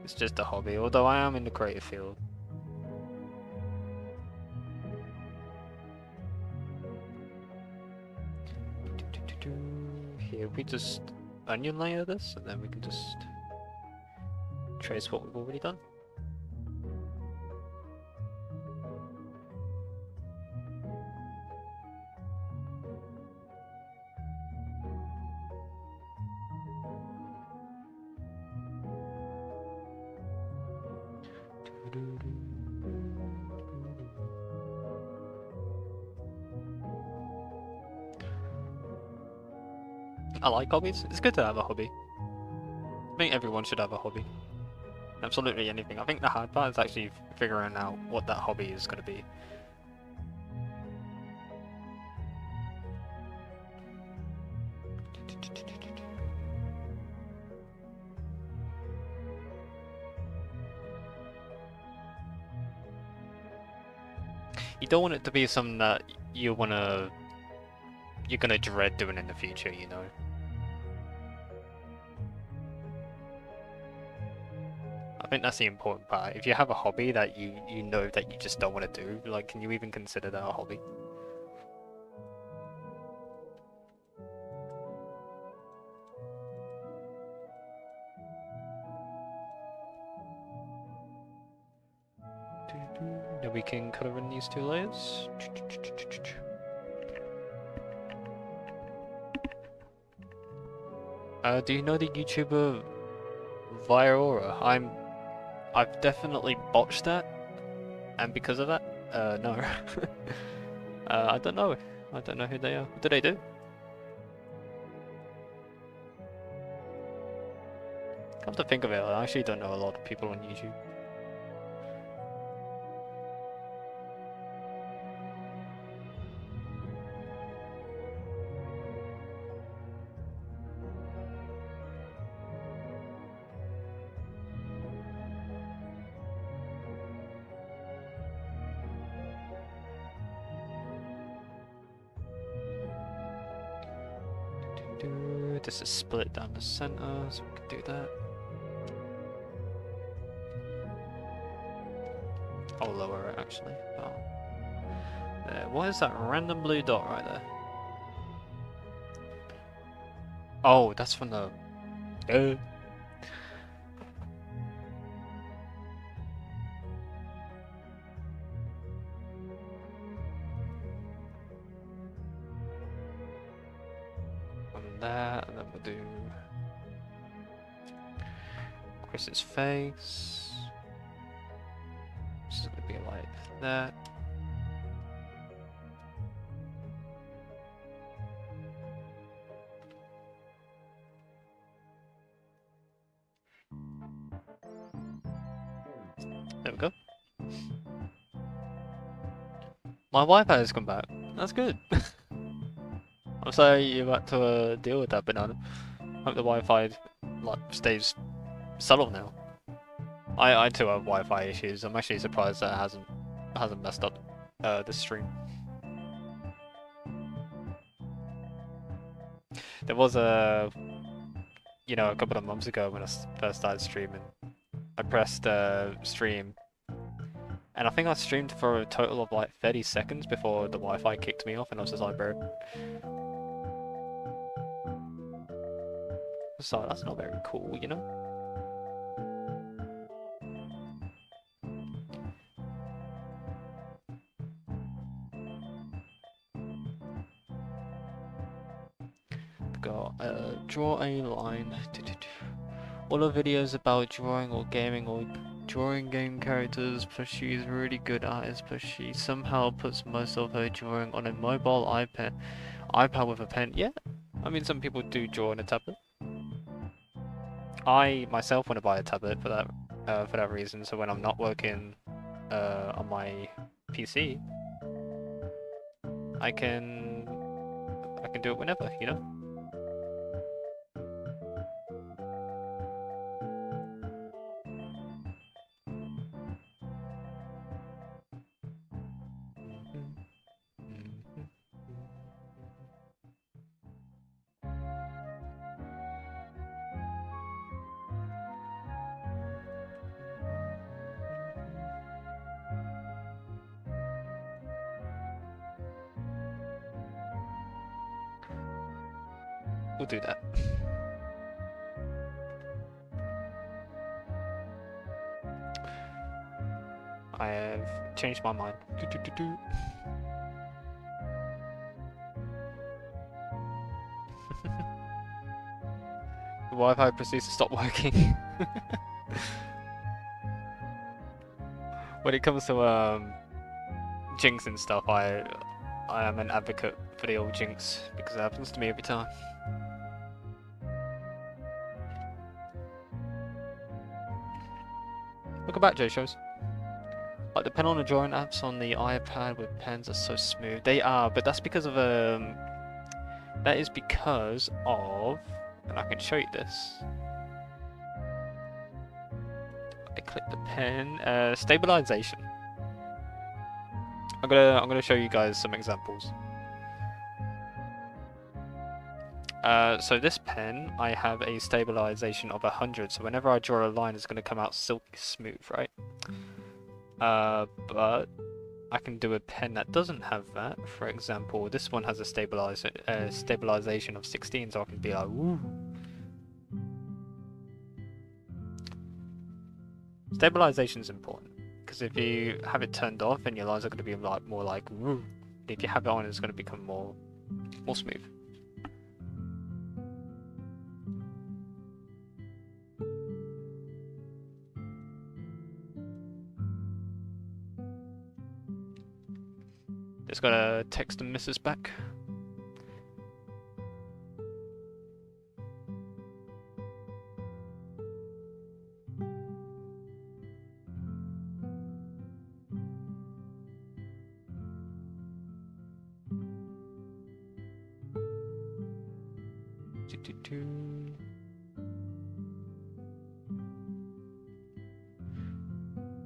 It's just a hobby, although I am in the creative field. Here, we just onion layer this, and then we can just trace what we've already done. I like hobbies. It's good to have a hobby. I think everyone should have a hobby. Absolutely anything. I think the hard part is actually figuring out what that hobby is going to be. You don't want it to be something that you're gonna dread doing in the future, you know. I think that's the important part. If you have a hobby that you know that you just don't want to do, like, can you even consider that a hobby? Then we can color in these two layers. Do you know the YouTuber Viora? I've definitely botched that, and because of that, no. I don't know. I don't know who they are. What do they do? Come to think of it, I actually don't know a lot of people on YouTube. This is split down the center, so we can do that. I'll lower it actually. Oh. There. What is that random blue dot right there? Oh, that's from the. That, and then we'll do Chris's face. This is gonna be like that. There we go. My Wi-Fi has come back. That's good. I'm sorry you had to deal with that, banana. Hope the Wi-Fi like stays subtle now. I too have Wi-Fi issues. I'm actually surprised that it hasn't messed up this stream. There was a couple of months ago when I first started streaming, I pressed stream, and I think I streamed for a total of like 30 seconds before the Wi-Fi kicked me off, and I was just like, bro. So that's not very cool, you know? Got draw a line. All her videos about drawing or gaming or drawing game characters, plus she's a really good artist, plus she somehow puts most of her drawing on a mobile iPad with a pen. Yeah, I mean some people do draw on a tablet. I myself want to buy a tablet for that reason, so when I'm not working on my PC, I can can do it whenever, you know? We'll do that. I have changed my mind. The Wi-Fi proceeds to stop working. When it comes to jinx and stuff, I am an advocate for the old jinx because it happens to me every time. Welcome back, J-Shows. Like the pen on the drawing apps on the iPad with pens are so smooth. They are, but that's because of that is because of, and I can show you this. I click the pen, stabilization. I'm gonna show you guys some examples. So this pen, I have a stabilization of 100, so whenever I draw a line, it's gonna come out silky smooth, right? But I can do a pen that doesn't have that. For example, this one has a stabilization of 16, so I can be like, woo. Stabilization is important because if you have it turned off, then your lines are going to be like more like woo. If you have it on, it's going to become more smooth. Just gotta text and missus back.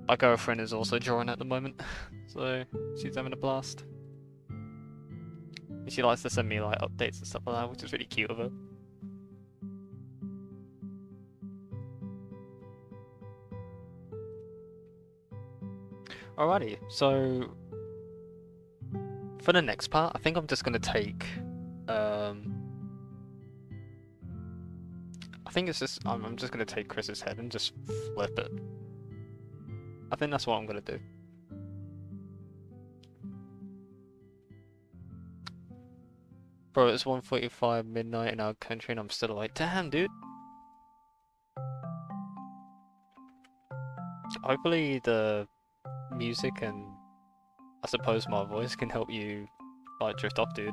My girlfriend is also drawing at the moment, so she's having a blast. She likes to send me like updates and stuff like that, which is really cute of her. Alrighty, so for the next part, I think I'm just gonna take I think it's just I'm just gonna take Chris's head and just flip it. I think that's what I'm gonna do. Bro, it's 1:45 midnight in our country and I'm still like, damn, dude. Hopefully the music and I suppose my voice can help you like drift off, dude.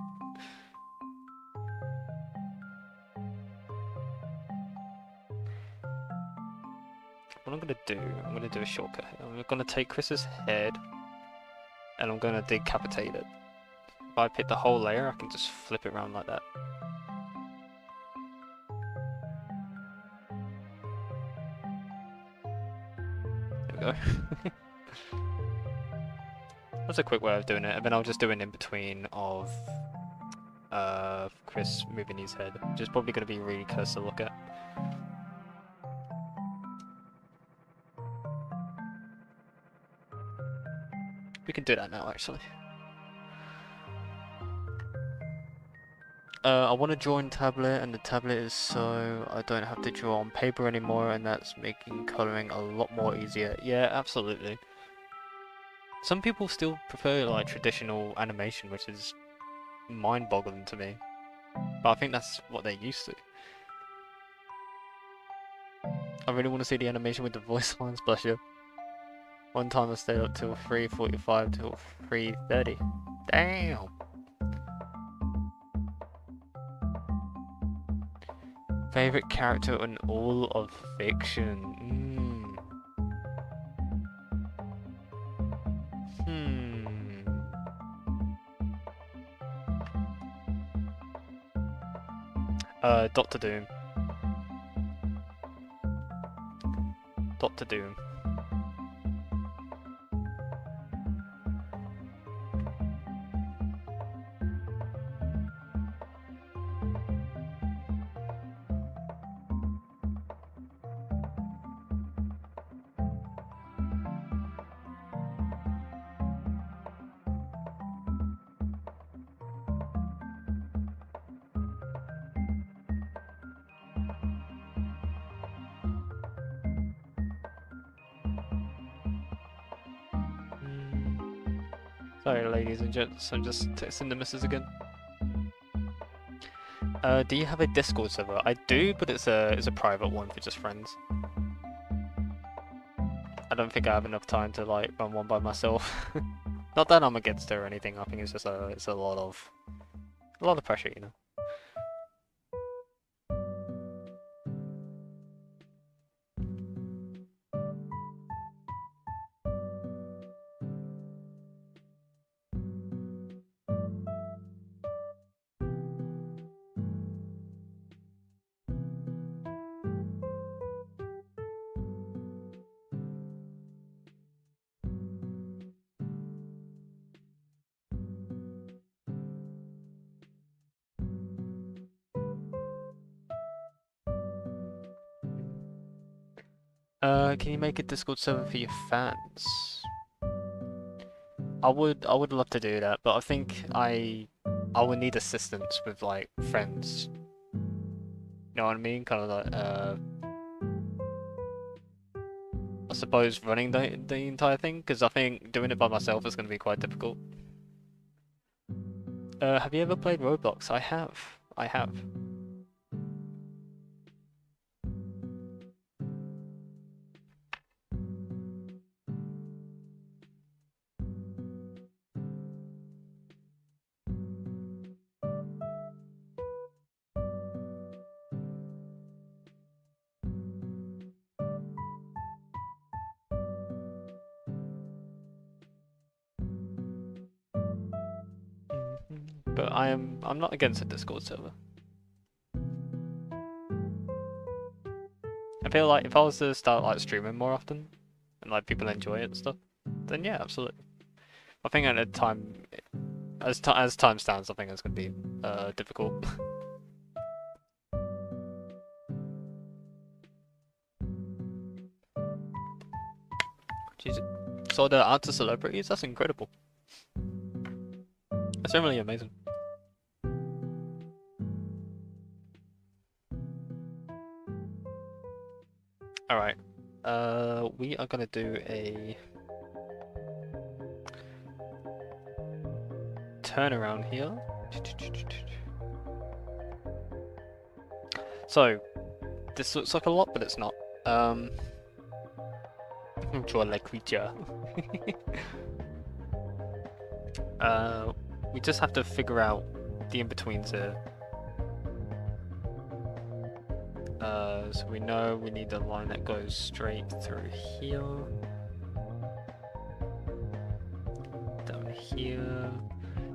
What I'm gonna do a shortcut here. I'm gonna take Chris's head and I'm gonna decapitate it. If I pick the whole layer, I can just flip it around like that. There we go. That's a quick way of doing it, and then I'll just do an in-between of Chris moving his head, which is probably going to be really cursed to look at. We can do that now, actually. I want to join tablet, and the tablet is so I don't have to draw on paper anymore, and that's making coloring a lot more easier. Yeah, absolutely. Some people still prefer like traditional animation, which is mind-boggling to me. But I think that's what they're used to. I really want to see the animation with the voice lines, bless you. One time I stayed up till 3:45 till 3:30. Damn! Favorite character in all of fiction? Doctor Doom. Doctor Doom. Sorry, ladies and gents, I'm just texting the missus again. Do you have a Discord server? I do, but it's a private one for just friends. I don't think I have enough time to like run one by myself. Not that I'm against it or anything. I think it's just it's a lot of pressure, you know. Can you make a Discord server for your fans? I would love to do that, but I think I would need assistance with like friends. You know what I mean? Kind of like I suppose running the entire thing, because I think doing it by myself is going to be quite difficult. Have you ever played Roblox? I have. I have. But I'm not against a Discord server. I feel like if I was to start like streaming more often and like people enjoy it and stuff, then yeah, absolutely. I think at a time, as time stands, I think it's gonna be difficult. Jesus. So the art to celebrities, that's incredible. That's really amazing. Alright. We are gonna do a turnaround here. So, this looks like a lot, but it's not. Draw la creature. We just have to figure out the in-betweens here. So we know we need a line that goes straight through here. Down here.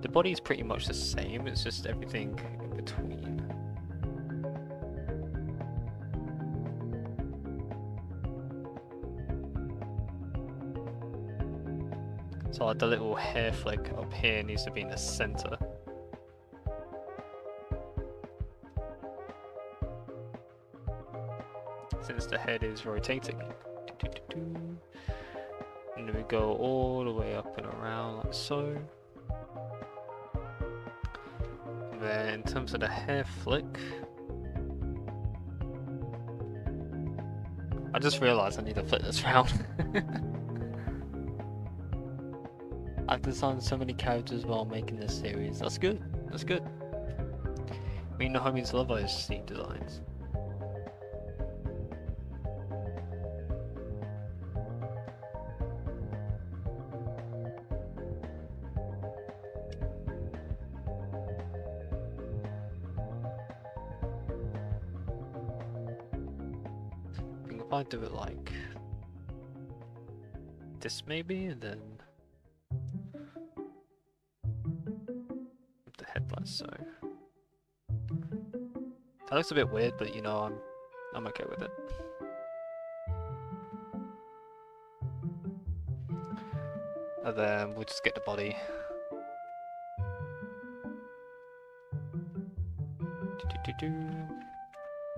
The body is pretty much the same, it's just everything in between. So like the little hair flick up here needs to be in the center. Since the head is rotating. And then we go all the way up and around like so. And then in terms of the hair flick, I just realised I need to flip this round. I've designed so many characters while making this series. That's good. That's good. Me and the homies love those scene designs. I think if I do it like this maybe, and then the head like so. That looks a bit weird, but you know, I'm okay with it. And then we'll just get the body.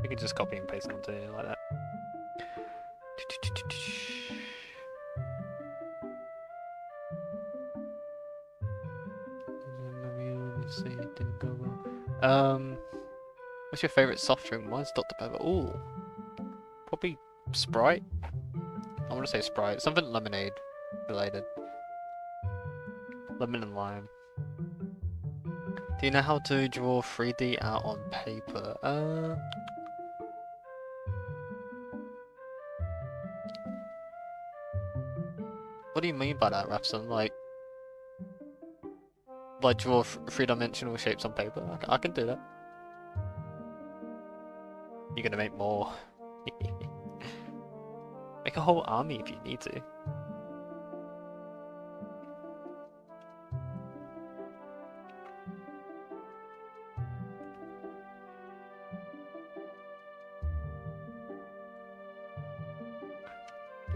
We can just copy and paste it onto it like that. What's your favourite soft drink? Mine's Dr. Pepper. Ooh, probably Sprite. I want to say Sprite. Something lemonade related. Lemon and lime. Do you know how to draw 3D out on paper? What do you mean by that, Rapson? Like draw three-dimensional shapes on paper? I can do that. You're gonna make more. Make a whole army if you need to. Here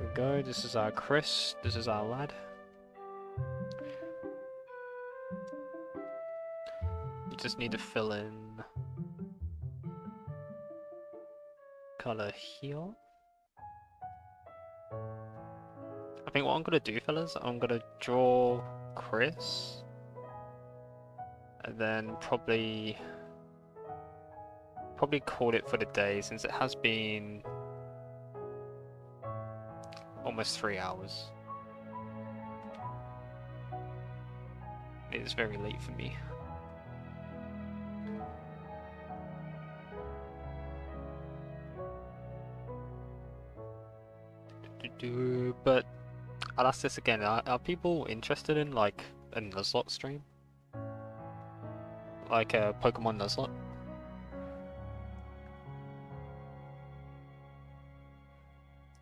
we go, this is our Chris, this is our lad. You just need to fill in colour here. I think what I'm gonna do, fellas, I'm gonna draw Chris, and then probably call it for the day, since it has been almost 3 hours. It is very late for me. But I'll ask this again, are people interested in like a Nuzlocke stream? Like a Pokemon Nuzlocke?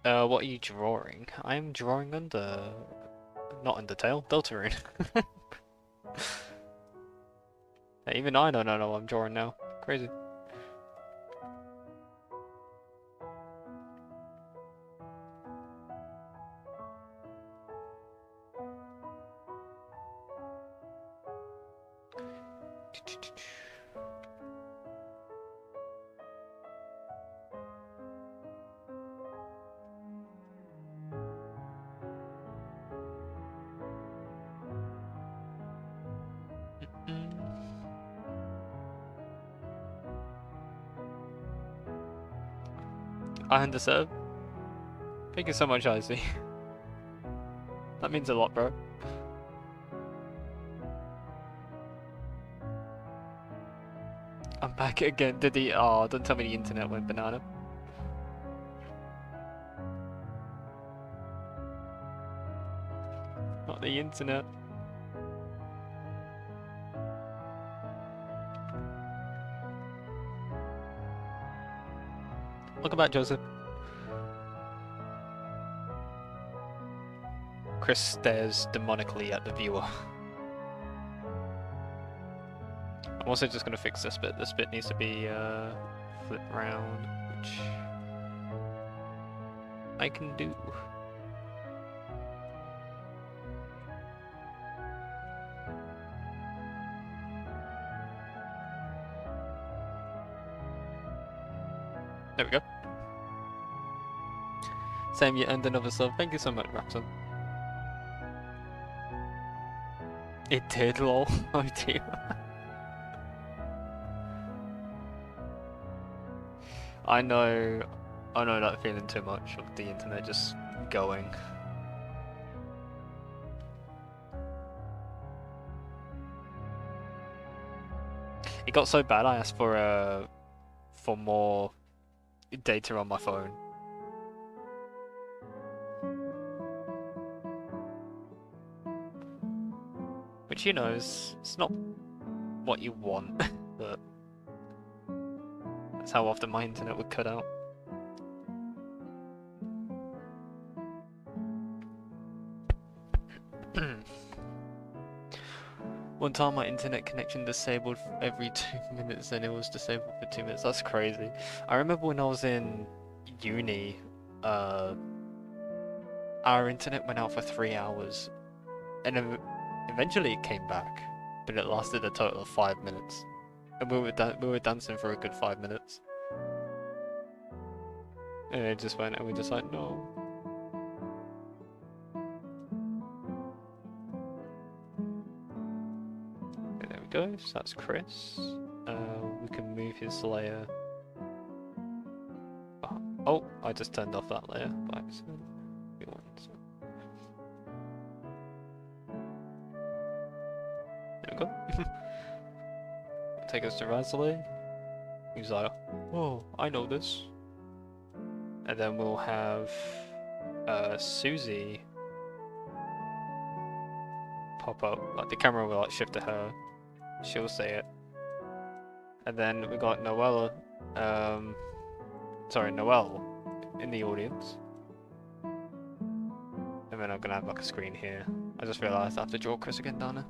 What are you drawing? I am drawing under... not Undertale, Deltarune. Even I don't know what I'm drawing now. Crazy. I underserve. Thank you so much, Icy. That means a lot, bro. I'm back again. Did the... oh, don't tell me the internet went banana. Not the internet. Welcome back, Joseph. Chris stares demonically at the viewer. I'm also just going to fix this bit. This bit needs to be flipped round, which I can do. There we go. Sam, you earned another sub. Thank you so much, Rapson. It did, lol. Oh dear. I know that feeling too much of the internet just going. It got so bad I asked for more data on my phone. Which, you know, it's not what you want, but that's how often my internet would cut out. One time my internet connection disabled every 2 minutes and it was disabled for 2 minutes. That's crazy. I remember when I was in uni, our internet went out for 3 hours and eventually it came back, but it lasted a total of 5 minutes. And we were dancing for a good 5 minutes. And it just went and we just like, no. There we go, so that's Chris. We can move his layer. Oh, I just turned off that layer by accident. There we go. Take us to Razali. He's like, oh, I know this. And then we'll have Susie pop up. Like the camera will like shift to her. She'll say it. And then we got Noelle, Noelle in the audience. And then I'm gonna have like a screen here. I just realised I have to draw Chris again, don't I?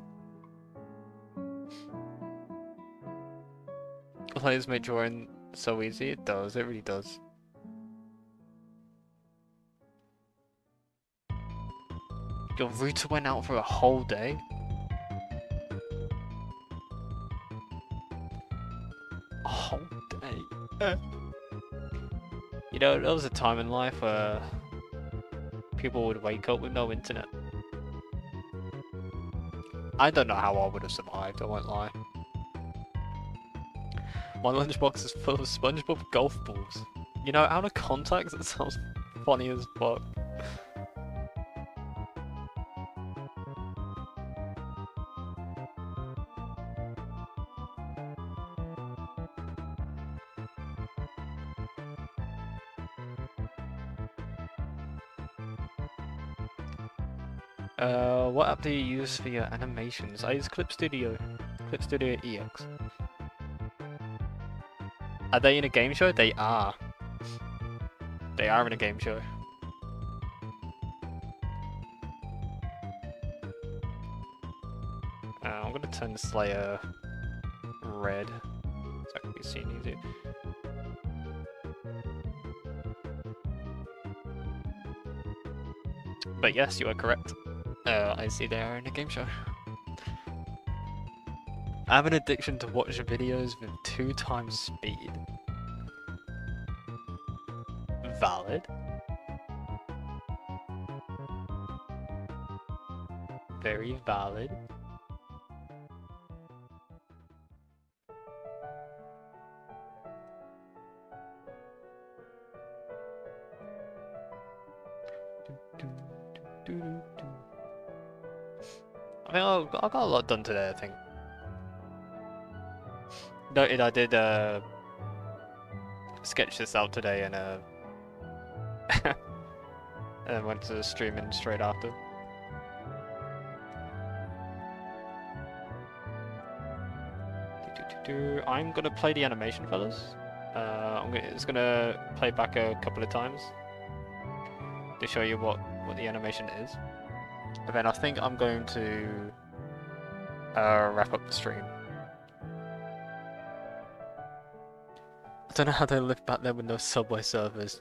Players make drawing so easy. It does, it really does. Your router went out for a whole day? A whole day? You know, there was a time in life where people would wake up with no internet. I don't know how I would have survived, I won't lie. My lunchbox is full of SpongeBob golf balls. You know, out of context, it sounds funny as fuck. What app do you use for your animations? I use Clip Studio. Clip Studio EX. Are they in a game show? They are. They are in a game show. I'm gonna turn this layer red so I can be seen easier. But yes, you are correct. I see they are in a game show. I have an addiction to watch videos with 2 times speed. Valid. Very valid. I think I got a lot done today, I think. Noted I did sketch this out today and and then went to streaming straight after. I'm gonna play the animation, fellas. It's gonna play back a couple of times to show you what the animation is. And then I think I'm going to wrap up the stream. I don't know how they live back there with no Subway servers.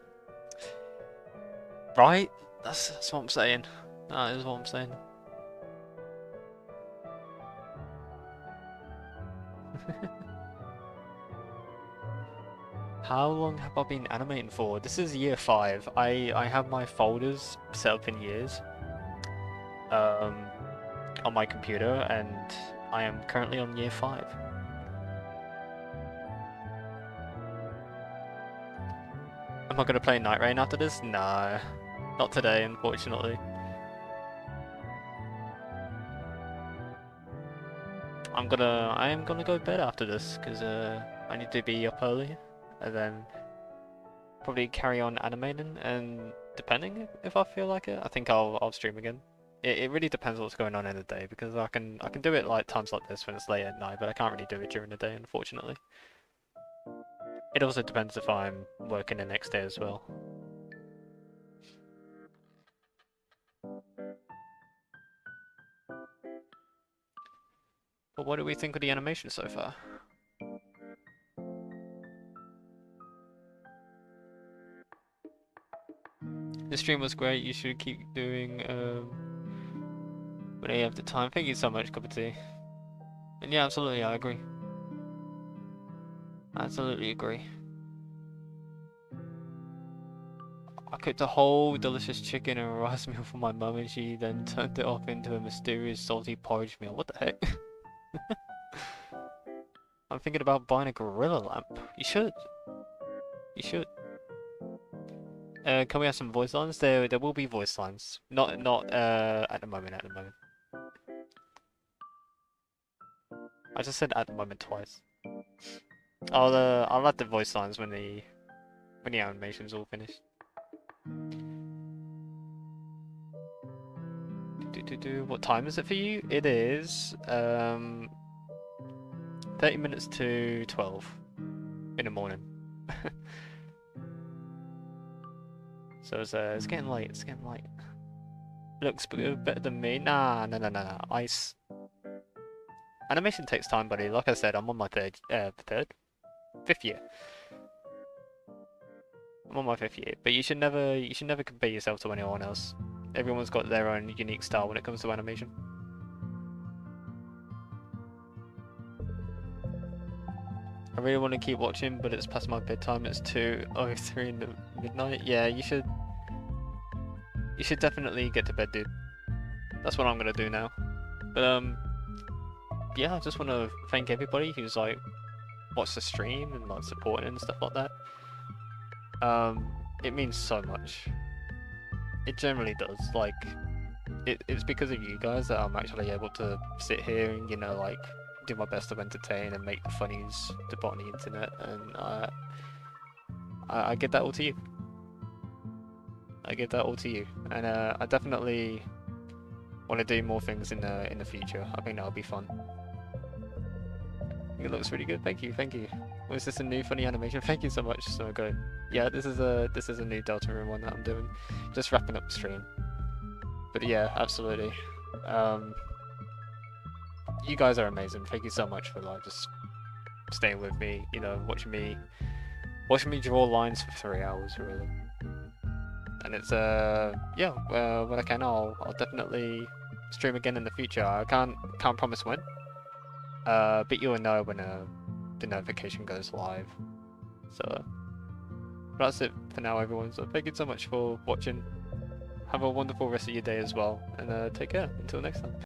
Right? That's what I'm saying. That is what I'm saying. How long have I been animating for? This is year 5. I have my folders set up in years on my computer, and I am currently on year 5. Am I gonna play Night Rain after this? No, not today, unfortunately. I am gonna go to bed after this because I need to be up early, and then probably carry on animating. And depending if I feel like it, I think I'll stream again. It really depends what's going on in the day, because I can do it like times like this when it's late at night, but I can't really do it during the day, unfortunately. It also depends if I'm working the next day as well. But what do we think of the animation so far? The stream was great. You should keep doing when you have the time. Thank you so much, Cup of Tea. And yeah, absolutely, I agree. Absolutely agree. I cooked a whole delicious chicken and rice meal for my mum, and she then turned it off into a mysterious salty porridge meal. What the heck? I'm thinking about buying a gorilla lamp. You should. You should. Can we have some voice lines? There will be voice lines. Not at the moment. I just said at the moment twice. I'll add the voice lines when the animation's all finished. What time is it for you? It is 30 minutes to 12 in the morning. So it's getting late. It's getting late. Looks better than me. Nah. Ice. Animation takes time, buddy. Like I said, I'm on my fifth year. I'm on my 5th year, but you should never compare yourself to anyone else. Everyone's got their own unique style when it comes to animation. I really want to keep watching, but it's past my bedtime. It's 2:03 in the midnight. Yeah, you should definitely get to bed, dude. That's what I'm gonna do now. But yeah, I just want to thank everybody who's like watched the stream and like supporting and stuff like that. It means so much. It generally does. Like, it's because of you guys that I'm actually able to sit here and, you know, like, do my best to entertain and make the funnies to put on the internet, and I give that all to you. I give that all to you, and I definitely want to do more things in the future. I think that'll be fun. It looks really good. Thank you, thank you. Was this a new funny animation? Thank you so much. So good. Yeah, this is a new Deltarune one that I'm doing. Just wrapping up the stream. But yeah, absolutely. You guys are amazing. Thank you so much for like just staying with me. You know, watching me draw lines for 3 hours really. And it's yeah. When I can, I'll definitely stream again in the future. I can't promise when. But you'll know when the notification goes live. So that's it for now, everyone. So thank you so much for watching. Have a wonderful rest of your day as well, and take care until next time.